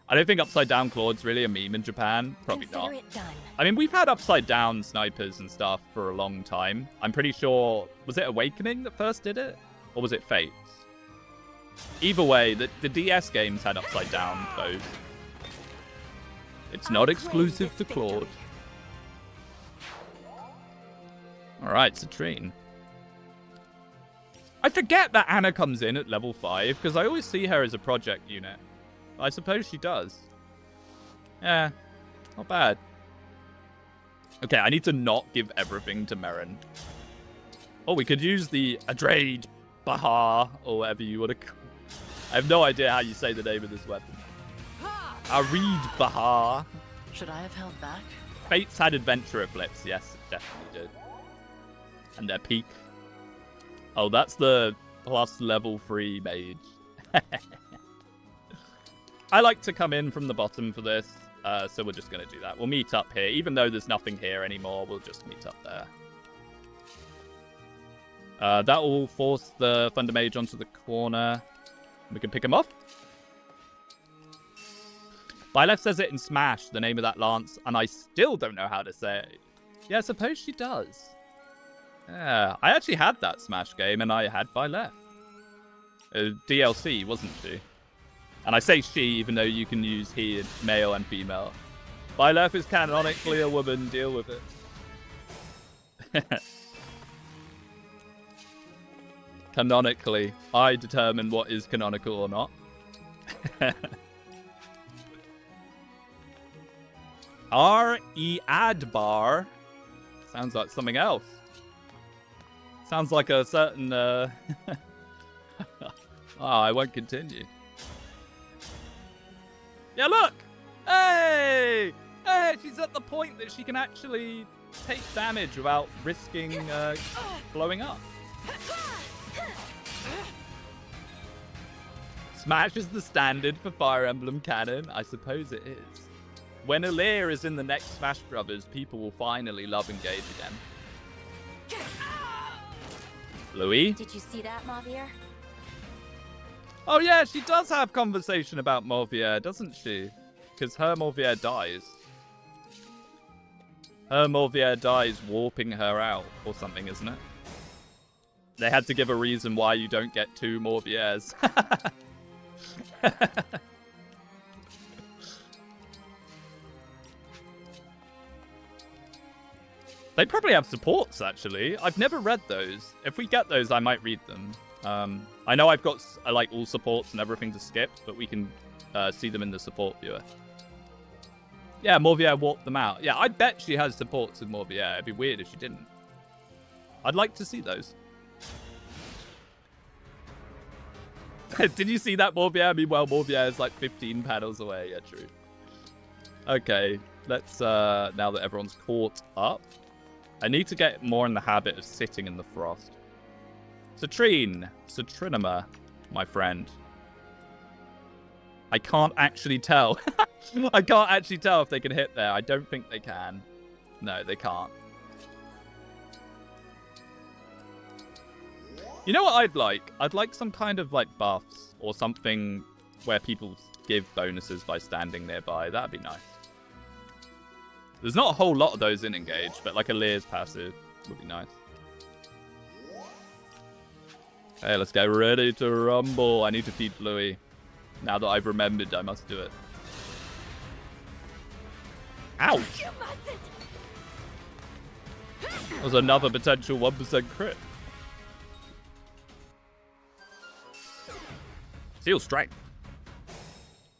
I don't think Upside Down Claude's really a meme in Japan. Probably not. I mean, we've had Upside Down snipers and stuff for a long time. I'm pretty sure... Was it Awakening that first did it? Or was it Fates? Either way, the DS games had Upside Down bows. It's not exclusive to Claude. Alright, Citrine. I forget that Anna comes in at level 5, because I always see her as a project unit. I suppose she does. Yeah, not bad. Okay, I need to not give everything to Merrin. Oh, we could use the Adrade Bahar, or whatever you want to call it. I have no idea how you say the name of this weapon. Arid Bahar. Should I have held back? Fates had Adventurer flips. Yes, it definitely did. And their peak. Oh, that's the plus level 3 mage. I like to come in from the bottom for this, so we're just going to do that. We'll meet up here. Even though there's nothing here anymore, we'll just meet up there. That will force the Thunder Mage onto the corner. We can pick him off. Byleth says it in Smash, the name of that lance, and I still don't know how to say it. Yeah, I suppose she does. Yeah, I actually had that Smash game, and I had Byleth. DLC, wasn't she? And I say she, even though you can use he, in male and female. Byleth is canonically a woman, deal with it. Canonically, I determine what is canonical or not. R.E. Adbar. Sounds like something else. Sounds like a certain... Oh, I won't continue. Yeah, look! Hey! Hey, she's at the point that she can actually take damage without risking blowing up. Smash is the standard for Fire Emblem canon. I suppose it is. When Alear is in the next Smash Brothers, people will finally love Engage again. Louis? Did you see that, Mavier? Oh yeah, she does have conversation about Morvier, doesn't she? Because her Morvier dies. Her Morvier dies warping her out or something, isn't it? They had to give a reason why you don't get 2 Morviers. They probably have supports, actually. I've never read those. If we get those, I might read them. I know I've got like all supports and everything to skip, but we can see them in the support viewer. Yeah, Morvier warped them out. Yeah, I bet she has supports with Morvier. It'd be weird if she didn't. I'd like to see those. Did you see that, Morvier? Meanwhile, Morvier is like 15 panels away. Yeah, true. Okay, let's, now that everyone's caught up, I need to get more in the habit of sitting in the frost. Citrine. Citrinema, my friend. I can't actually tell. I can't actually tell if they can hit there. I don't think they can. No, they can't. You know what I'd like? I'd like some kind of like buffs or something where people give bonuses by standing nearby. That'd be nice. There's not a whole lot of those in Engage, but like a Lear's passive would be nice. Okay, let's get ready to rumble. I need to feed Bluey. Now that I've remembered, I must do it. Ouch! That was another potential 1% crit. Seal strength.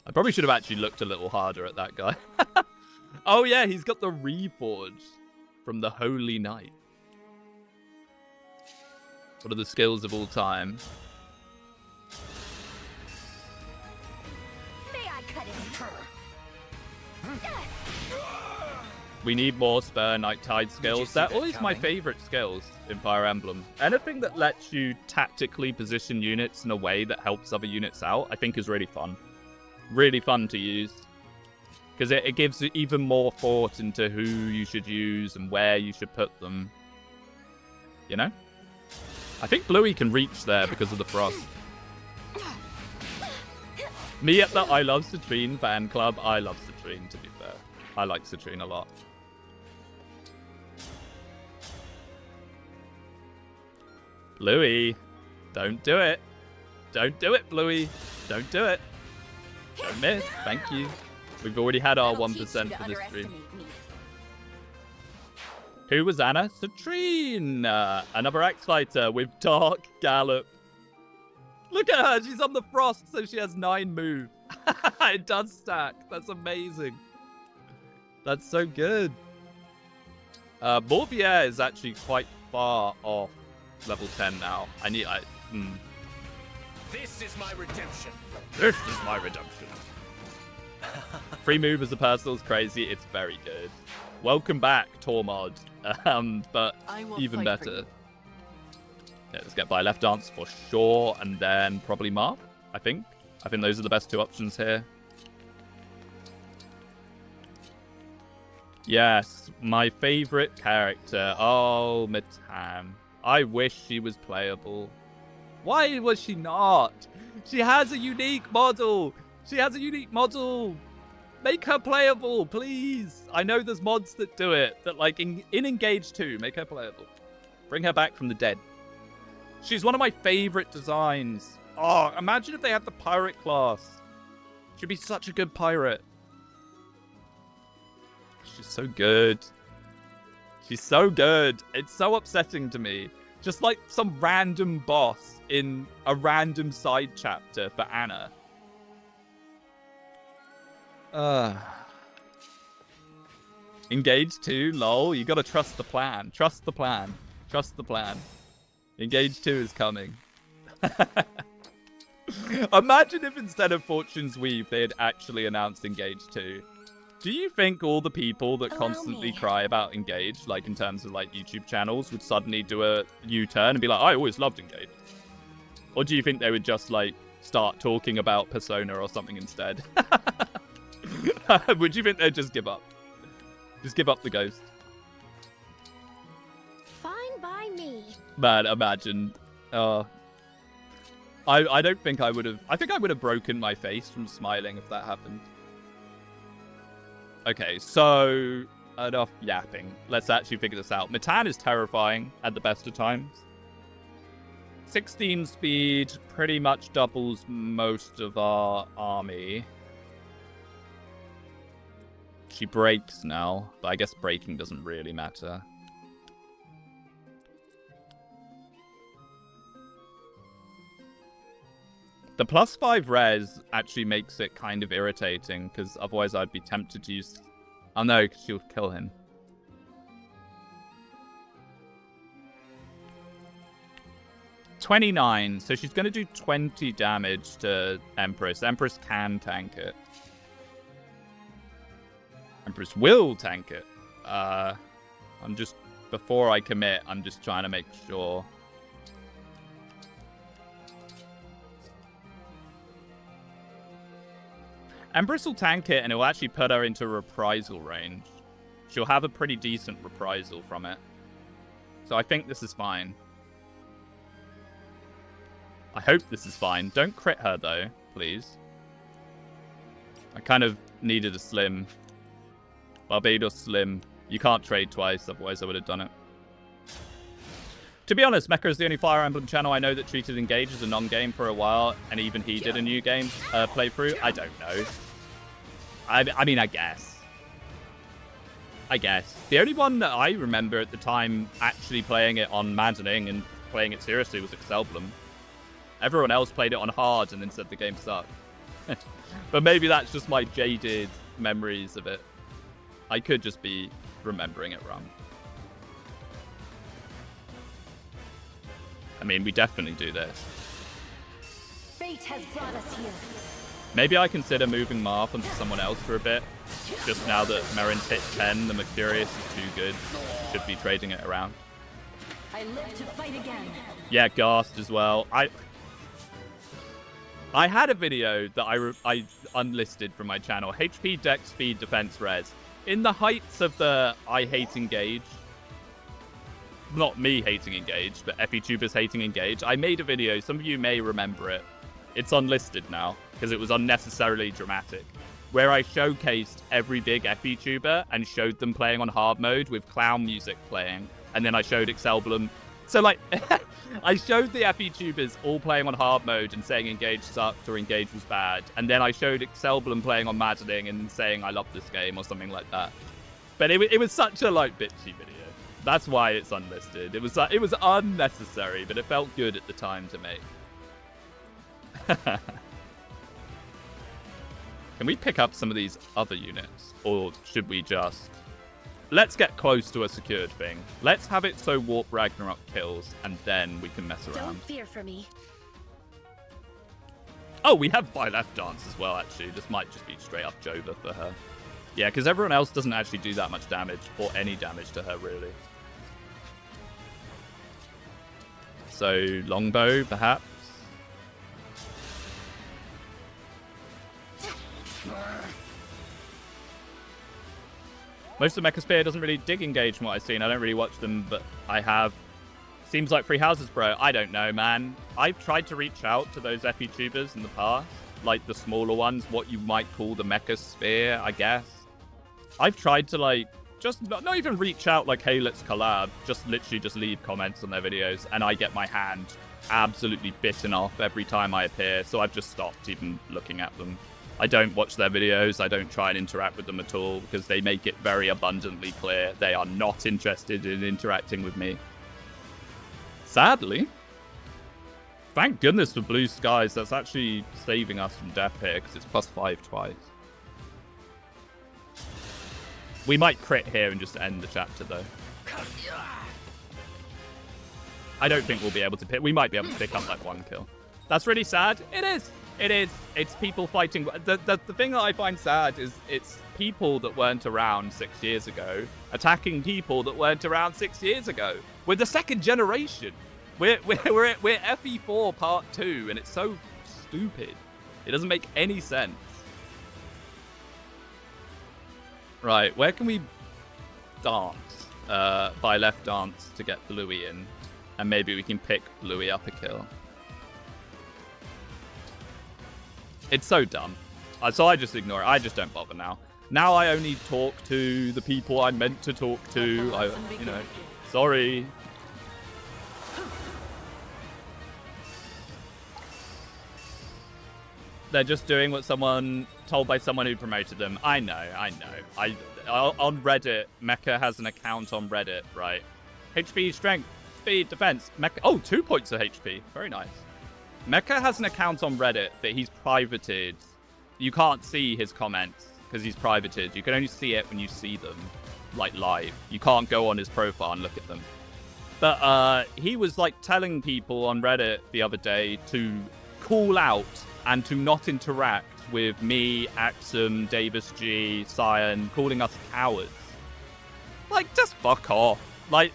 I probably should have actually looked a little harder at that guy. Oh yeah, he's got the Reforge from the Holy Knight. One of the skills of all time. May I cut it? We need more Spur Knight Tide skills. They're always my favorite skills in Fire Emblem. Anything that lets you tactically position units in a way that helps other units out, I think is really fun. Really fun to use. Because it gives even more thought into who you should use and where you should put them. You know? I think Bluey can reach there because of the frost. Me at the I Love Citrine fan club. I love Citrine, to be fair. I like Citrine a lot. Bluey, don't do it. Don't do it, Bluey. Don't do it. Don't miss. Thank you. We've already had our 1% for this stream. Who was Anna? Citrine! Another X-Fighter with Dark Gallop. Look at her! She's on the frost, so she has 9 move. It does stack. That's amazing. That's so good. Morvier is actually quite far off level 10 now. This is my redemption. This is my redemption. Free move as a personal is crazy. It's very good. Welcome back, Tormod. But even better. Yeah, let's get by left dance for sure, and then probably Marth, I think. I think those are the best 2 options here. Yes, my favorite character. Oh, Matan. I wish she was playable. Why was she not? She has a unique model. She has a unique model. Make her playable, please. I know there's mods that do it. That, like, in Engage 2, make her playable. Bring her back from the dead. She's one of my favorite designs. Oh, imagine if they had the pirate class. She'd be such a good pirate. She's so good. She's so good. It's so upsetting to me. Just like some random boss in a random side chapter for Anna. Engage 2, lol. You gotta trust the plan. Trust the plan. Trust the plan. Engage 2 is coming. Imagine if instead of Fortune's Weave, they had actually announced Engage 2. Do you think all the people that constantly cry about Engage, like in terms of like YouTube channels, would suddenly do a U-turn and be like, I always loved Engage? Or do you think they would just like start talking about Persona or something instead? Would you think they'd just give up? Just give up the ghost? Fine by me. Man, imagine. I don't think I would have... I think I would have broken my face from smiling if that happened. Okay, so... enough yapping. Let's actually figure this out. Matan is terrifying at the best of times. 16 speed pretty much doubles most of our army. She breaks now, but I guess breaking doesn't really matter. The +5 res actually makes it kind of irritating, because otherwise I'd be tempted to use... Oh no, because she'll kill him. $29, so she's going to do 20 damage to Empress. Empress can tank it. Empress will tank it. I'm just... Before I commit, I'm just trying to make sure... Empress will tank it, and it will actually put her into reprisal range. She'll have a pretty decent reprisal from it. So I think this is fine. I hope this is fine. Don't crit her, though, please. I kind of needed a slim. Barbados slim. You can't trade twice, otherwise I would have done it. To be honest, Mecha is the only Fire Emblem channel I know that treated Engage as a non-game for a while, and even he did a new game playthrough. I don't know. I mean, I guess. The only one that I remember at the time actually playing it on Maddening and playing it seriously was Excelblum. Everyone else played it on hard and then said the game sucked. But maybe that's just my jaded memories of it. I could just be remembering it wrong. I mean, we definitely do this. Fate has brought us here. Maybe I consider moving Marth onto someone else for a bit. Just now that Merrin's hit 10, the Mercurius is too good. Should be trading it around. I live to fight again. Yeah, Ghast as well. I had a video that I unlisted from my channel. HP, Dex, Speed, Defense, Res. In the heights of the I hate Engage. Not me hating Engage, but FETubers hating Engage. I made a video. Some of you may remember it. It's unlisted now because it was unnecessarily dramatic. Where I showcased every big FETuber and showed them playing on hard mode with clown music playing. And then I showed Excelblum. So, like, I showed the FETubers all playing on hard mode and saying Engage sucked or Engage was bad. And then I showed Excelblum playing on Maddening and saying I love this game or something like that. But it was such a, like, bitchy video. That's why it's unlisted. It was unnecessary, but it felt good at the time to make. Can we pick up some of these other units? Or should we just... Let's get close to a secured thing. Let's have it so Warp Ragnarok kills, and then we can mess around. Don't fear for me. Oh, we have by left dance as well, actually. This might just be straight up Jova for her. Yeah, because everyone else doesn't actually do that much damage, or any damage to her, really. So, longbow, perhaps? Most of Mecha Spear doesn't really dig Engage from what I've seen. I don't really watch them, but I have. Seems like free houses, bro. I don't know, man. I've tried to reach out to those FETubers in the past. Like the smaller ones, what you might call the Mecha Spear, I guess. I've tried to, like, just not even reach out like, hey, let's collab. Just literally just leave comments on their videos, and I get my hand absolutely bitten off every time I appear, so I've just stopped even looking at them. I don't watch their videos. I don't try and interact with them at all because they make it very abundantly clear they are not interested in interacting with me. Sadly. Thank goodness for blue skies. That's actually saving us from death here because it's +5 twice. We might crit here and just end the chapter though. I don't think we'll be able to pick. We might be able to pick up like 1 kill. That's really sad. It is. It is. It's people fighting. The thing that I find sad is it's people that weren't around 6 years ago attacking people that weren't around 6 years ago. We're the second generation. We're FE4 Part 2, and it's so stupid. It doesn't make any sense. Right, where can we dance? By left dance to get Bluey in, and maybe we can pick Bluey up a kill. It's so dumb. So I just ignore it. I just don't bother now. Now I only talk to the people I'm meant to talk to. You know, sorry. They're just doing what someone told by someone who promoted them. I know. On Reddit, Mecha has an account on Reddit, right? HP, strength, speed, defense. Mecha. Oh, 2 points of HP. Very nice. Mecha has an account on Reddit that he's privated. You can't see his comments because he's privated. You can only see it when you see them, like, live. You can't go on his profile and look at them. But he was, like, telling people on Reddit the other day to call out and to not interact with me, Axum, Davis G, Cyan, calling us cowards. Like, just fuck off. Like,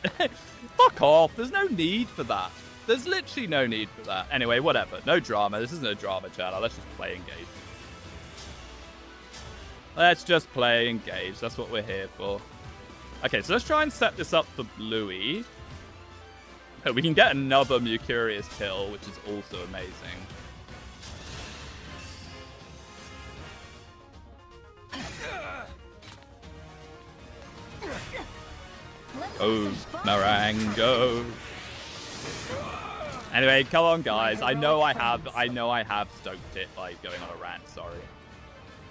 fuck off. There's no need for that. There's literally no need for that. Anyway, whatever. No drama. This isn't a drama channel. Let's just play Engage. Let's just play Engage. That's what we're here for. Okay, so let's try and set this up for Bluey. We can get another Mercurius kill, which is also amazing. Oh, Marango. Anyway, come on, guys. I know I have stoked it by going on a rant. Sorry,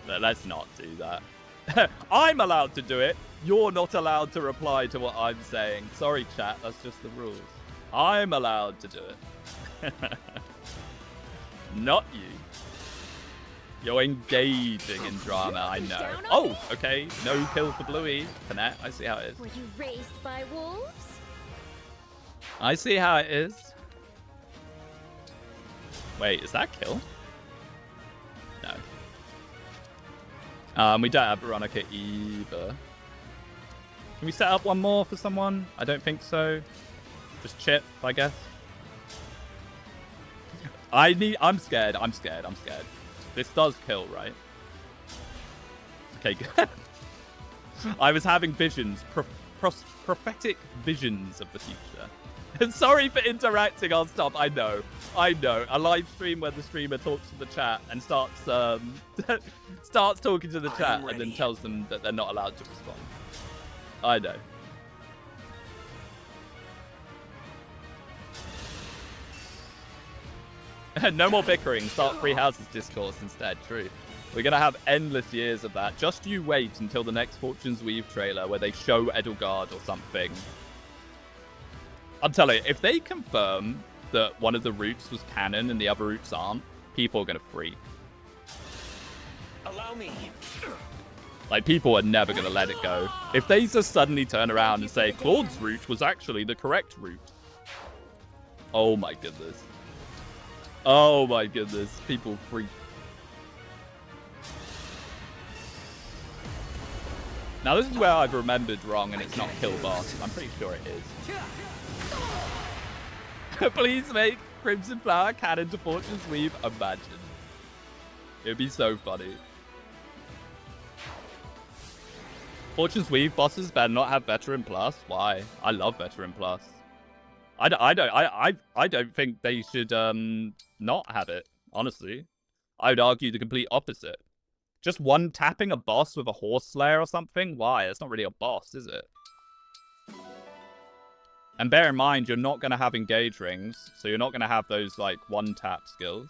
but let's not do that. I'm allowed to do it. You're not allowed to reply to what I'm saying. Sorry, chat. That's just the rules. I'm allowed to do it. Not you. You're engaging in drama, I know. Oh, okay. No kill for Bluey. Panette, I see how it is. Were you raised by wolves? I see how it is. Wait, is that kill? No. We don't have Veronica either. Can we set up one more for someone? I don't think so. Just Chip, I guess. I'm scared. This does kill, right? Okay, good. I was having visions, prophetic visions of the future. Sorry for interacting, I'll stop. I know. A live stream where the streamer talks to the chat and starts talking to the chat and then tells them that they're not allowed to respond. I know. No more bickering. Start free houses discourse instead. True. We're going to have endless years of that. Just you wait until the next Fortune's Weave trailer where they show Edelgard or something. I'm telling you, if they confirm that one of the routes was canon and the other routes aren't, people are going to freak. Allow me. Like, people are never going to let it go. If they just suddenly turn around and say, Claude's route was actually the correct route. Oh my goodness. Oh my goodness. People freak. Now, this is where I've remembered wrong and it's not kill boss. I'm pretty sure it is. Please make Crimson Flower canon to Fortune's Weave. Imagine. It'd be so funny. Fortune's Weave bosses better not have Veteran Plus. Why? I love Veteran Plus. I don't think they should not have it, honestly. I would argue the complete opposite. Just one tapping a boss with a Horse Slayer or something? Why? It's not really a boss, is it? And bear in mind, you're not going to have Engage rings, so you're not going to have those, like, one-tap skills.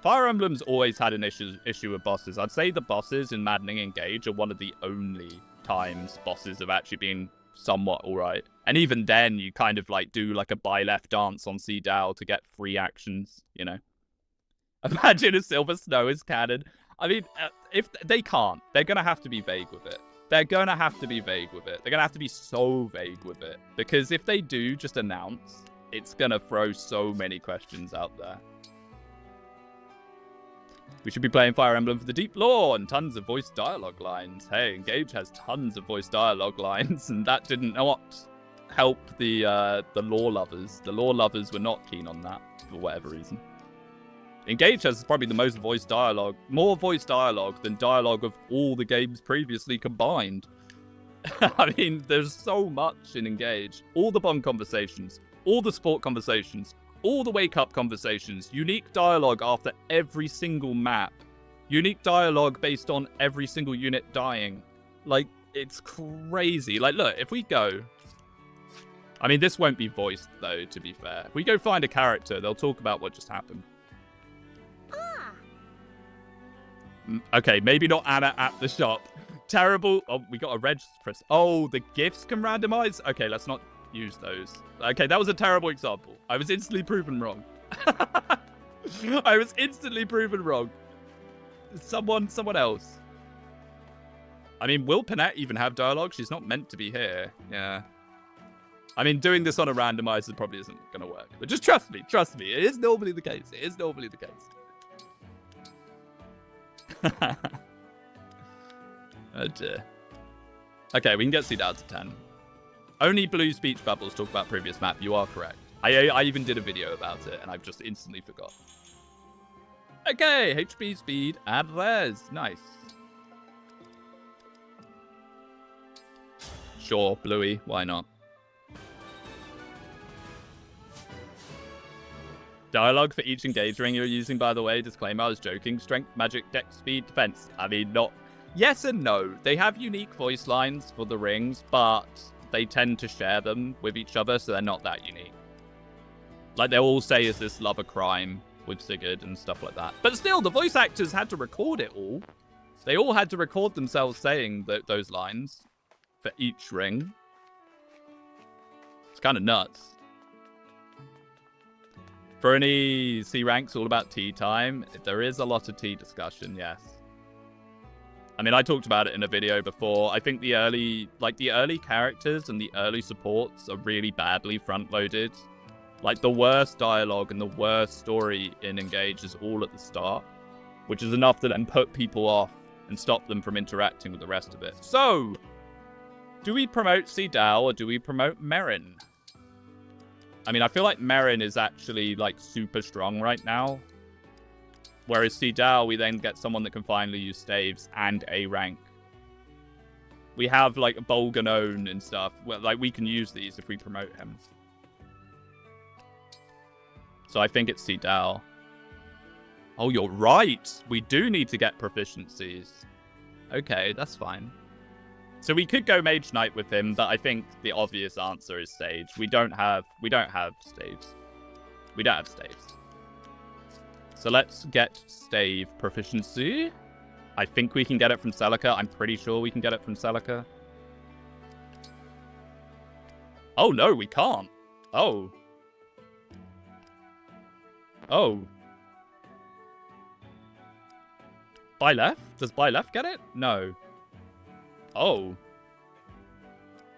Fire Emblem's always had an issue with bosses. I'd say the bosses in Maddening Engage are one of the only times bosses have actually been somewhat alright. And even then, you kind of, like, do, like, a buy-left dance on Sea to get free actions, you know? Imagine a Silver Snow is canon. I mean, if they can't, they're going to have to be vague with it. They're going to have to be vague with it. They're going to have to be so vague with it. Because if they do just announce, it's going to throw so many questions out there. We should be playing Fire Emblem for the deep lore and tons of voice dialogue lines. Hey, Engage has tons of voice dialogue lines, and that did not help the lore lovers. The lore lovers were not keen on that for whatever reason. Engage has probably the most voice dialogue, more voice dialogue than dialogue of all the games previously combined. I mean, there's so much in Engage. All the bomb conversations, all the sport conversations, all the wake-up conversations, unique dialogue after every single map, unique dialogue based on every single unit dying. Like, it's crazy. Like, look, if we go... I mean, this won't be voiced, though, to be fair. If we go find a character, they'll talk about what just happened. Okay, maybe not Anna at the shop. Terrible. Oh, we got a reg, Chris. Oh, the gifts can randomize? Okay, let's not use those. Okay, that was a terrible example. I was instantly proven wrong. I was instantly proven wrong. Someone else. I mean, will Panette even have dialogue? She's not meant to be here. Yeah. I mean, doing this on a randomizer probably isn't going to work. But just trust me. Trust me. It is normally the case. It is normally the case. Oh dear. Okay, we can get C down to 10. Only blue speech bubbles talk about previous map. You are correct. I even did a video about it, and I've just instantly forgot. Okay, HP, speed, and res. Nice. Sure, Bluey. Why not? Dialogue for each engage ring you're using, by the way. Disclaimer, I was joking. Strength, magic, dex, speed, defense. I mean, not... Yes and no. They have unique voice lines for the rings, but they tend to share them with each other, so they're not that unique. Like, they'll all say, is this love a crime with Sigurd and stuff like that. But still, the voice actors had to record it all. They all had to record themselves saying those lines for each ring. It's kind of nuts. For any C ranks, all about tea time. There is a lot of tea discussion, yes. I mean, I talked about it in a video before. I think the early characters and the early supports are really badly front-loaded. Like, the worst dialogue and the worst story in Engage is all at the start, which is enough to then put people off and stop them from interacting with the rest of it. So, do we promote Cdao or do we promote Merrin? I mean, I feel like Merrin is actually, like, super strong right now. Whereas Cdao, we then get someone that can finally use staves and A rank. We have, like, Bolganon and stuff. Well, like, we can use these if we promote him. So I think it's Cdao. Oh, you're right. We do need to get proficiencies. Okay, that's fine. So we could go Mage Knight with him, but I think the obvious answer is Sage. We don't have staves. We don't have staves. So let's get stave proficiency. I think we can get it from Celica. I'm pretty sure we can get it from Celica. Oh, no, we can't. Oh. Oh. Byleth? Does Byleth get it? No. Oh.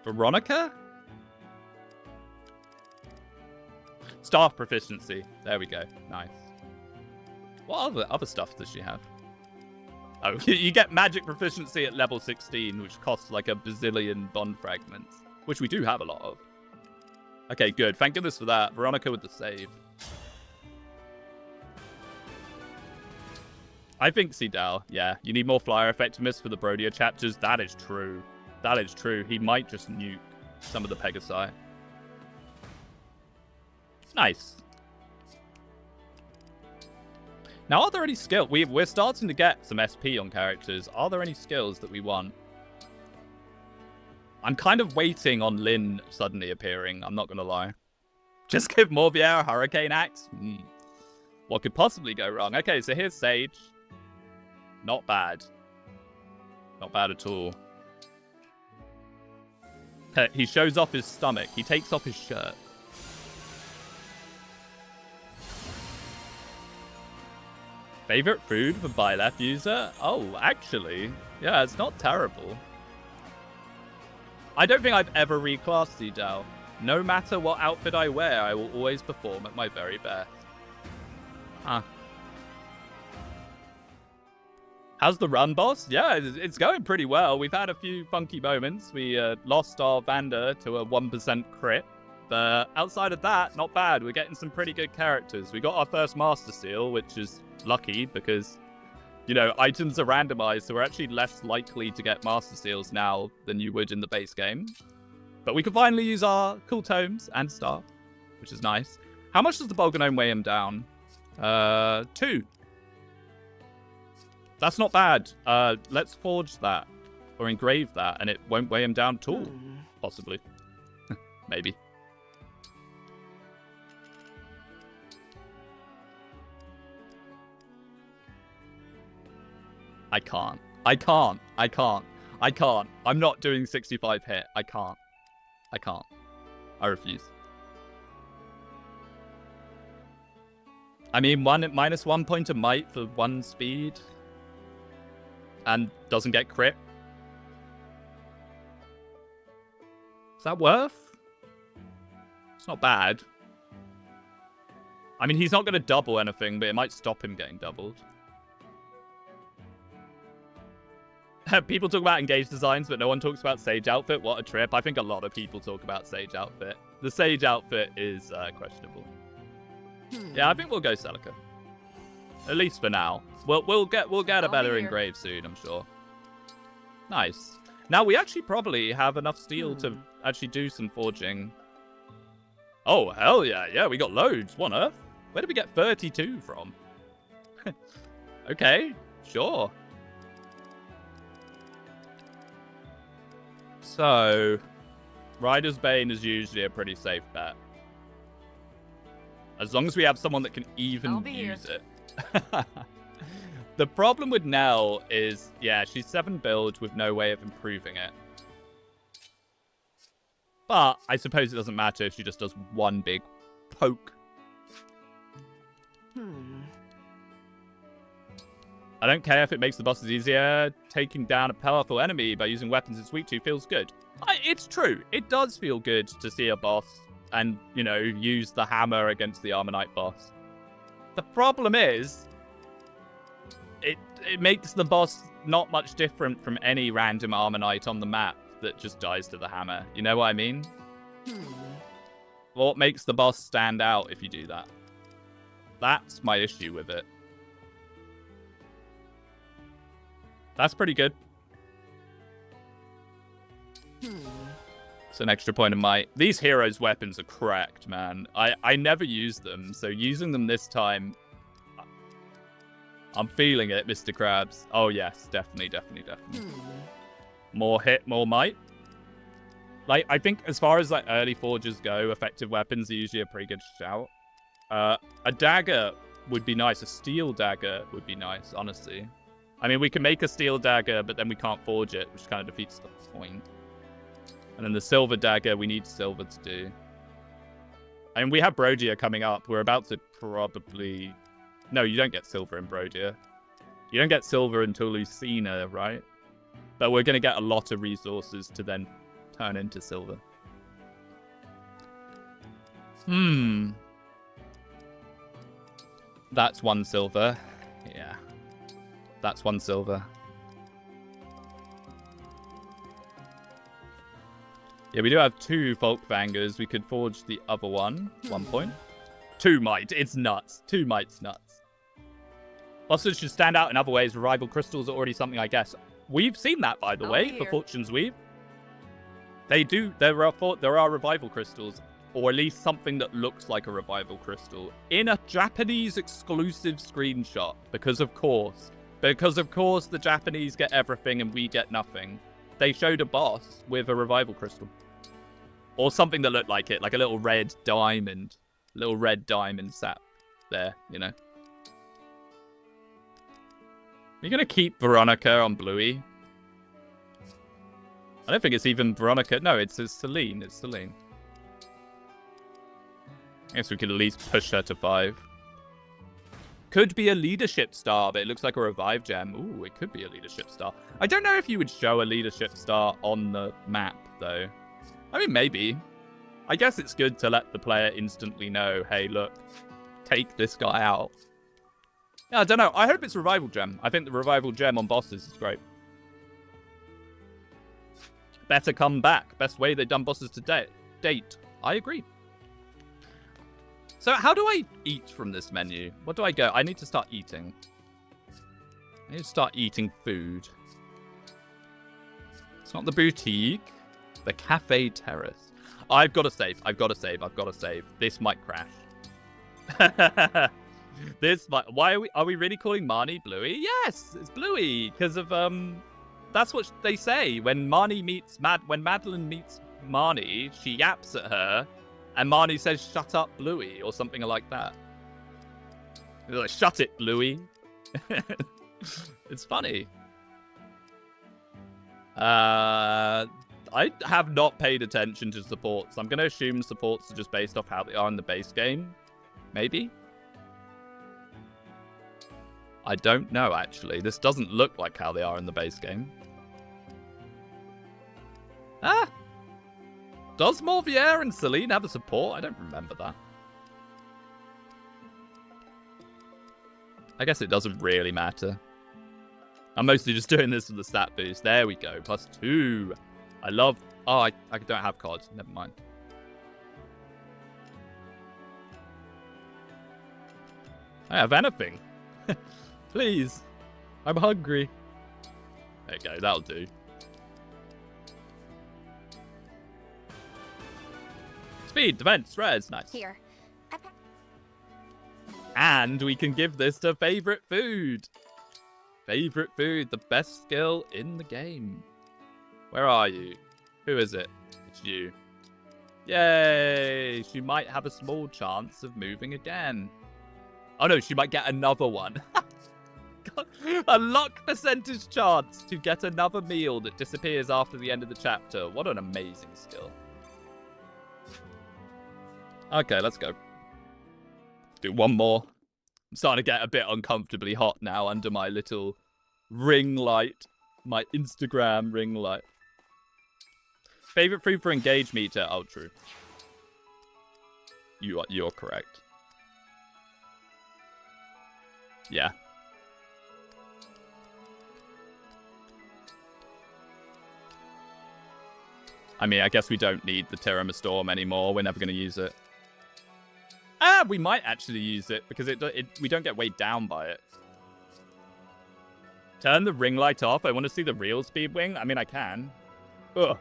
Veronica? Staff proficiency. There we go. Nice. What other stuff does she have? Oh, you get magic proficiency at level 16, which costs like a bazillion bond fragments, which we do have a lot of. Okay, good. Thank goodness for that. Veronica with the save. I think Cdao, yeah. You need more flyer effectiveness for the Brodia chapters. That is true. That is true. He might just nuke some of the Pegasi. Nice. Now, are there any skills? We're starting to get some SP on characters. Are there any skills that we want? I'm kind of waiting on Lyn suddenly appearing. I'm not going to lie. Just give Morvier a Hurricane Axe? What could possibly go wrong? Okay, so here's Sage. Not bad. Not bad at all. He shows off his stomach. He takes off his shirt. Favorite food for Byleth user? Oh, actually. Yeah, it's not terrible. I don't think I've ever reclassed Cdao. No matter what outfit I wear, I will always perform at my very best. Huh. How's the run, boss? Yeah, it's going pretty well. We've had a few funky moments. We lost our Vander to a 1% crit. But outside of that, not bad. We're getting some pretty good characters. We got our first Master Seal, which is lucky because, you know, items are randomized. So we're actually less likely to get Master Seals now than you would in the base game. But we can finally use our cool tomes and stuff, which is nice. How much does the Bolganone weigh him down? 2. That's not bad. Let's forge that or engrave that, and it won't weigh him down at all. Possibly. Maybe. I can't. I'm not doing 65 hit. I can't. I refuse. I mean, minus 1 point of might for 1 speed. And doesn't get crit. Is that worth? It's not bad. I mean, he's not going to double anything, but it might stop him getting doubled. People talk about Engage designs, but no one talks about Sage outfit. What a trip. I think a lot of people talk about Sage outfit. The Sage outfit is questionable. Yeah, I think we'll go Celica. At least for now. We'll get a better engrave soon, I'm sure. Nice. Now we actually probably have enough steel to actually do some forging. Oh, hell yeah. Yeah, we got loads. What on earth? Where did we get 32 from? Okay, sure. So, Rider's Bane is usually a pretty safe bet. As long as we have someone that can even use it. The problem with Nell is, yeah, she's 7 build with no way of improving it. But I suppose it doesn't matter if she just does one big poke. I don't care if it makes the bosses easier. Taking down a powerful enemy by using weapons it's weak to feels good. It's true. It does feel good to see a boss and, you know, use the hammer against the Armor Knight boss. The problem is, it makes the boss not much different from any random Armor Knight on the map that just dies to the hammer. You know what I mean? What makes the boss stand out if you do that? That's my issue with it. That's pretty good. It's an extra point of might. These heroes' weapons are cracked, man. I never use them, so using them this time, I'm feeling it, Mr. Krabs. Oh, yes, definitely. More hit, more might. Like, I think as far as, like, early forges go, effective weapons are usually a pretty good shout. A dagger would be nice. A steel dagger would be nice, honestly. I mean, we can make a steel dagger, but then we can't forge it, which kind of defeats the point. And then the silver dagger, we need silver to do. And we have Brodia coming up. We're about to probably... No, you don't get silver in Brodia. You don't get silver until Lucina, right? But we're going to get a lot of resources to then turn into silver. That's 1 silver. Yeah. That's 1 silver. Yeah, we do have 2 Folkvangers. We could forge the other one. 1 point. 2 might. It's nuts. 2 might's nuts. Bosses should stand out in other ways. Revival crystals are already something, I guess. We've seen that, by the way, for Fortune's Weave. They do. There are revival crystals, or at least something that looks like a revival crystal, in a Japanese exclusive screenshot. Because of course, the Japanese get everything and we get nothing. They showed a boss with a revival crystal. Or something that looked like it, like a little red diamond. Little red diamond sat there, you know. Are you going to keep Veronica on Bluey? I don't think it's even Veronica. No, it's Celine. It's Celine. I guess we could at least push her to 5. Could be a leadership star, but it looks like a revive gem. Ooh, it could be a leadership star. I don't know if you would show a leadership star on the map, though. I mean, maybe. I guess it's good to let the player instantly know, hey, look, take this guy out. Yeah, I don't know. I hope it's revival gem. I think the revival gem on bosses is great. Better come back. Best way they've done bosses to date. I agree. So how do I eat from this menu? What do I go? I need to start eating. I need to start eating food. It's not the boutique. The cafe terrace. I've got to save. I've got to save. This might crash. This might... Why are we really calling Marnie Bluey? Yes, it's Bluey. Because of, that's what they say. When Marnie meets... When Madeline meets Marnie, she yaps at her. And Marnie says, shut up, Bluey, or something like that. They're like, shut it, Bluey. It's funny. I have not paid attention to supports. I'm going to assume supports are just based off how they are in the base game. Maybe? I don't know, actually. This doesn't look like how they are in the base game. Ah! Does Morvier and Celine have a support? I don't remember that. I guess it doesn't really matter. I'm mostly just doing this for the stat boost. There we go. +2. I love... Oh, I don't have cards. Never mind. I have anything. Please. I'm hungry. There you go. That'll do. Speed, defense, res. Nice. Here. And we can give this to favorite food. Favorite food, the best skill in the game. Where are you? Who is it? It's you. Yay! She might have a small chance of moving again. Oh no, she might get another one. God, a luck percentage chance to get another meal that disappears after the end of the chapter. What an amazing skill. Okay, let's go. Do one more. I'm starting to get a bit uncomfortably hot now under my little ring light. My Instagram ring light. Favorite food for Engage meter? Oh, true. You're correct. Yeah. I mean, I guess we don't need the Tiramisu Storm anymore. We're never going to use it. Ah, we might actually use it because we don't get weighed down by it. Turn the ring light off. I want to see the real Speedwing. I mean, I can. Ugh.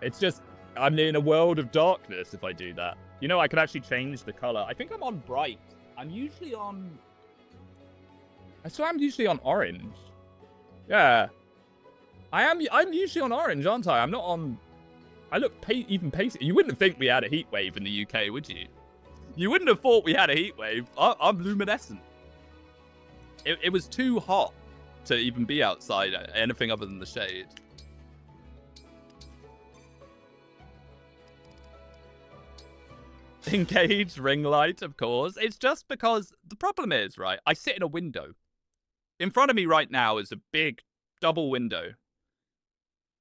It's just, I'm in a world of darkness if I do that. You know, I could actually change the color. I think I'm on bright. I'm usually on... I swear I'm usually on orange. Yeah. I'm usually on orange, aren't I? I'm not on... I look even pasty. You wouldn't think we had a heat wave in the UK, would you? You wouldn't have thought we had a heat wave. I'm luminescent. It was too hot to even be outside anything other than the shade. Engage ring light, of course. It's just because the problem is, right, I sit in a window. In front of me right now is a big double window.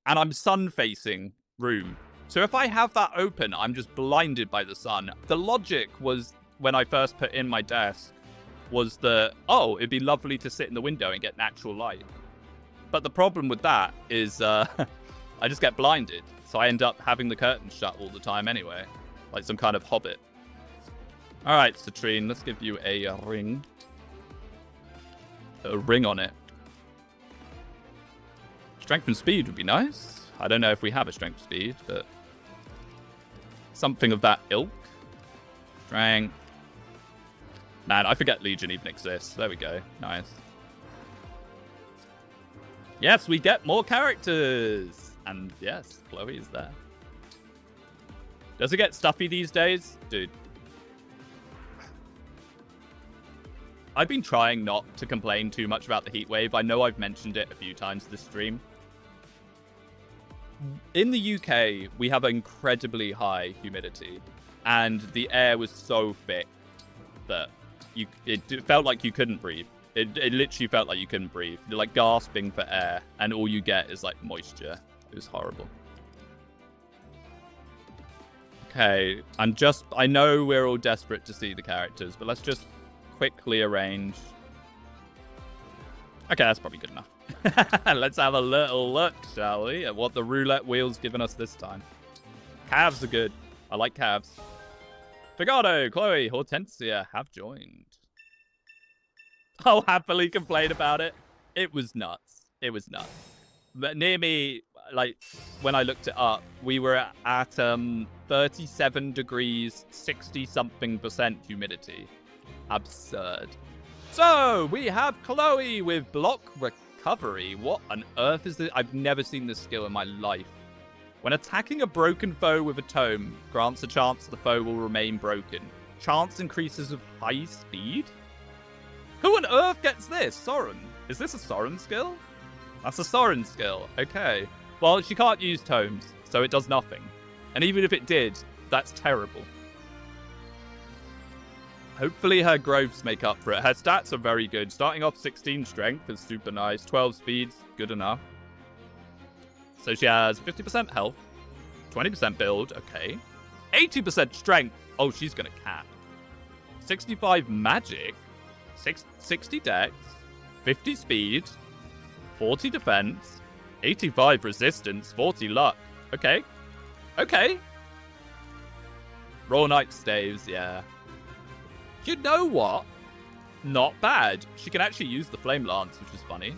And I'm sun-facing room. So if I have that open, I'm just blinded by the sun. The logic was, when I first put in my desk, was that, oh, it'd be lovely to sit in the window and get natural light. But the problem with that is I just get blinded. So I end up having the curtains shut all the time anyway. Like some kind of hobbit. All right, Citrine, let's give you a ring. A ring on it. Strength and speed would be nice. I don't know if we have a strength speed, but something of that ilk. Strength. Man, I forget Legion even exists. There we go. Nice. Yes, we get more characters. And yes, Chloe is there. Does it get stuffy these days? Dude. I've been trying not to complain too much about the heat wave. I know I've mentioned it a few times this stream. In the UK, we have incredibly high humidity. And the air was so thick that it felt like you couldn't breathe. It literally felt like you couldn't breathe. You're like gasping for air. And all you get is like moisture. It was horrible. Okay, I know we're all desperate to see the characters, but let's just quickly arrange. Okay, that's probably good enough. Let's have a little look, shall we, at what the roulette wheel's given us this time. Calves are good. I like calves. Figado, Chloe, Hortensia have joined. I'll happily complain about it. It was nuts. It was nuts. But near me, like, when I looked it up, we were at 37 degrees, 60-something% humidity. Absurd. So, we have Chloe with block recovery. What on earth is this? I've never seen this skill in my life. When attacking a broken foe with a tome, grants a chance the foe will remain broken. Chance increases with high speed? Who on earth gets this? Soren. Is this a Soren skill? That's a Soren skill. Okay. Well, she can't use tomes, so it does nothing. And even if it did, that's terrible. Hopefully her growths make up for it. Her stats are very good. Starting off 16 strength is super nice. 12 speeds, good enough. So she has 50% health, 20% build, okay. 80% strength. Oh, she's going to cap. 65 magic, 60 dex, 50 speed, 40 defense, 85 resistance, 40 luck. Okay. Okay. Roll Knight staves, yeah. You know what? Not bad. She can actually use the Flame Lance, which is funny.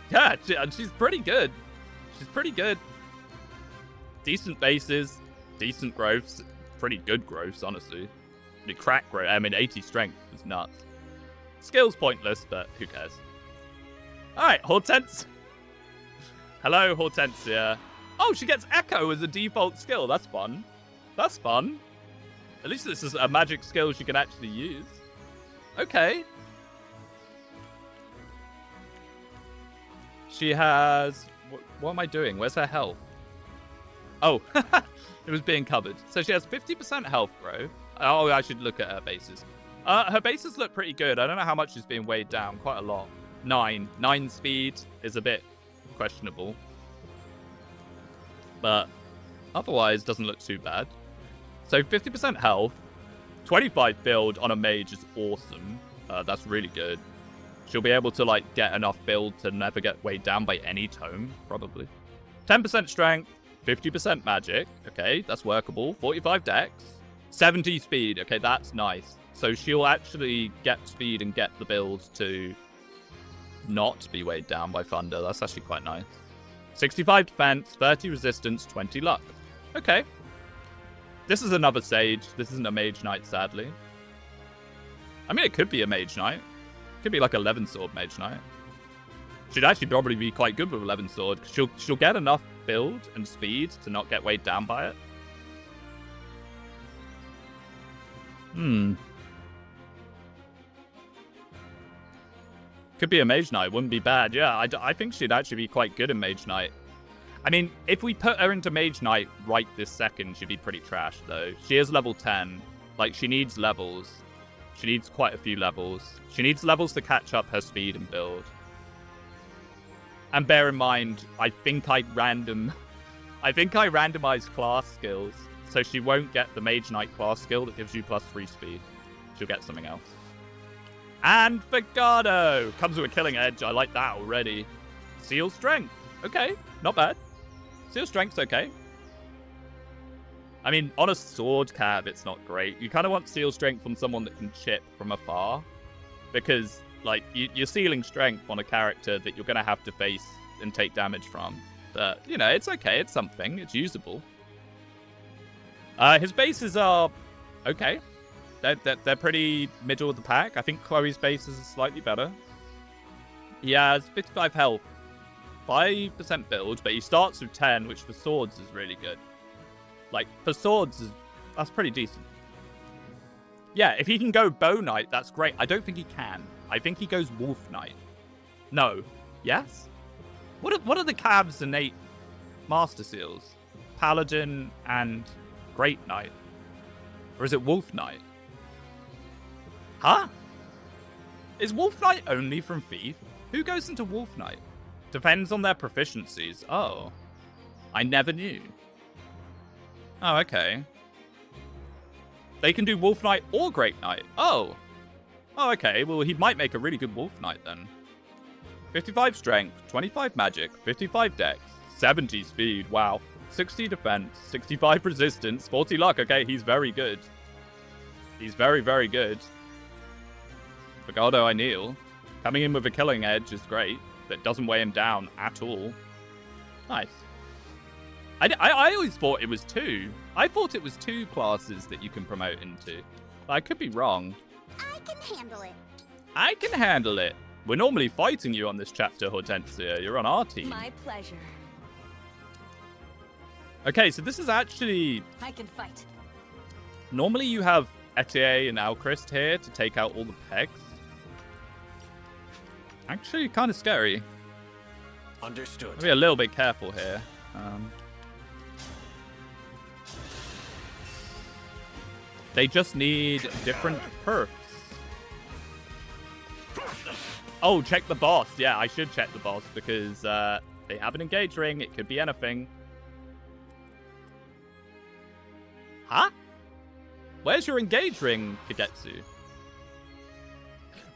Yeah, she's pretty good. She's pretty good. Decent bases, decent growths, pretty good growths, honestly. Crack growth. I mean, 80 strength is nuts. Skill's pointless, but who cares? Alright, Hortense. Hello, Hortensia. Oh, she gets Echo as a default skill. That's fun. That's fun. At least this is a magic skill she can actually use. Okay. She has... What am I doing? Where's her health? Oh, it was being covered. So she has 50% health growth. Oh, I should look at her bases. Her bases look pretty good. I don't know how much is being weighed down. Quite a lot. 9. 9 speed is a bit questionable. But otherwise, doesn't look too bad. So 50% health. 25 build on a mage is awesome. That's really good. She'll be able to, like, get enough build to never get weighed down by any tome, probably. 10% strength. 50% magic. Okay, that's workable. 45 dex. 70 speed. Okay, that's nice. So she'll actually get speed and get the build to not be weighed down by thunder. That's actually quite nice. 65 defense, 30 resistance, 20 luck. Okay. This is another sage. This isn't a mage knight, sadly. I mean, it could be a mage knight. It could be like 11 sword mage knight. She'd actually probably be quite good with 11 sword. She'll get enough build and speed to not get weighed down by it. Could be a mage knight. Wouldn't be bad. Yeah, I think she'd actually be quite good in mage knight. I mean, if we put her into mage knight right this second, she'd be pretty trash, though. She is level 10. Like, she needs levels. She needs quite a few levels. She needs levels to catch up her speed and build. And bear in mind, I think I randomized class skills, so she won't get the mage knight class skill that gives you +3 speed. She'll get something else. And Figado comes with a killing edge. I like that already. Seal strength. Okay, not bad. Seal strength's okay. I mean, on a sword cav, it's not great. You kind of want seal strength from someone that can chip from afar, because like you're sealing strength on a character that you're going to have to face and take damage from. But you know, it's okay. It's something. It's usable. His bases are okay. They're pretty middle of the pack. I think Chloe's bases are slightly better. He has 55 health, 5% build, but he starts with 10, which for swords is really good. Like, for swords, that's pretty decent. Yeah, if he can go bow knight, that's great. I don't think he can. I think he goes wolf knight. No. Yes? What are the cavs innate master seals? Paladin and great knight. Or is it wolf knight? Huh? Is wolf knight only from thief? Who goes into wolf knight? Depends on their proficiencies. Oh. I never knew. Oh, okay. They can do wolf knight or great knight. Oh. Oh, okay. Well, he might make a really good wolf knight then. 55 strength, 25 magic, 55 dex, 70 speed. Wow. 60 defense, 65 resistance, 40 luck. Okay, he's very good. He's very, very good. Figado, I kneel. Coming in with a killing edge is great. That doesn't weigh him down at all. Nice. I always thought it was 2. I thought it was 2 classes that you can promote into. But I could be wrong. I can handle it. I can handle it. We're normally fighting you on this chapter, Hortensia. You're on our team. My pleasure. Okay, so this is actually... I can fight. Normally you have Etier and Alchrist here to take out all the pegs. Actually, kind of scary. Understood. Be a little bit careful here. They just need different perfs. Oh, check the boss. Yeah, I should check the boss because they have an engage ring. It could be anything. Huh? Where's your engage ring, Kagetsu?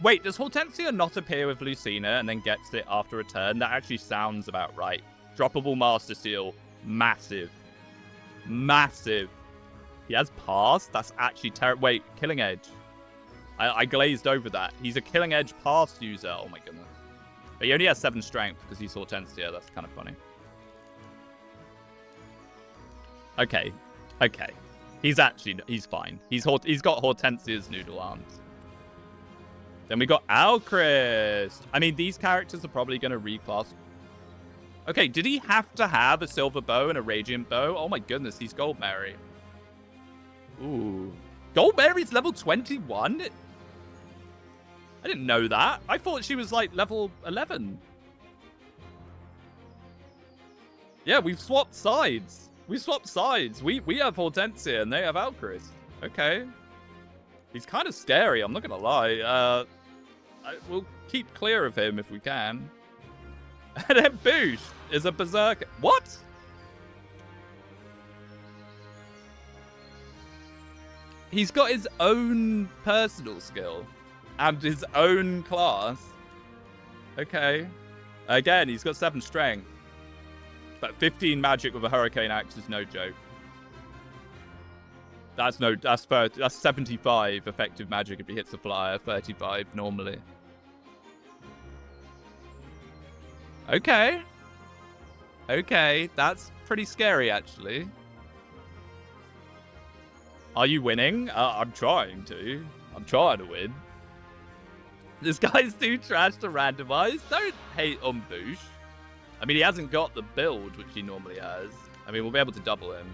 Wait, does Hortensia not appear with Lucina and then gets it after a turn? That actually sounds about right. Droppable Master Seal. Massive. Massive. He has pass? That's actually terrible. Wait, Killing Edge. I glazed over that. He's a Killing Edge pass user. Oh my goodness. But he only has 7 strength because he's Hortensia. That's kind of funny. Okay. Okay. He's fine. He's got Hortensia's noodle arms. Then we got Alchrist. I mean, these characters are probably going to reclass. Okay, did he have to have a silver bow and a radiant bow? Oh my goodness, he's Goldberry. Ooh. Goldberry's level 21? I didn't know that. I thought she was like level 11. Yeah, we've swapped sides. We have Hortensia and they have Alchrist. Okay. He's kind of scary, I'm not going to lie. We'll keep clear of him if we can. And then Boosh is a berserker. What? He's got his own personal skill and his own class. Okay. Again, he's got 7 strength. But 15 magic with a hurricane axe is no joke. That's 75 effective magic if he hits a flyer, 35 normally. Okay. Okay, that's pretty scary actually. Are you winning? I'm trying to. I'm trying to win. This guy's too trash to randomize. Don't hate on Boosh. I mean, he hasn't got the build, which he normally has. I mean, we'll be able to double him.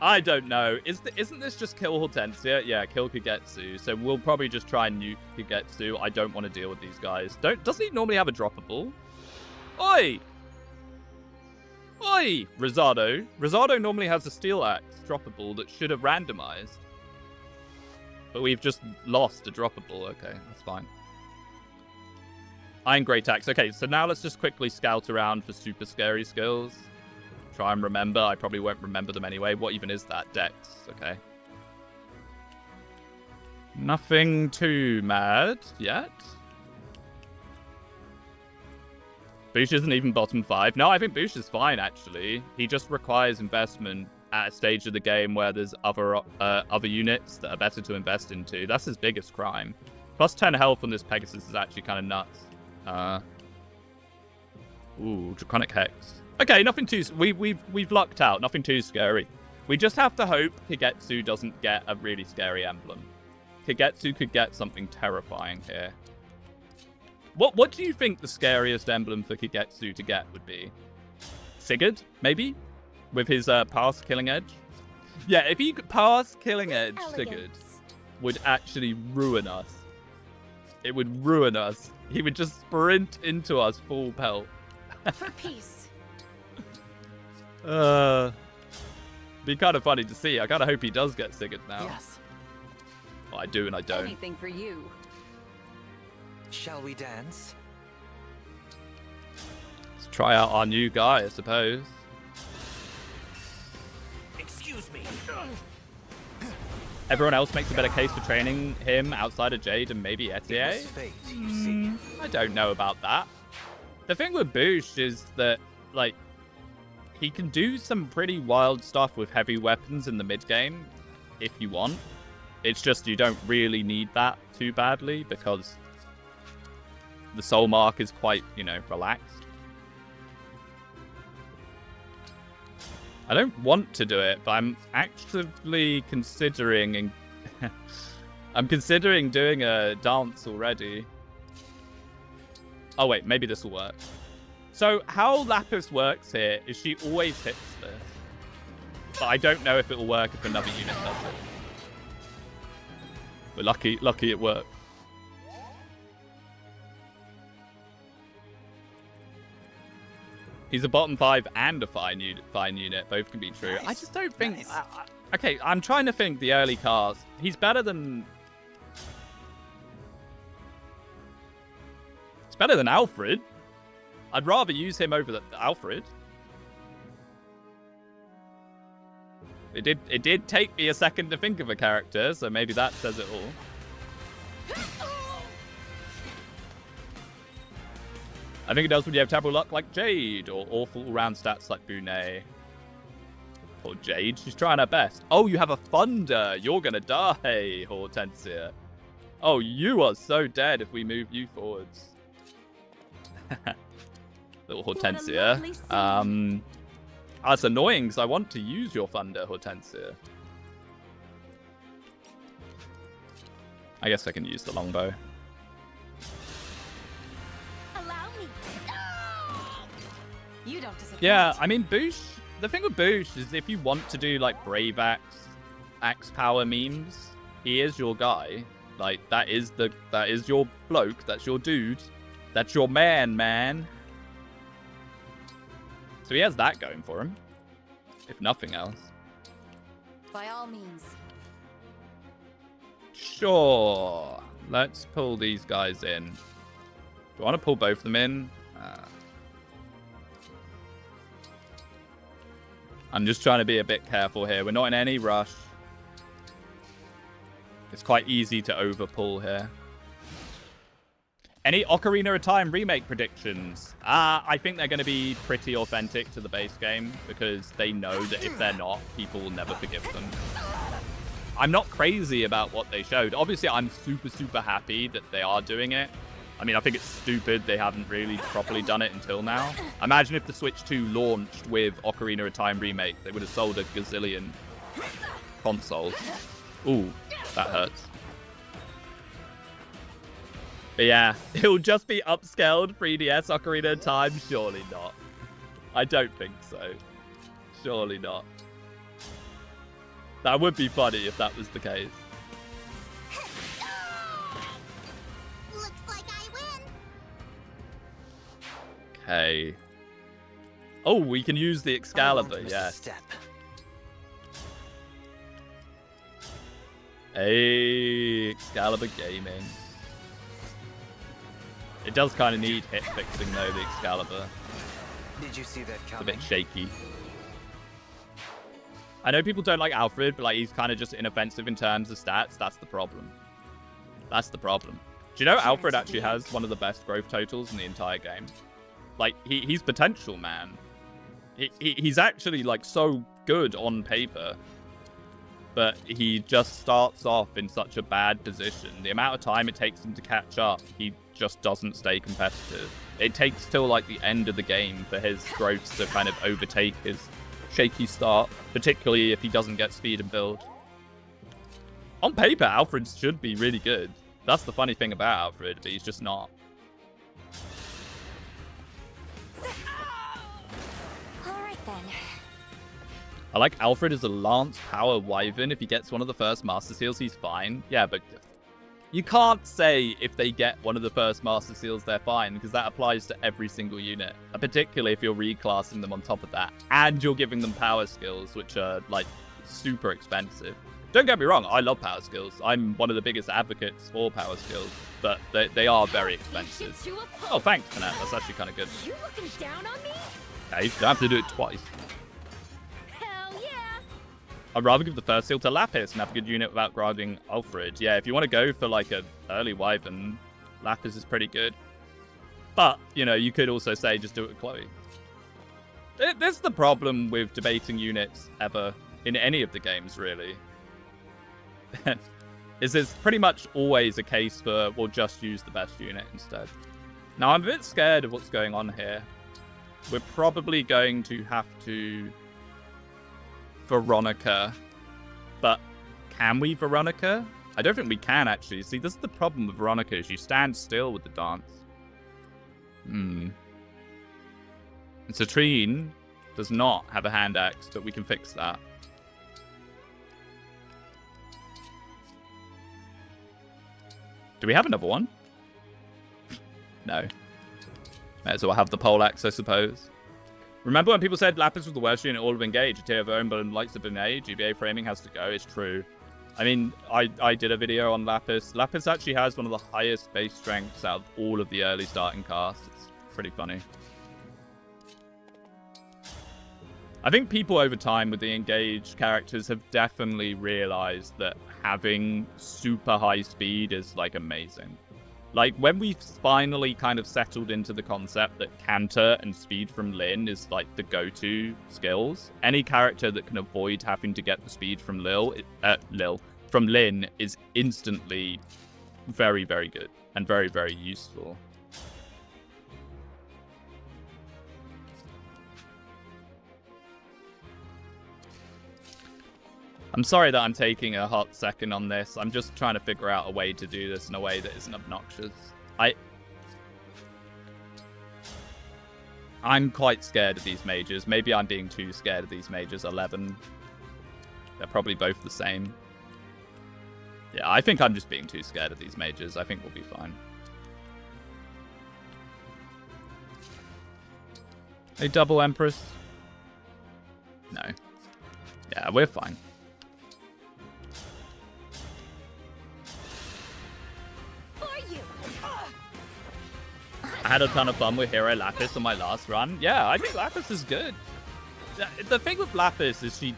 I don't know. Isn't this just kill Hortensia? Yeah, kill Kagetsu. So we'll probably just try and nuke Kagetsu. I don't want to deal with these guys. Doesn't he normally have a droppable? Oi! Oi! Rosado. Rosado normally has a steel axe droppable that should have randomized. But we've just lost a droppable. Okay, that's fine. Iron Great Axe. Okay, so now let's just quickly scout around for super scary skills. Try and remember. I probably won't remember them anyway. What even is that? Dex. Okay. Nothing too mad yet. Boosh isn't even bottom 5. No, I think Boosh is fine, actually. He just requires investment at a stage of the game where there's other units that are better to invest into. That's his biggest crime. Plus 10 health on this Pegasus is actually kind of nuts. Ooh, Draconic Hex. Okay, nothing too... We've lucked out. Nothing too scary. We just have to hope Kagetsu doesn't get a really scary emblem. Kagetsu could get something terrifying here. What do you think the scariest emblem for Kagetsu to get would be? Sigurd, maybe? With his pass Killing Edge? Yeah, if he could pass Killing Edge, Sigurd would actually ruin us. It would ruin us. He would just sprint into us full pelt. For peace. Be kind of funny to see. I kind of hope he does get Sigurd now. Yes. Well, I do and I don't. Anything for you. Shall we dance? Let's try out our new guy, I suppose. Excuse me. Everyone else makes a better case for training him outside of Jade and maybe Etier. It was fate, you see. I don't know about that. The thing with Boosh is that, like, he can do some pretty wild stuff with heavy weapons in the mid-game, if you want. It's just you don't really need that too badly, because the soul mark is quite, you know, relaxed. I don't want to do it, but I'm actively considering... I'm considering doing a dance already. Oh, wait, maybe this will work. So, how Lapis works here is she always hits this. But I don't know if it will work if another unit does it. But lucky it worked. He's a bottom 5 and a fine unit. Both can be true. Nice. I just don't think... Nice. Okay, I'm trying to think the early cast. He's better than... It's better than Alfred. I'd rather use him over Alfred. It did take me a second to think of a character, so maybe that says it all. I think it does when you have terrible luck like Jade, or awful all-round stats like Bonet. Or Jade, she's trying her best. Oh, you have a Thunder. You're gonna die, Hortensia. Oh, you are so dead if we move you forwards. Little Hortensia. That's annoying because I want to use your Thunder, Hortensia. I guess I can use the longbow. You don't disappoint. Yeah, I mean, Boosh, the thing with Boosh is if you want to do, like, Brave Axe power memes, he is your guy. Like, that is your bloke, that's your dude, that's your man. So he has that going for him, if nothing else. By all means. Sure. Let's pull these guys in. Do I want to pull both of them in? I'm just trying to be a bit careful here. We're not in any rush. It's quite easy to overpull here. Any Ocarina of Time remake predictions? I think they're going to be pretty authentic to the base game because they know that if they're not, people will never forgive them. I'm not crazy about what they showed. Obviously, I'm super, super happy that they are doing it. I mean, I think it's stupid they haven't really properly done it until now. Imagine if the Switch 2 launched with Ocarina of Time Remake. They would have sold a gazillion consoles. Ooh, that hurts. But yeah, it'll just be upscaled 3DS Ocarina of Time? Surely not. I don't think so. Surely not. That would be funny if that was the case. Looks like I win. Okay. Oh, we can use the Excalibur, yeah. Step. Hey, Excalibur Gaming. It does kind of need hit fixing though, the Excalibur. Did you see that It's a coming? bit shaky. I know people don't like Alfred, but like he's kind of just inoffensive in terms of stats. That's the problem. That's the problem. Do you know Alfred actually has one of the best growth totals in the entire game? Like he's potential, man. He's actually like so good on paper, but he just starts off in such a bad position. The amount of time it takes him to catch up, he just doesn't stay competitive. It takes till like the end of the game for his growths to kind of overtake his shaky start, particularly if he doesn't get speed and build. On paper, Alfred should be really good. That's the funny thing about Alfred, but he's just not. Alright then. I like Alfred as a Lance Power Wyvern. If he gets one of the first Master Seals, he's fine. Yeah, but you can't say if they get one of the first Master Seals, they're fine, because that applies to every single unit. Particularly if you're reclassing them on top of that, and you're giving them power skills, which are, like, super expensive. Don't get me wrong, I love power skills. I'm one of the biggest advocates for power skills, but they are very expensive. Oh, thanks, Panette. That's actually kind of good. You looking down on me? Okay, you don't have to do it twice. Hell yeah! I'd rather give the first seal to Lapis and have a good unit without grinding Alfred. Yeah, if you want to go for like an early Wyvern, Lapis is pretty good. But, you know, you could also say just do it with Chloe. This is the problem with debating units ever in any of the games, really. Is there's pretty much always a case for we'll just use the best unit instead. Now, I'm a bit scared of what's going on here. We're probably going to have to Veronica, but can we Veronica? I don't think we can actually. See, this is the problem with Veronica, is you stand still with the dance. And Citrine does not have a hand axe, but we can fix that. Do we have another one? No. Might as well have the pole axe, I suppose. Remember when people said Lapis was the worst unit in all of Engage? A tier of own, but in likes of Engage, GBA framing has to go. It's true. I mean, I did a video on Lapis. Lapis actually has one of the highest base strengths out of all of the early starting casts. It's pretty funny. I think people over time with the Engage characters have definitely realized that having super high speed is, like, amazing. Like, when we finally kind of settled into the concept that Canter and speed from Lyn is, like, the go-to skills, any character that can avoid having to get the speed from from Lyn is instantly very, very good and very, very useful. I'm sorry that I'm taking a hot second on this. I'm just trying to figure out a way to do this in a way that isn't obnoxious. I'm quite scared of these mages. Maybe I'm being too scared of these mages. 11. They're probably both the same. Yeah, I think I'm just being too scared of these mages. I think we'll be fine. A double Empress? No. Yeah, we're fine. I had a ton of fun with Hero Lapis on my last run. Yeah, I think Lapis is good. The thing with Lapis is you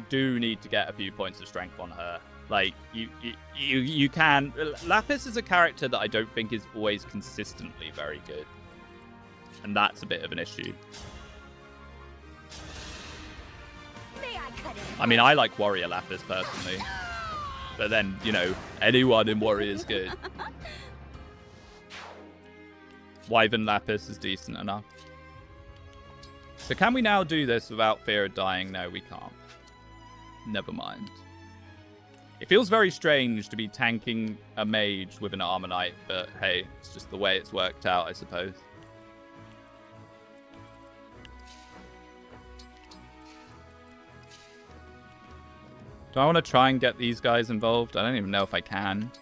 do need to get a few points of strength on her. Like, you can... Lapis is a character that I don't think is always consistently very good. And that's a bit of an issue. I mean, I like Warrior Lapis personally. But then, you know, anyone in Warrior is good. Wyvern Lapis is decent enough. So can we now do this without fear of dying? No, we can't. Never mind. It feels very strange to be tanking a mage with an Armor Knight, but hey, it's just the way it's worked out, I suppose. Do I want to try and get these guys involved? I don't even know if I can.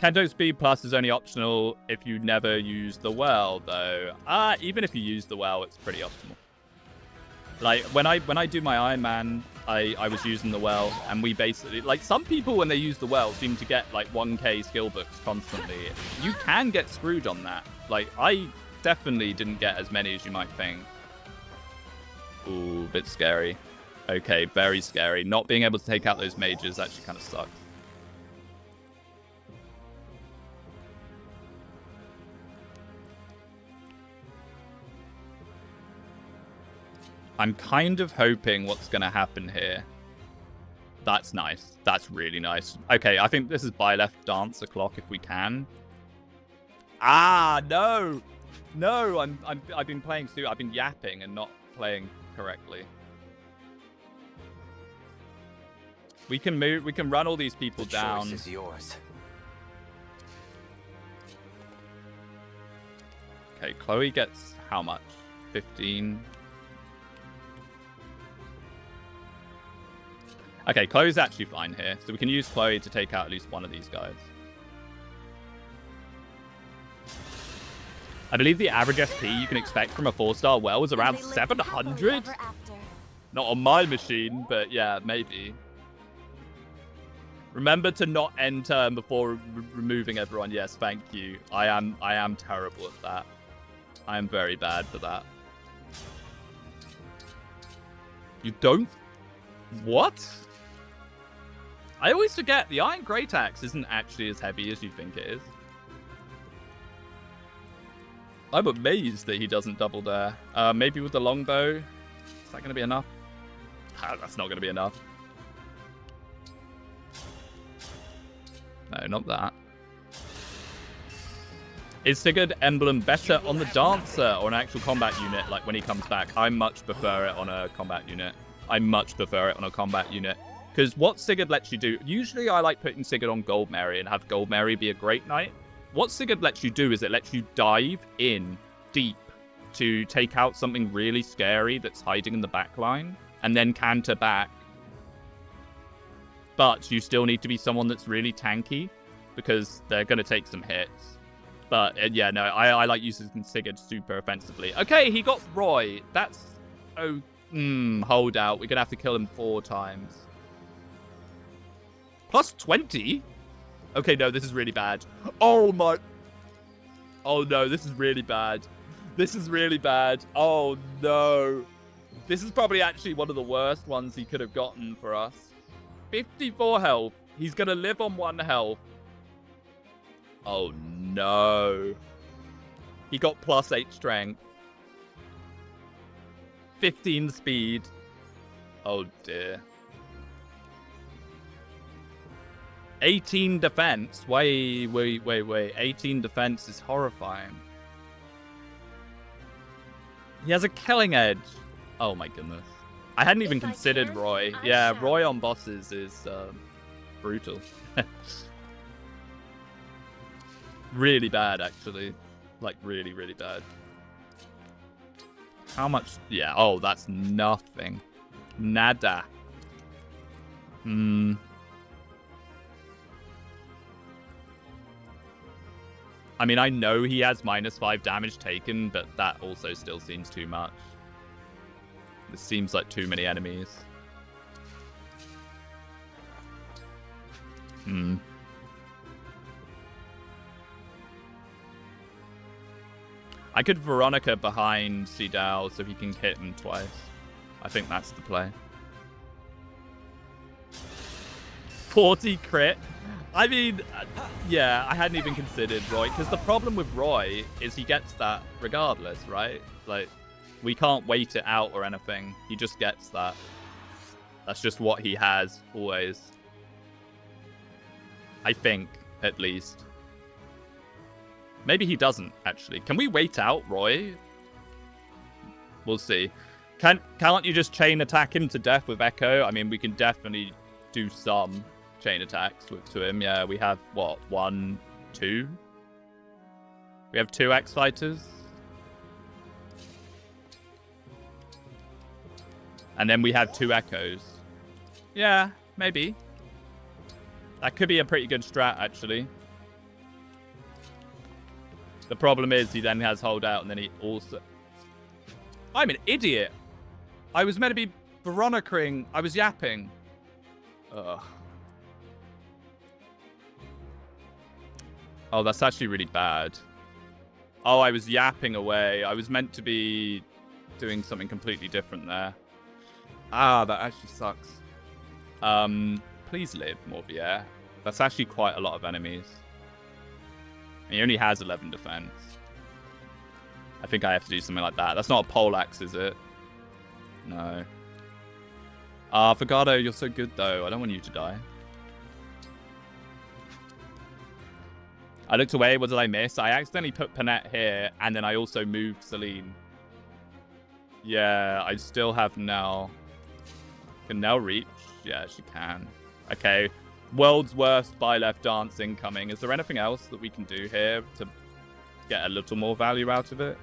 Kendo Speed Plus is only optional if you never use the well, though. Even if you use the well, it's pretty optimal. Like, when I do my Iron Man, I was using the well, and we basically... Like, some people, when they use the well, seem to get, like, 1k skill books constantly. You can get screwed on that. Like, I definitely didn't get as many as you might think. Ooh, bit scary. Okay, very scary. Not being able to take out those mages actually kind of sucks. I'm kind of hoping what's going to happen here. That's nice. That's really nice. Okay, I think this is buy left dance o'clock if we can. Ah, no. No, I've been playing Stu. I've been yapping and not playing correctly. We can move. We can run all these people down. The choice is yours. Okay, Chloe gets how much? 15. Okay, Chloe's actually fine here, so we can use Chloe to take out at least one of these guys. I believe the average SP you can expect from a 4-star well is around 700? Not on my machine, but yeah, maybe. Remember to not end turn before removing everyone. Yes, thank you. I am terrible at that. I am very bad for that. You don't? What? I always forget the Iron Great Axe isn't actually as heavy as you think it is. I'm amazed that he doesn't double there. Maybe with the longbow. Is that going to be enough? That's not going to be enough. No, not that. Is Sigurd emblem better on the dancer or an actual combat unit, like when he comes back? I much prefer it on a combat unit. I much prefer it on a combat unit. Because what Sigurd lets you do... Usually I like putting Sigurd on Gold Mary and have Gold Mary be a great knight. What Sigurd lets you do is it lets you dive in deep to take out something really scary that's hiding in the back line and then canter back. But you still need to be someone that's really tanky because they're going to take some hits. But yeah, no, I like using Sigurd super offensively. Okay, he got Roy. That's... Oh, hold out. We're going to have to kill him 4 times. Plus 20? Okay, no, this is really bad. Oh, my... Oh, no, this is really bad. This is really bad. Oh, no. This is probably actually one of the worst ones he could have gotten for us. 54 health. He's going to live on 1 health. Oh, no. He got plus 8 strength. 15 speed. Oh, dear. 18 defense. Wait. 18 defense is horrifying. He has a killing edge. Oh my goodness. I hadn't even considered Roy. Yeah, Roy on bosses is brutal. Really bad, actually. Like, really, really bad. How much? Yeah, oh, that's nothing. Nada. I mean, I know he has -5 damage taken, but that also still seems too much. This seems like too many enemies. I could Veronica behind Seedal so he can hit him twice. I think that's the play. 40 crit. I mean, yeah, I hadn't even considered Roy, because the problem with Roy is he gets that regardless, right? Like, we can't wait it out or anything. He just gets that. That's just what he has, always. I think, at least. Maybe he doesn't, actually. Can we wait out Roy? We'll see. Can't you just chain attack him to death with Echo? I mean, we can definitely do some chain attacks to him. Yeah, we have, what, 1, 2? We have 2 X-Fighters. And then we have 2 Echoes. Yeah, maybe. That could be a pretty good strat, actually. The problem is he then has holdout, and then he also... I'm an idiot. I was meant to be Veronica-ing. I was yapping. Ugh. Oh, that's actually really bad. Oh, I was yapping away. I was meant to be doing something completely different there. Ah, that actually sucks. Please live, Morvier. That's actually quite a lot of enemies. He only has 11 defense. I think I have to do something like that. That's not a poleaxe, is it? No. Ah, Fogado, you're so good, though. I don't want you to die. I looked away. What did I miss? I accidentally put Panette here, and then I also moved Celine. Yeah, I still have Nell. Can Nell reach? Yeah, she can. Okay. World's worst buy left dance incoming. Is there anything else that we can do here to get a little more value out of it?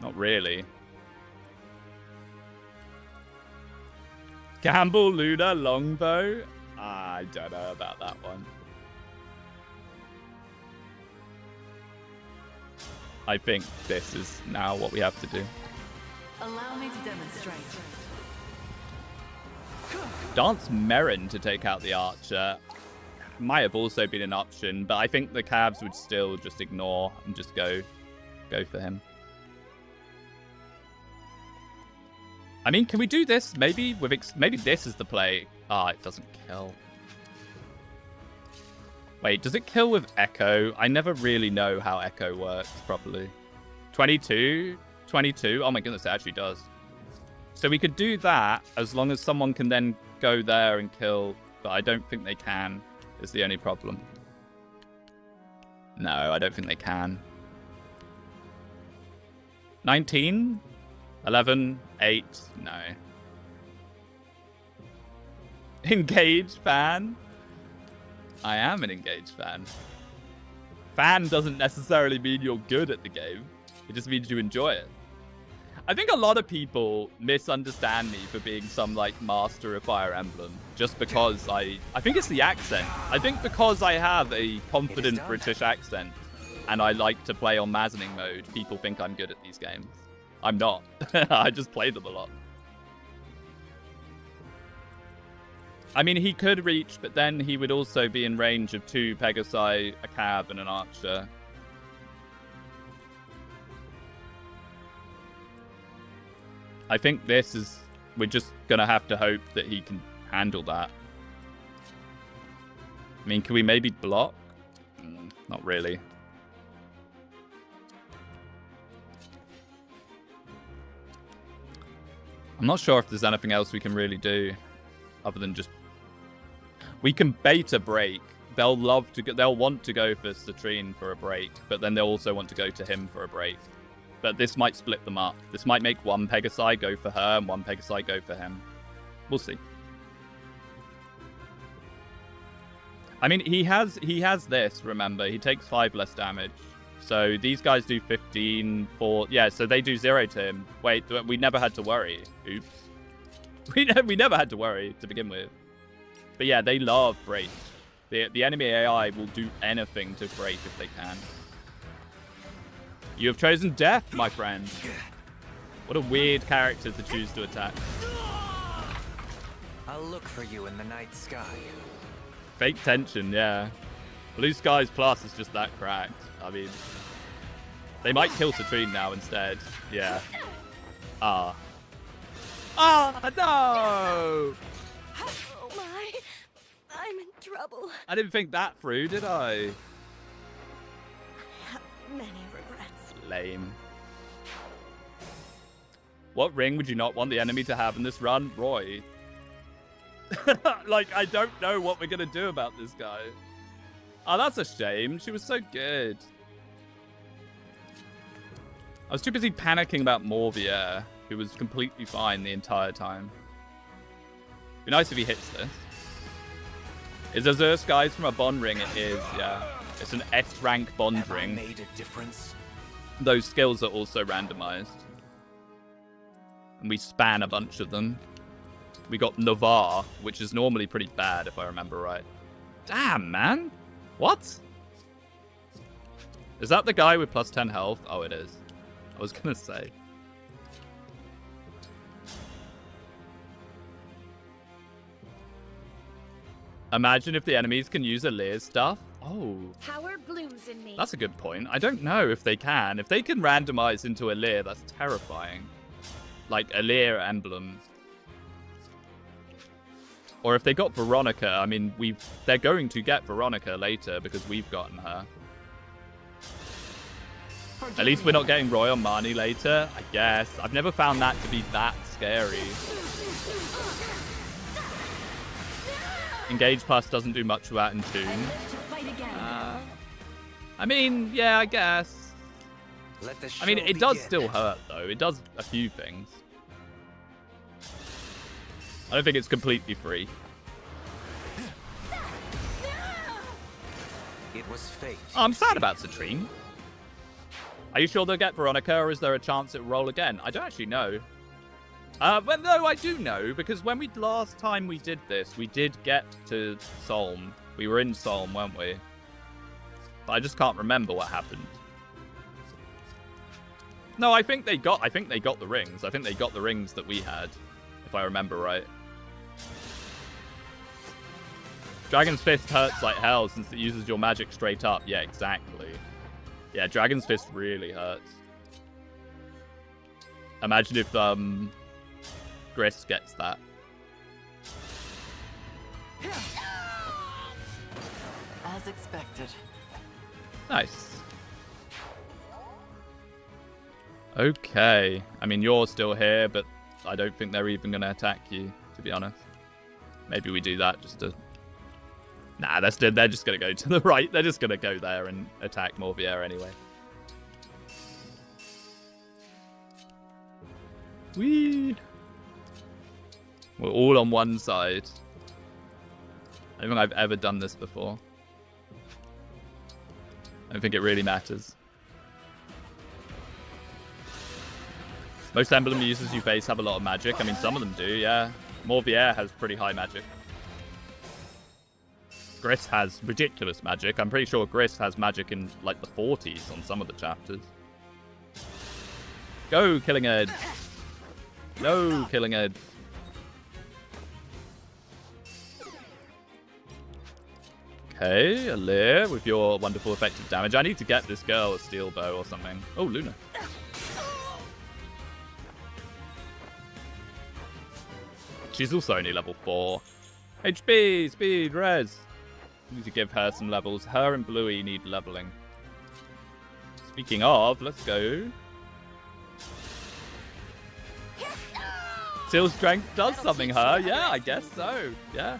Not really. Gamble, Luna, Longbow? I don't know about that one. I think this is now what we have to do. Allow me to demonstrate. Dance Merrin to take out the Archer. Might have also been an option, but I think the Cavs would still just ignore and just go for him. I mean, can we do this? Maybe maybe this is the play. Ah, it doesn't kill. Wait, does it kill with Echo? I never really know how Echo works properly. 22? 22? Oh my goodness, it actually does. So we could do that as long as someone can then go there and kill, but I don't think they can, is the only problem. No, I don't think they can. 19? 11? 8? No. Engage fan? I am an Engage fan. Fan doesn't necessarily mean you're good at the game. It just means you enjoy it. I think a lot of people misunderstand me for being some, like, master of Fire Emblem. Just because I think it's the accent. I think because I have a confident British accent and I like to play on Maddening mode, people think I'm good at these games. I'm not. I just play them a lot. I mean, he could reach, but then he would also be in range of 2 Pegasi, a Cav, and an Archer. I think this is... We're just going to have to hope that he can handle that. I mean, can we maybe block? Not really. I'm not sure if there's anything else we can really do other than just... We can bait a break. They'll love to go, they'll want to go for Citrine for a break, but then they'll also want to go to him for a break. But this might split them up. This might make one Pegasi go for her and one Pegasi go for him. We'll see. I mean, he has this, remember. He takes 5 less damage. So these guys do 15, 4... Yeah, so they do 0 to him. Wait, we never had to worry. Oops. We never had to worry to begin with. But yeah, they love break. The enemy AI will do anything to break if they can. You have chosen death, my friend. What a weird character to choose to attack. I'll look for you in the night sky. Fake tension, yeah. Blue Skies Plus is just that cracked. I mean, They might kill Citrine now instead. Yeah. No! Oh my. I'm in trouble. I didn't think that through, did I? I have many regrets. Lame. What ring would you not want the enemy to have in this run? Roy. Like, I don't know what we're going to do about this guy. Oh, that's a shame. She was so good. I was too busy panicking about Morvier, who was completely fine the entire time. Be nice if he hits this. Is Azur's guys from a bond ring? It is, yeah. It's an S rank bond ring. Made a difference. Those skills are also randomized. And we span a bunch of them. We got Navarre, which is normally pretty bad, if I remember right. Damn, man. What? Is that the guy with plus 10 health? Oh, it is. I was going to say. Imagine if the enemies can use Alir's stuff. Oh. Power blooms in me. That's a good point. I don't know if they can. If they can randomize into Alir, that's terrifying. Like Alir emblems. Or if they got Veronica, I mean, they're going to get Veronica later because we've gotten her. At least we're not getting Roy on Marnie later, I guess. I've never found that to be that scary. Engage Plus doesn't do much without in tune. I mean, yeah, I guess. I mean, it does still hurt, though. It does a few things. I don't think it's completely free. It was fate. Oh, I'm sad about Citrine. Are you sure they'll get Veronica, or is there a chance it'll roll again? I don't actually know. But no, I do know, because when last time we did this, we did get to Solm. We were in Solm, weren't we? But I just can't remember what happened. No, I think they got the rings. I think they got the rings that we had, if I remember right. Dragon's Fist hurts like hell since it uses your magic straight up. Yeah, exactly. Yeah, Dragon's Fist really hurts. Imagine if Gris gets that. As expected. Nice. Okay. I mean, you're still here, but I don't think they're even going to attack you, to be honest. Maybe we do that just to... Nah, they're just going to go to the right. They're just going to go there and attack Morvier anyway. Whee! We're all on one side. I don't think I've ever done this before. I don't think it really matters. Most emblem users you face have a lot of magic. I mean, some of them do, yeah. Morvier has pretty high magic. Gris has ridiculous magic. I'm pretty sure Gris has magic in, like, the 40s on some of the chapters. Go, Killing Ed! No, Killing Ed. Okay, Alir with your wonderful effective damage. I need to get this girl a steel bow or something. Oh, Luna. She's also only level 4. HP, speed, res. Need to give her some levels. Her and Bluey need leveling. Speaking of, let's go. Steel strength does something her. Yeah, I guess so. Yeah.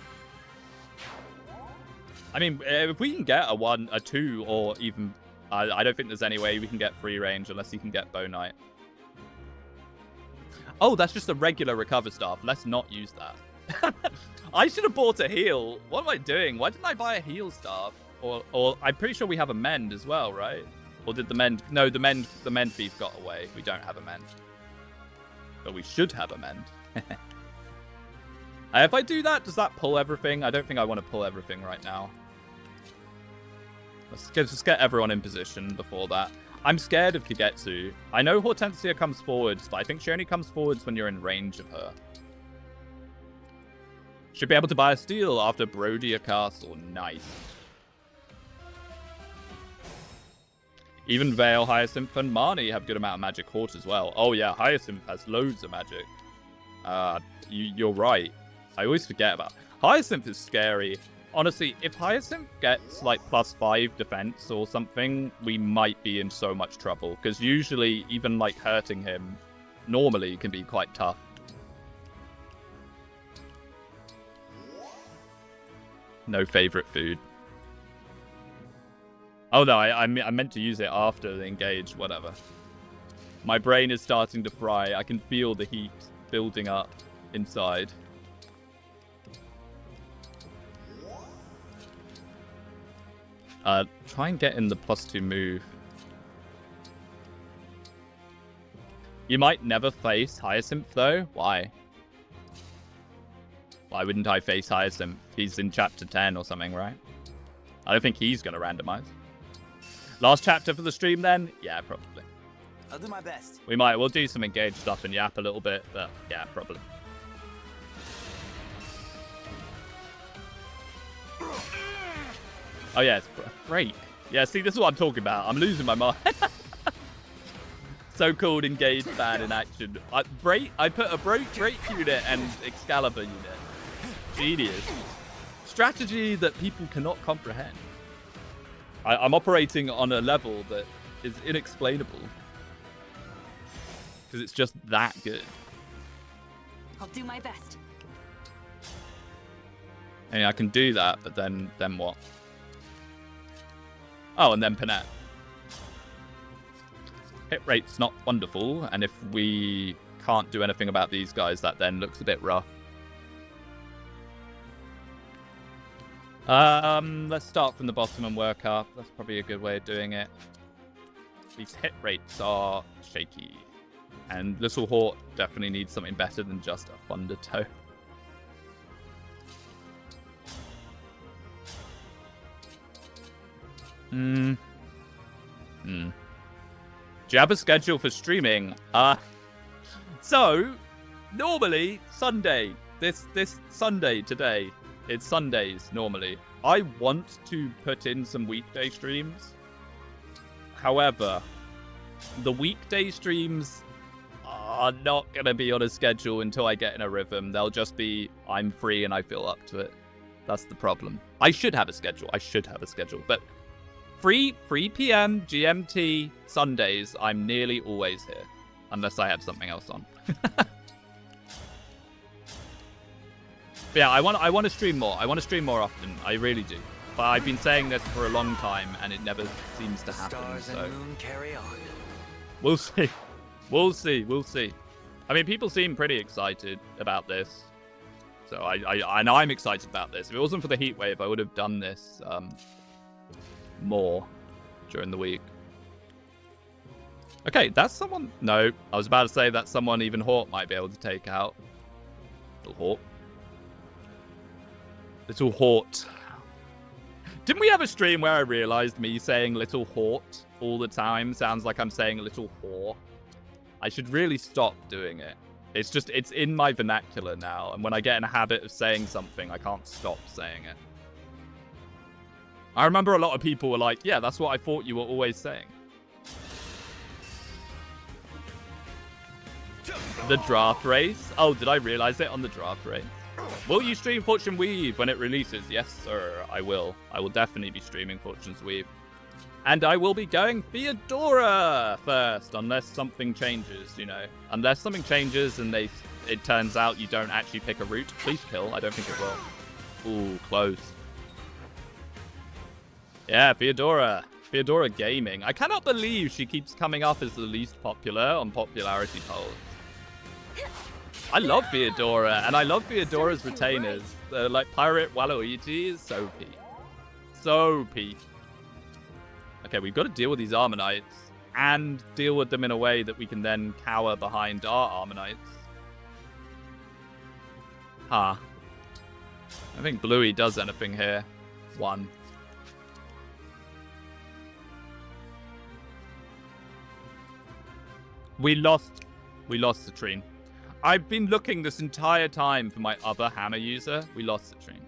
I mean, if we can get a 1, a 2, or even... I don't think there's any way we can get free range unless you can get Bow Knight. Oh, that's just a regular recover staff. Let's not use that. I should have bought a heal. What am I doing? Why didn't I buy a heal staff? Or I'm pretty sure we have a mend as well, right? Or did the mend... No, the mend thief got away. We don't have a mend. But we should have a mend. If I do that, does that pull everything? I don't think I want to pull everything right now. Let's just get everyone in position before that. I'm scared of Kagetsu. I know Hortensia comes forwards, but I think she only comes forwards when you're in range of her. Should be able to buy a steel after Brodia Castle. Nice. Even Vale, Hyacinth, and Marnie have good amount of magic. Hort as well. Oh yeah, Hyacinth has loads of magic. You're right. I always forget about Hyacinth is scary. Honestly, if Hyacinth gets like +5 defense or something, we might be in so much trouble. Because usually, even like hurting him normally can be quite tough. No favorite food. Oh no, I meant to use it after the engage, whatever. My brain is starting to fry. I can feel the heat building up inside. Try and get in the +2 move. You might never face Hyacinth though. Why? Why wouldn't I face Hyacinth? He's in chapter 10 or something, right? I don't think he's going to randomize. Last chapter for the stream then? Yeah, probably. I'll do my best. We'll do some engaged stuff and yap a little bit, but yeah, probably. Oh yeah, it's break. Yeah, see, this is what I'm talking about. I'm losing my mind. So-called engaged fan in action. I put a break unit and Excalibur unit. Genius. Strategy that people cannot comprehend. I'm operating on a level that is inexplainable. Because it's just that good. I'll do my best. I mean, I can do that, but then what? Oh, and then Panette. Hit rate's not wonderful, and if we can't do anything about these guys, that then looks a bit rough. Let's start from the bottom and work up. That's probably a good way of doing it. These hit rates are shaky. And Little Hort definitely needs something better than just a Thunder Toe. Do you have a schedule for streaming? So, normally, Sunday. This Sunday today. It's Sundays, normally. I want to put in some weekday streams. However, the weekday streams are not going to be on a schedule until I get in a rhythm. They'll just be, I'm free and I feel up to it. That's the problem. I should have a schedule. But 3 p.m. GMT Sundays, I'm nearly always here. Unless I have something else on. But yeah, I want to stream more. I want to stream more often. I really do. But I've been saying this for a long time, and it never seems to happen. Stars and moon carry on. We'll see. We'll see. I mean, people seem pretty excited about this. So I'm excited about this. If it wasn't for the heat wave, I would have done this more during the week. Okay, that's someone... No, I was about to say that someone even Hort might be able to take out. Little Hort. Didn't we have a stream where I realized me saying Little Hort all the time sounds like I'm saying Little Whore? I should really stop doing it. It's just, it's in my vernacular now, and when I get in a habit of saying something, I can't stop saying it. I remember a lot of people were like, yeah, that's what I thought you were always saying. The draft race? Oh, did I realize it on the draft race? Will you stream Fortune Weave when it releases? Yes, sir, I will. I will definitely be streaming Fortune's Weave. And I will be going Theodora first, unless something changes, you know. Unless something changes and it turns out you don't actually pick a route. Please kill. I don't think it will. Ooh, close. Yeah, Theodora. Theodora Gaming. I cannot believe she keeps coming up as the least popular on popularity polls. I love Theodora, and I love Theodora's retainers. Like Pirate Waluigi is so peak. So peak. Okay, we've got to deal with these Armor and deal with them in a way that we can then cower behind our Armor Knights. Huh. I think Bluey does anything here. 1. We lost Citrine. I've been looking this entire time for my other hammer user. We lost Citrine.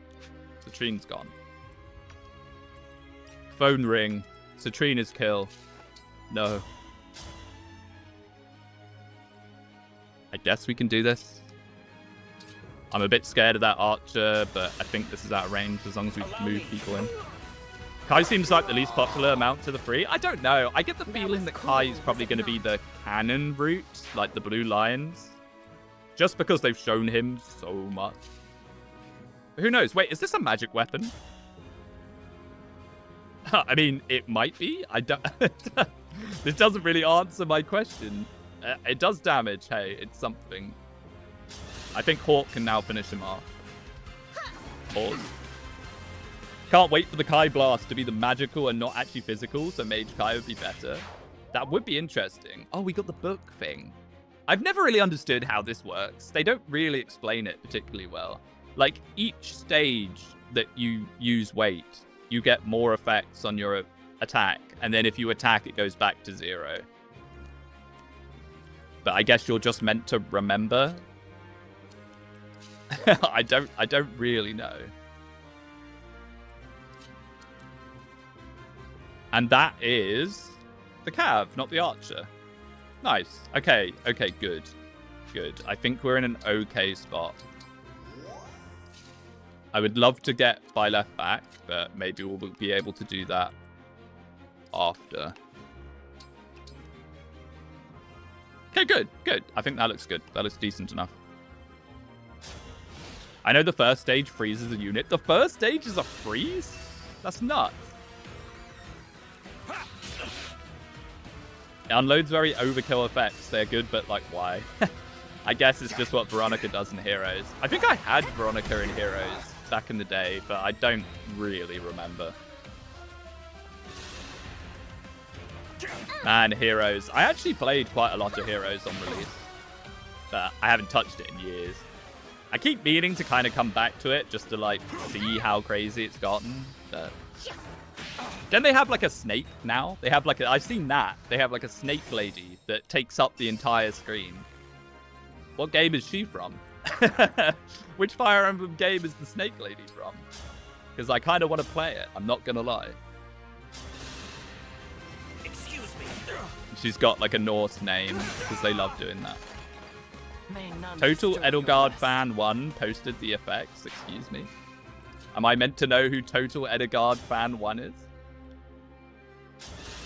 Citrine's gone. Phone ring. Citrine is kill. No. I guess we can do this. I'm a bit scared of that archer, but I think this is out of range as long as we move people in. Kai seems like the least popular mount to the free. I don't know. I get the feeling that Kai is probably going to be the cannon route, like the blue lions. Just because they've shown him so much. Who knows? Wait, is this a magic weapon? I mean, it might be. I don't... This doesn't really answer my question. It does damage. Hey, it's something. I think Hawk can now finish him off. Pause. Can't wait for the Kai Blast to be the magical and not actually physical, so Mage Kai would be better. That would be interesting. Oh, we got the book thing. I've never really understood how this works. They don't really explain it particularly well. Like, each stage that you use weight, you get more effects on your attack, and then if you attack, it goes back to 0. But I guess you're just meant to remember. I don't really know. And that is the Cav, not the Archer. Nice. Okay, good. Good. I think we're in an okay spot. I would love to get by left back, but maybe we'll be able to do that after. Okay, good. I think that looks good. That looks decent enough. I know the first stage freezes a unit. The first stage is a freeze? That's nuts. It unloads very overkill effects. They're good, but like, why? I guess it's just what Veronica does in Heroes. I think I had Veronica in Heroes back in the day, but I don't really remember. Man, Heroes. I actually played quite a lot of Heroes on release, but I haven't touched it in years. I keep meaning to kind of come back to it just to like see how crazy it's gotten, but... Don't they have like a snake now? They have like a... I've seen that. They have like a snake lady that takes up the entire screen. What game is she from? Which Fire Emblem game is the snake lady from? Because I kind of want to play it. I'm not going to lie. Excuse me. She's got like a Norse name because they love doing that. May none Total disturb your Edelgard rest. Fan 1 posted the effects. Excuse me. Am I meant to know who Total Edelgard Fan 1 is?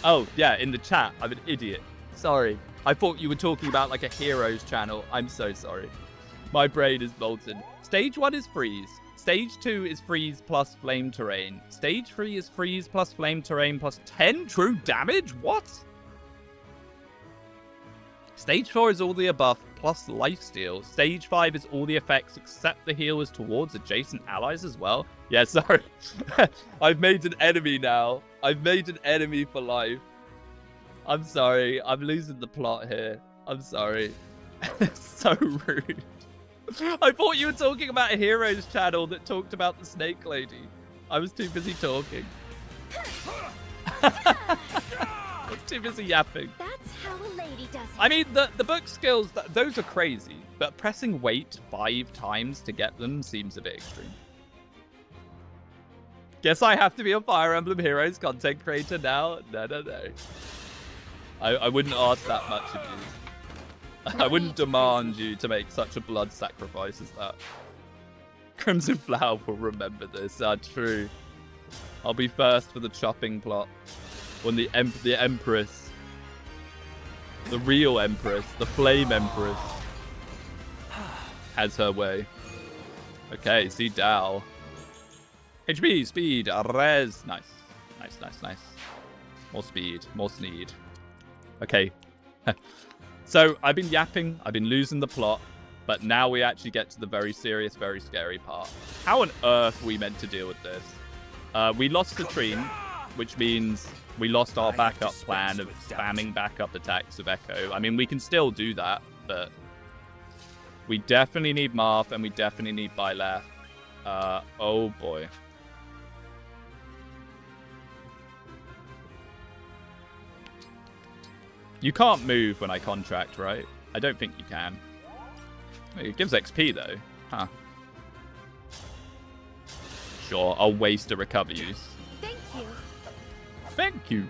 Oh, yeah, in the chat. I'm an idiot. Sorry. I thought you were talking about like a Heroes channel. I'm so sorry. My brain is molten. Stage 1 is freeze. Stage 2 is freeze plus flame terrain. Stage 3 is freeze plus flame terrain plus 10 true damage? What? Stage 4 is all the above plus lifesteal. Stage 5 is all the effects except the healers towards adjacent allies as well. Yeah, sorry. I've made an enemy now. I've made an enemy for life. I'm sorry. I'm losing the plot here. I'm sorry. So rude. I thought you were talking about a Heroes channel that talked about the snake lady. I was too busy talking. I was too busy yapping. That's how a lady does it. I mean, the book skills, those are crazy. But pressing weight 5 times to get them seems a bit extreme. Guess I have to be a Fire Emblem Heroes content creator now? No. I wouldn't ask that much of you. I wouldn't demand you to make such a blood sacrifice as that. Crimson Flower will remember this. True. I'll be first for the chopping plot. When the Empress, the real Empress, the Flame Empress, has her way. Okay, see Dao. HP, speed, res. Nice. Nice. More speed, more sneed. Okay. So, I've been yapping, I've been losing the plot, but now we actually get to the very serious, very scary part. How on earth are we meant to deal with this? We lost Citrine, which means we lost our backup plan of spamming backup attacks of Echo. I mean, we can still do that, but we definitely need Marth and we definitely need Byleth. Oh boy. You can't move when I contract, right? I don't think you can. It gives XP though. Huh. Sure, I'll waste a recover use. Thank you. Thank you.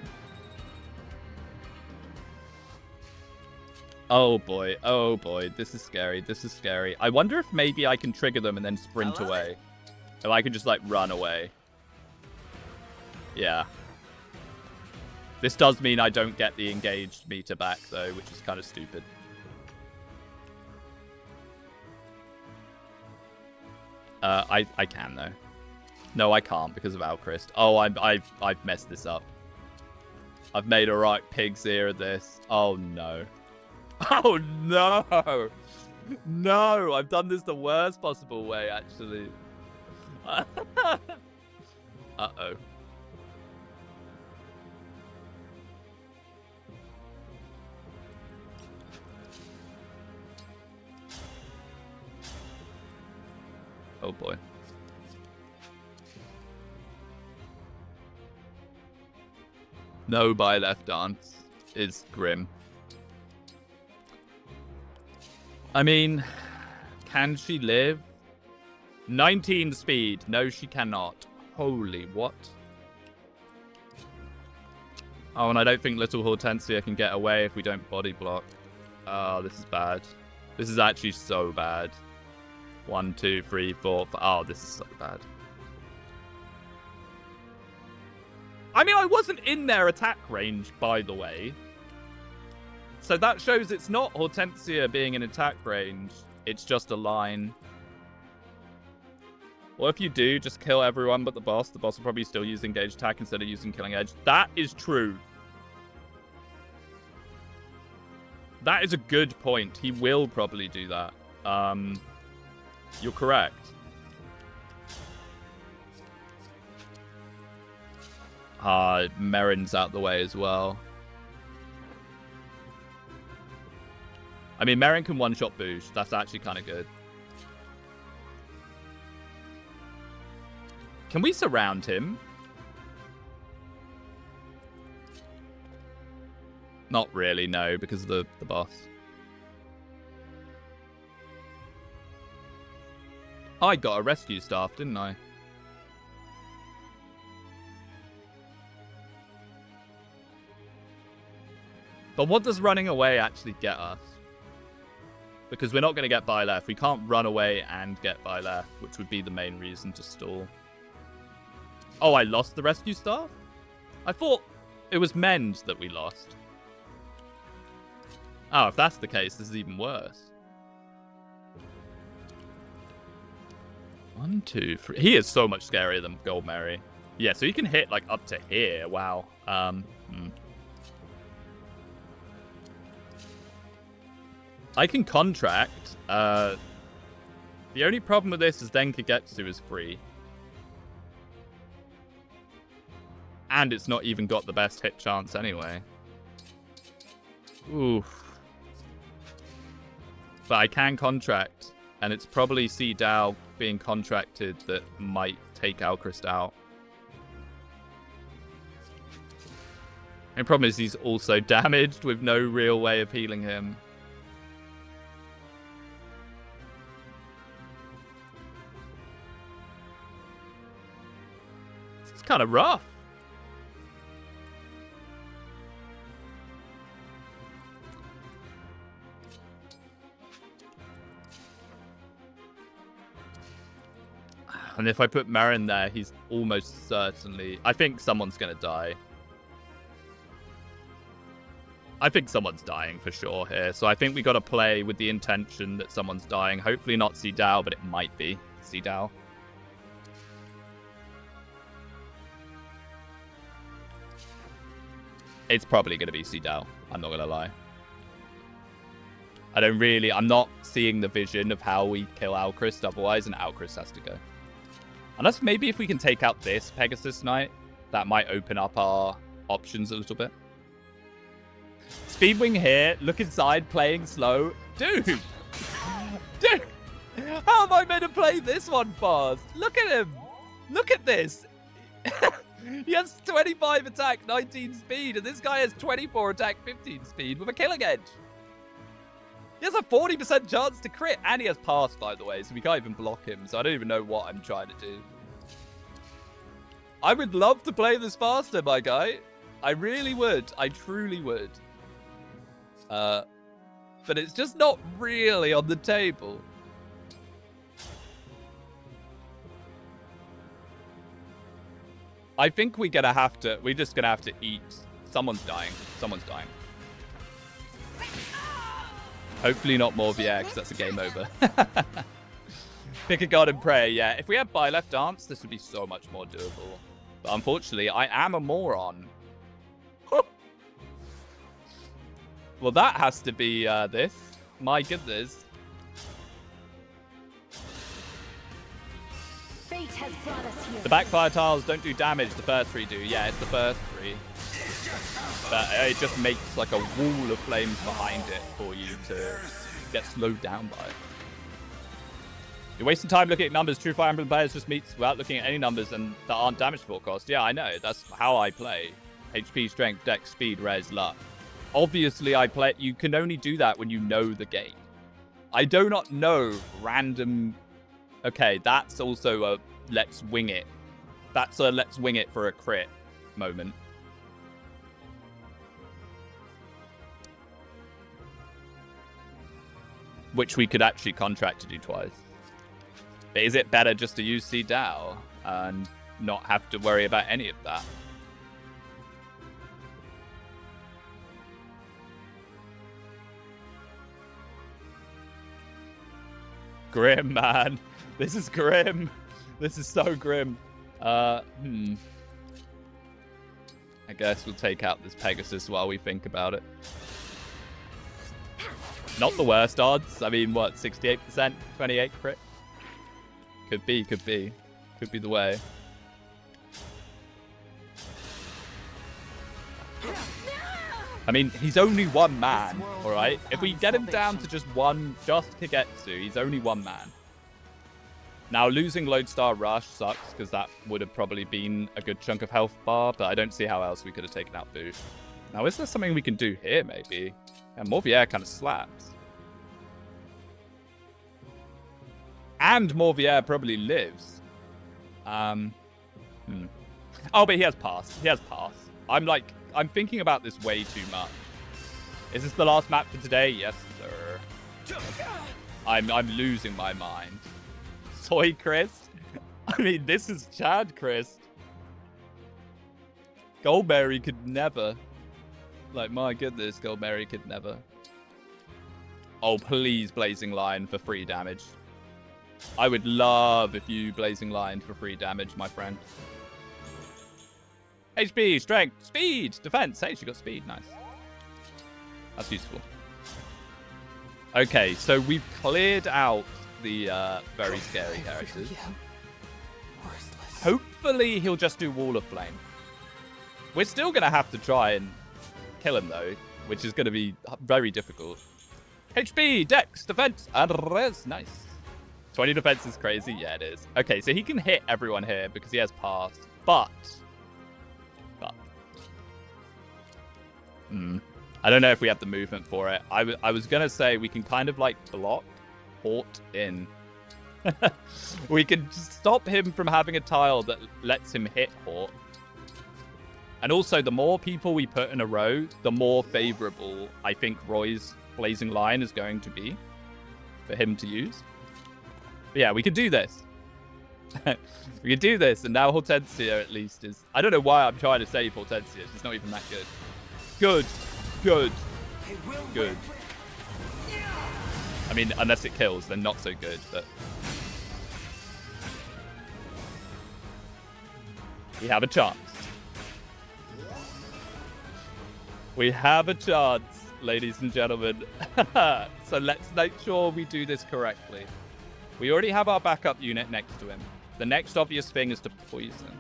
Oh boy, this is scary, this is scary. I wonder if maybe I can trigger them and then sprint away. If I can just, like, run away. Yeah. This does mean I don't get the engaged meter back, though, which is kind of stupid. I can, though. No, I can't because of Alchrist. Oh, I've messed this up. I've made a right pig's ear of this. Oh, no. Oh, no. No, I've done this the worst possible way, actually. Uh-oh. Oh, boy. No buy left dance is grim. I mean, can she live? 19 speed. No, she cannot. Holy, what? Oh, and I don't think little Hortensia can get away if we don't body block. Oh, this is bad. This is actually so bad. 1, 2, 3, 4, 5. Oh, this is so bad. I mean, I wasn't in their attack range, by the way. So that shows it's not Hortensia being in attack range. It's just a line. What if you do just kill everyone but the boss? The boss will probably still use engaged attack instead of using killing edge. That is true. That is a good point. He will probably do that. You're correct. Merrin's out the way as well. I mean, Merrin can one-shot Boosh. That's actually kind of good. Can we surround him? Not really, no, because of the boss. I got a rescue staff, didn't I? But what does running away actually get us? Because we're not going to get by left. We can't run away and get by left, which would be the main reason to stall. Oh, I lost the rescue staff? I thought it was Mend that we lost. Oh, if that's the case, this is even worse. 1, 2, 3. He is so much scarier than Gold Mary. Yeah, so you can hit, like, up to here. Wow. I can contract. The only problem with this is then Kagetsu is free. And it's not even got the best hit chance anyway. Oof. But I can contract. And it's probably C-Dow being contracted that might take Alchrist out. And the problem is he's also damaged with no real way of healing him. It's kind of rough. And if I put Marin there, he's almost certainly... I think someone's going to die. I think someone's dying for sure here. So I think we got to play with the intention that someone's dying. Hopefully not C-Dow, but it might be C-Dow. It's probably going to be C-Dow. I'm not going to lie. I'm not seeing the vision of how we kill Alchrist otherwise, and Alchrist has to go. Unless maybe if we can take out this Pegasus Knight, that might open up our options a little bit. Speedwinghere, look inside, playing slow. Dude! Dude! How am I meant to play this one fast? Look at him! Look at this! He has 25 attack, 19 speed, and this guy has 24 attack, 15 speed with a killing edge. He has a 40% chance to crit, and he has pass, by the way, so we can't even block him, so I don't even know what I'm trying to do. I would love to play this faster, my guy. I really would. I truly would. but it's just not really on the table. I think we're just gonna have to eat. Someone's dying. Someone's dying. Hopefully not Morvier, because that's a game over. Pick a god and pray, yeah. If we had buy left dance, this would be so much more doable. But unfortunately, I am a moron. Well, that has to be this. My goodness. Fate has brought us here. The backfire tiles don't do damage. The first three do. Yeah, it's the first three. But it just makes like a wall of flames behind it for you to get slowed down by. You're wasting time looking at numbers. True Fire Emblem players just meets without looking at any numbers and that aren't damage forecast. Yeah, I know. That's how I play. HP, strength, dex, speed, res, luck. Obviously, you can only do that when you know the game. I do not know random... Okay, that's also a let's wing it. That's a let's wing it for a crit moment. Which we could actually contract to do twice. But is it better just to use CDAO and not have to worry about any of that? Grim, man. This is grim. This is so grim. I guess we'll take out this Pegasus while we think about it. Not the worst odds. I mean, what, 68%? 28 crit? Could be, could be. Could be the way. I mean, he's only one man, alright? If we get him down to just Kagetsu, he's only one man. Now, losing Lodestar Rush sucks, because that would have probably been a good chunk of health bar, but I don't see how else we could have taken out Boo. Now, is there something we can do here, maybe? Yeah, Morvier kind of slaps. And Morvier probably lives. Oh, but he has pass. He has pass. I'm thinking about this way too much. Is this the last map for today? Yes, sir. I'm losing my mind. Soy Chris? I mean, this is Chad Chris. Goldberry could never. Like, my goodness, Goldberry could never. Oh, please, Blazing Lion for free damage. I would love if you Blazing Lion for free damage, my friend. HP, strength, speed, defense. Hey, she got speed. Nice. That's useful. Okay, so we've cleared out the very scary characters. Hopefully, he'll just do Wall of Flame. We're still going to have to try and kill him, though, which is going to be very difficult. HP, dex, defense, and res. Nice. 20 defense is crazy. Yeah, it is. Okay, so he can hit everyone here because he has pass. But I don't know if we have the movement for it. I was going to say we can kind of like block Hort in. We can stop him from having a tile that lets him hit Hort. And also, the more people we put in a row, the more favorable I think Roy's Blazing Lion is going to be for him to use. But yeah, we could do this. We could do this, and now Hortensia at least is... I don't know why I'm trying to save Hortensia. She's not even that good. Good. Good. Good. I mean, unless it kills, then not so good, but... We have a chance. We have a chance, ladies and gentlemen. So let's make sure we do this correctly. We already have our backup unit next to him. The next obvious thing is to poison.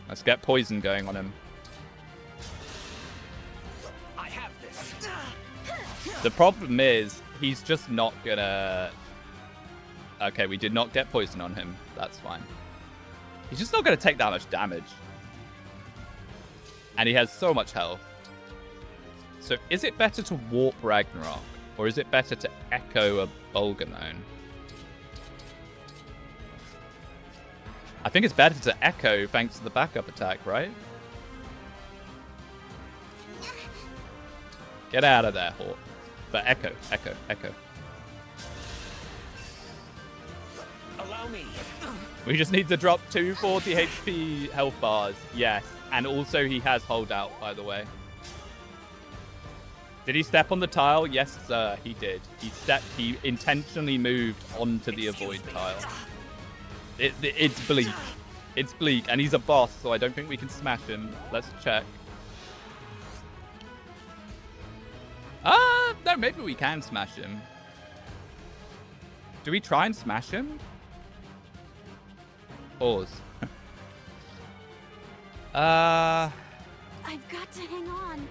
Let's get poison going on him. I have this. The problem is, he's just not gonna... Okay, we did not get poison on him. That's fine. He's just not gonna take that much damage. And he has so much health. So is it better to warp Ragnarok? Or is it better to echo a Bolganone? I think it's better to echo thanks to the backup attack, right? Get out of there, Hawk. But echo. Allow me. We just need to drop 240 HP health bars. Yes. And also he has holdout, by the way. Did he step on the tile? Yes, sir, he did. He intentionally moved onto the avoid tile. It's bleak. It's bleak, and he's a boss, so I don't think we can smash him. Let's check. No, maybe we can smash him. Do we try and smash him? Pause. I've got to hang on.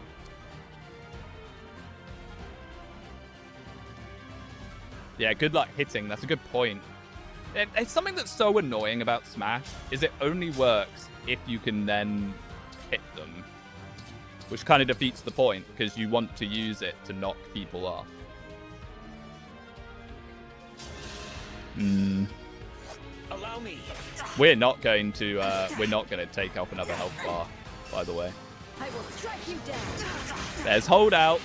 Yeah, good luck hitting. That's a good point. It's something that's so annoying about Smash is it only works if you can then hit them, which kind of defeats the point because you want to use it to knock people off. Allow me. We're not going to take off another health bar, by the way. I will strike you down. There's holdout.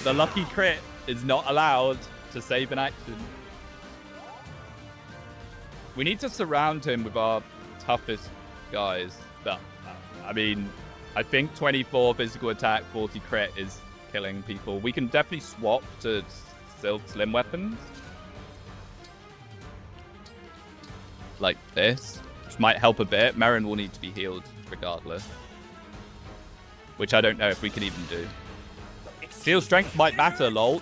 The lucky crit is not allowed to save an action. We need to surround him with our toughest guys. But, I mean, I think 24 physical attack, 40 crit is killing people. We can definitely swap to slim weapons. Like this, which might help a bit. Merrin will need to be healed regardless. Which I don't know if we can even do. Seal strength might matter, lol.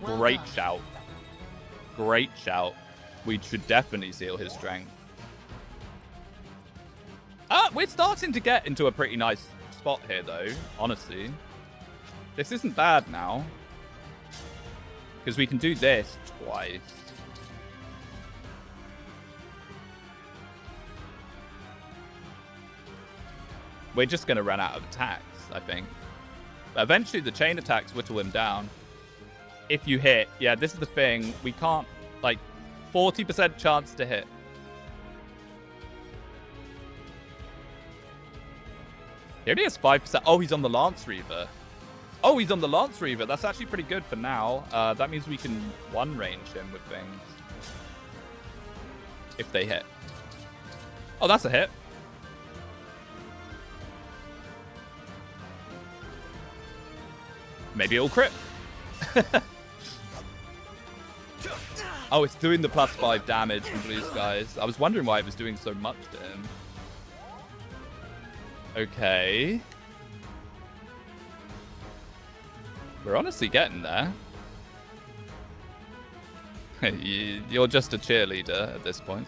Great shout. Great shout. We should definitely seal his strength. We're starting to get into a pretty nice spot here, though, honestly. This isn't bad now. Because we can do this twice. We're just going to run out of attacks, I think. But eventually, the chain attacks whittle him down. If you hit, yeah, this is the thing. We can't, like, 40% chance to hit. He only has 5%. Oh, he's on the Lance Reaver. Oh, he's on the Lance Reaver. That's actually pretty good for now. That means we can one-range him with things. If they hit. Oh, that's a hit. Maybe it'll crit. Oh, it's doing the +5 damage from blue skies. I was wondering why it was doing so much to him. Okay. We're honestly getting there. You're just a cheerleader at this point.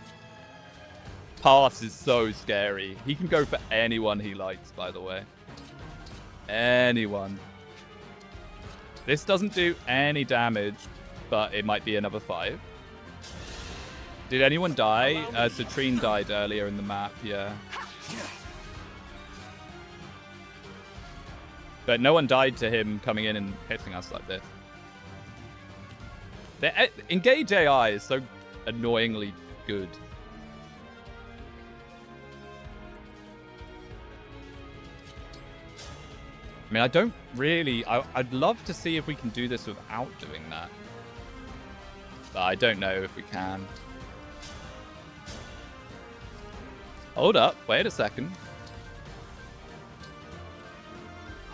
Pass is so scary. He can go for anyone he likes, by the way. Anyone. This doesn't do any damage, but it might be another 5. Did anyone die? Citrine died earlier in the map, yeah. But no one died to him coming in and hitting us like this. The Engage AI is so annoyingly good. I mean, I don't really... I'd love to see if we can do this without doing that. But I don't know if we can. Hold up. Wait a second.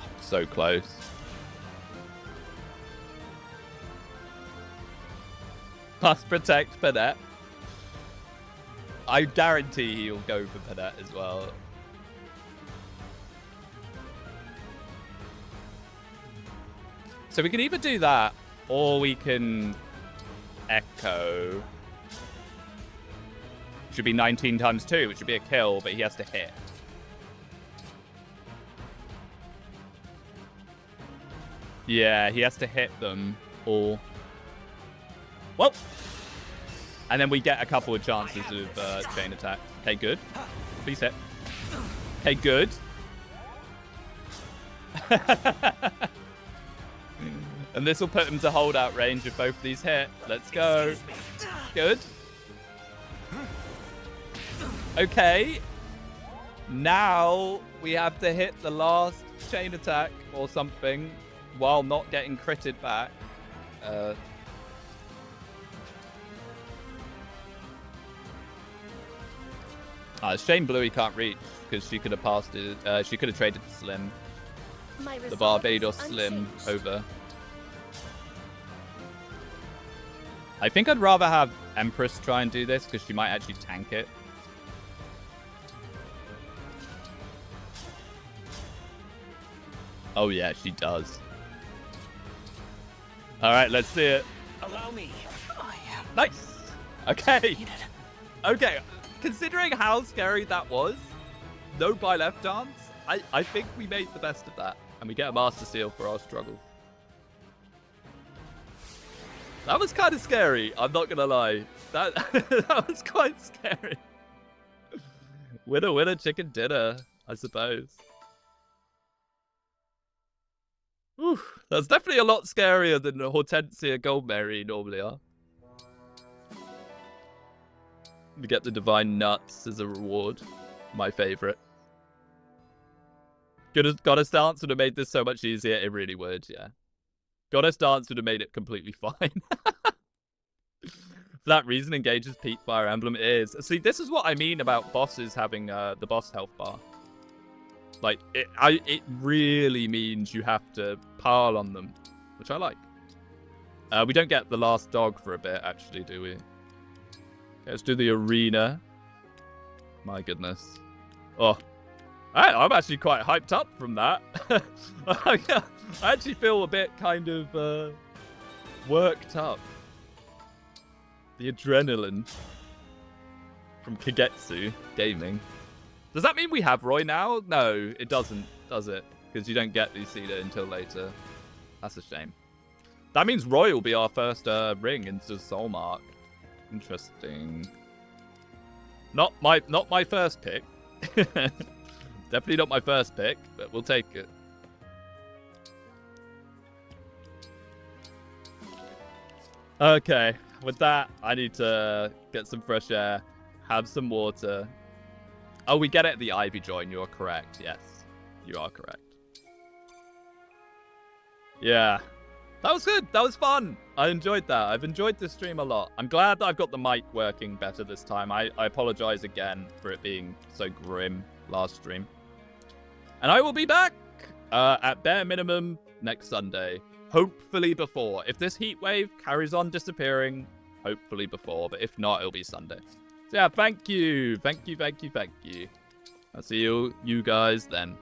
Oh, so close. Must protect Panette. I guarantee he'll go for Panette as well. So we can either do that, or we can echo. Should be 19 times 2, which should be a kill, but he has to hit. Yeah, he has to hit them all. Well, and then we get a couple of chances of chain attack. Okay, good. Please hit. Okay, good. And this will put him to holdout range if both of these hit. Let's go. Good. Okay. Now we have to hit the last chain attack or something. while not getting critted back. It's shame Bluey can't reach, because she could have passed it. She could have traded Slim, the Barbados Slim, over. I think I'd rather have Empress try and do this, because she might actually tank it. Oh yeah, she does. Alright, let's see it. Allow me. I am Nice! Okay. defeated. Okay, considering how scary that was, no by left dance, I think we made the best of that. And we get a Master Seal for our struggle. That was kind of scary, I'm not gonna lie. That, that was quite scary. Winner, winner, chicken dinner, I suppose. Whew, that's definitely a lot scarier than Hortensia Goldberry normally are. We get the Divine Nuts as a reward. My favorite. Goddess Dance would have made this so much easier. It really would, yeah. Goddess Dance would have made it completely fine. For that reason, Engage's Peak Fire Emblem is. See, this is what I mean about bosses having the boss health bar. Like, it really means you have to pile on them, which I like. We don't get the last dog for a bit, actually, do we? Let's do the arena. My goodness. Oh. I'm actually quite hyped up from that. I actually feel a bit kind of worked up. The adrenaline from Kagetsu Gaming. Does that mean we have Roy now? No, it doesn't, does it? Because you don't get Lucida until later. That's a shame. That means Roy will be our first ring into Soul Mark. Interesting. Not my first pick. Definitely not my first pick, but we'll take it. Okay, with that, I need to get some fresh air, have some water. Oh, we get it at the Ivy Join. You are correct. Yes, you are correct. Yeah. That was good. That was fun. I enjoyed that. I've enjoyed this stream a lot. I'm glad that I've got the mic working better this time. I apologize again for it being so grim last stream. And I will be back at bare minimum next Sunday. Hopefully before. If this heat wave carries on disappearing, hopefully before. But if not, it'll be Sunday. So yeah, thank you. Thank you, thank you, thank you. I'll see you guys then.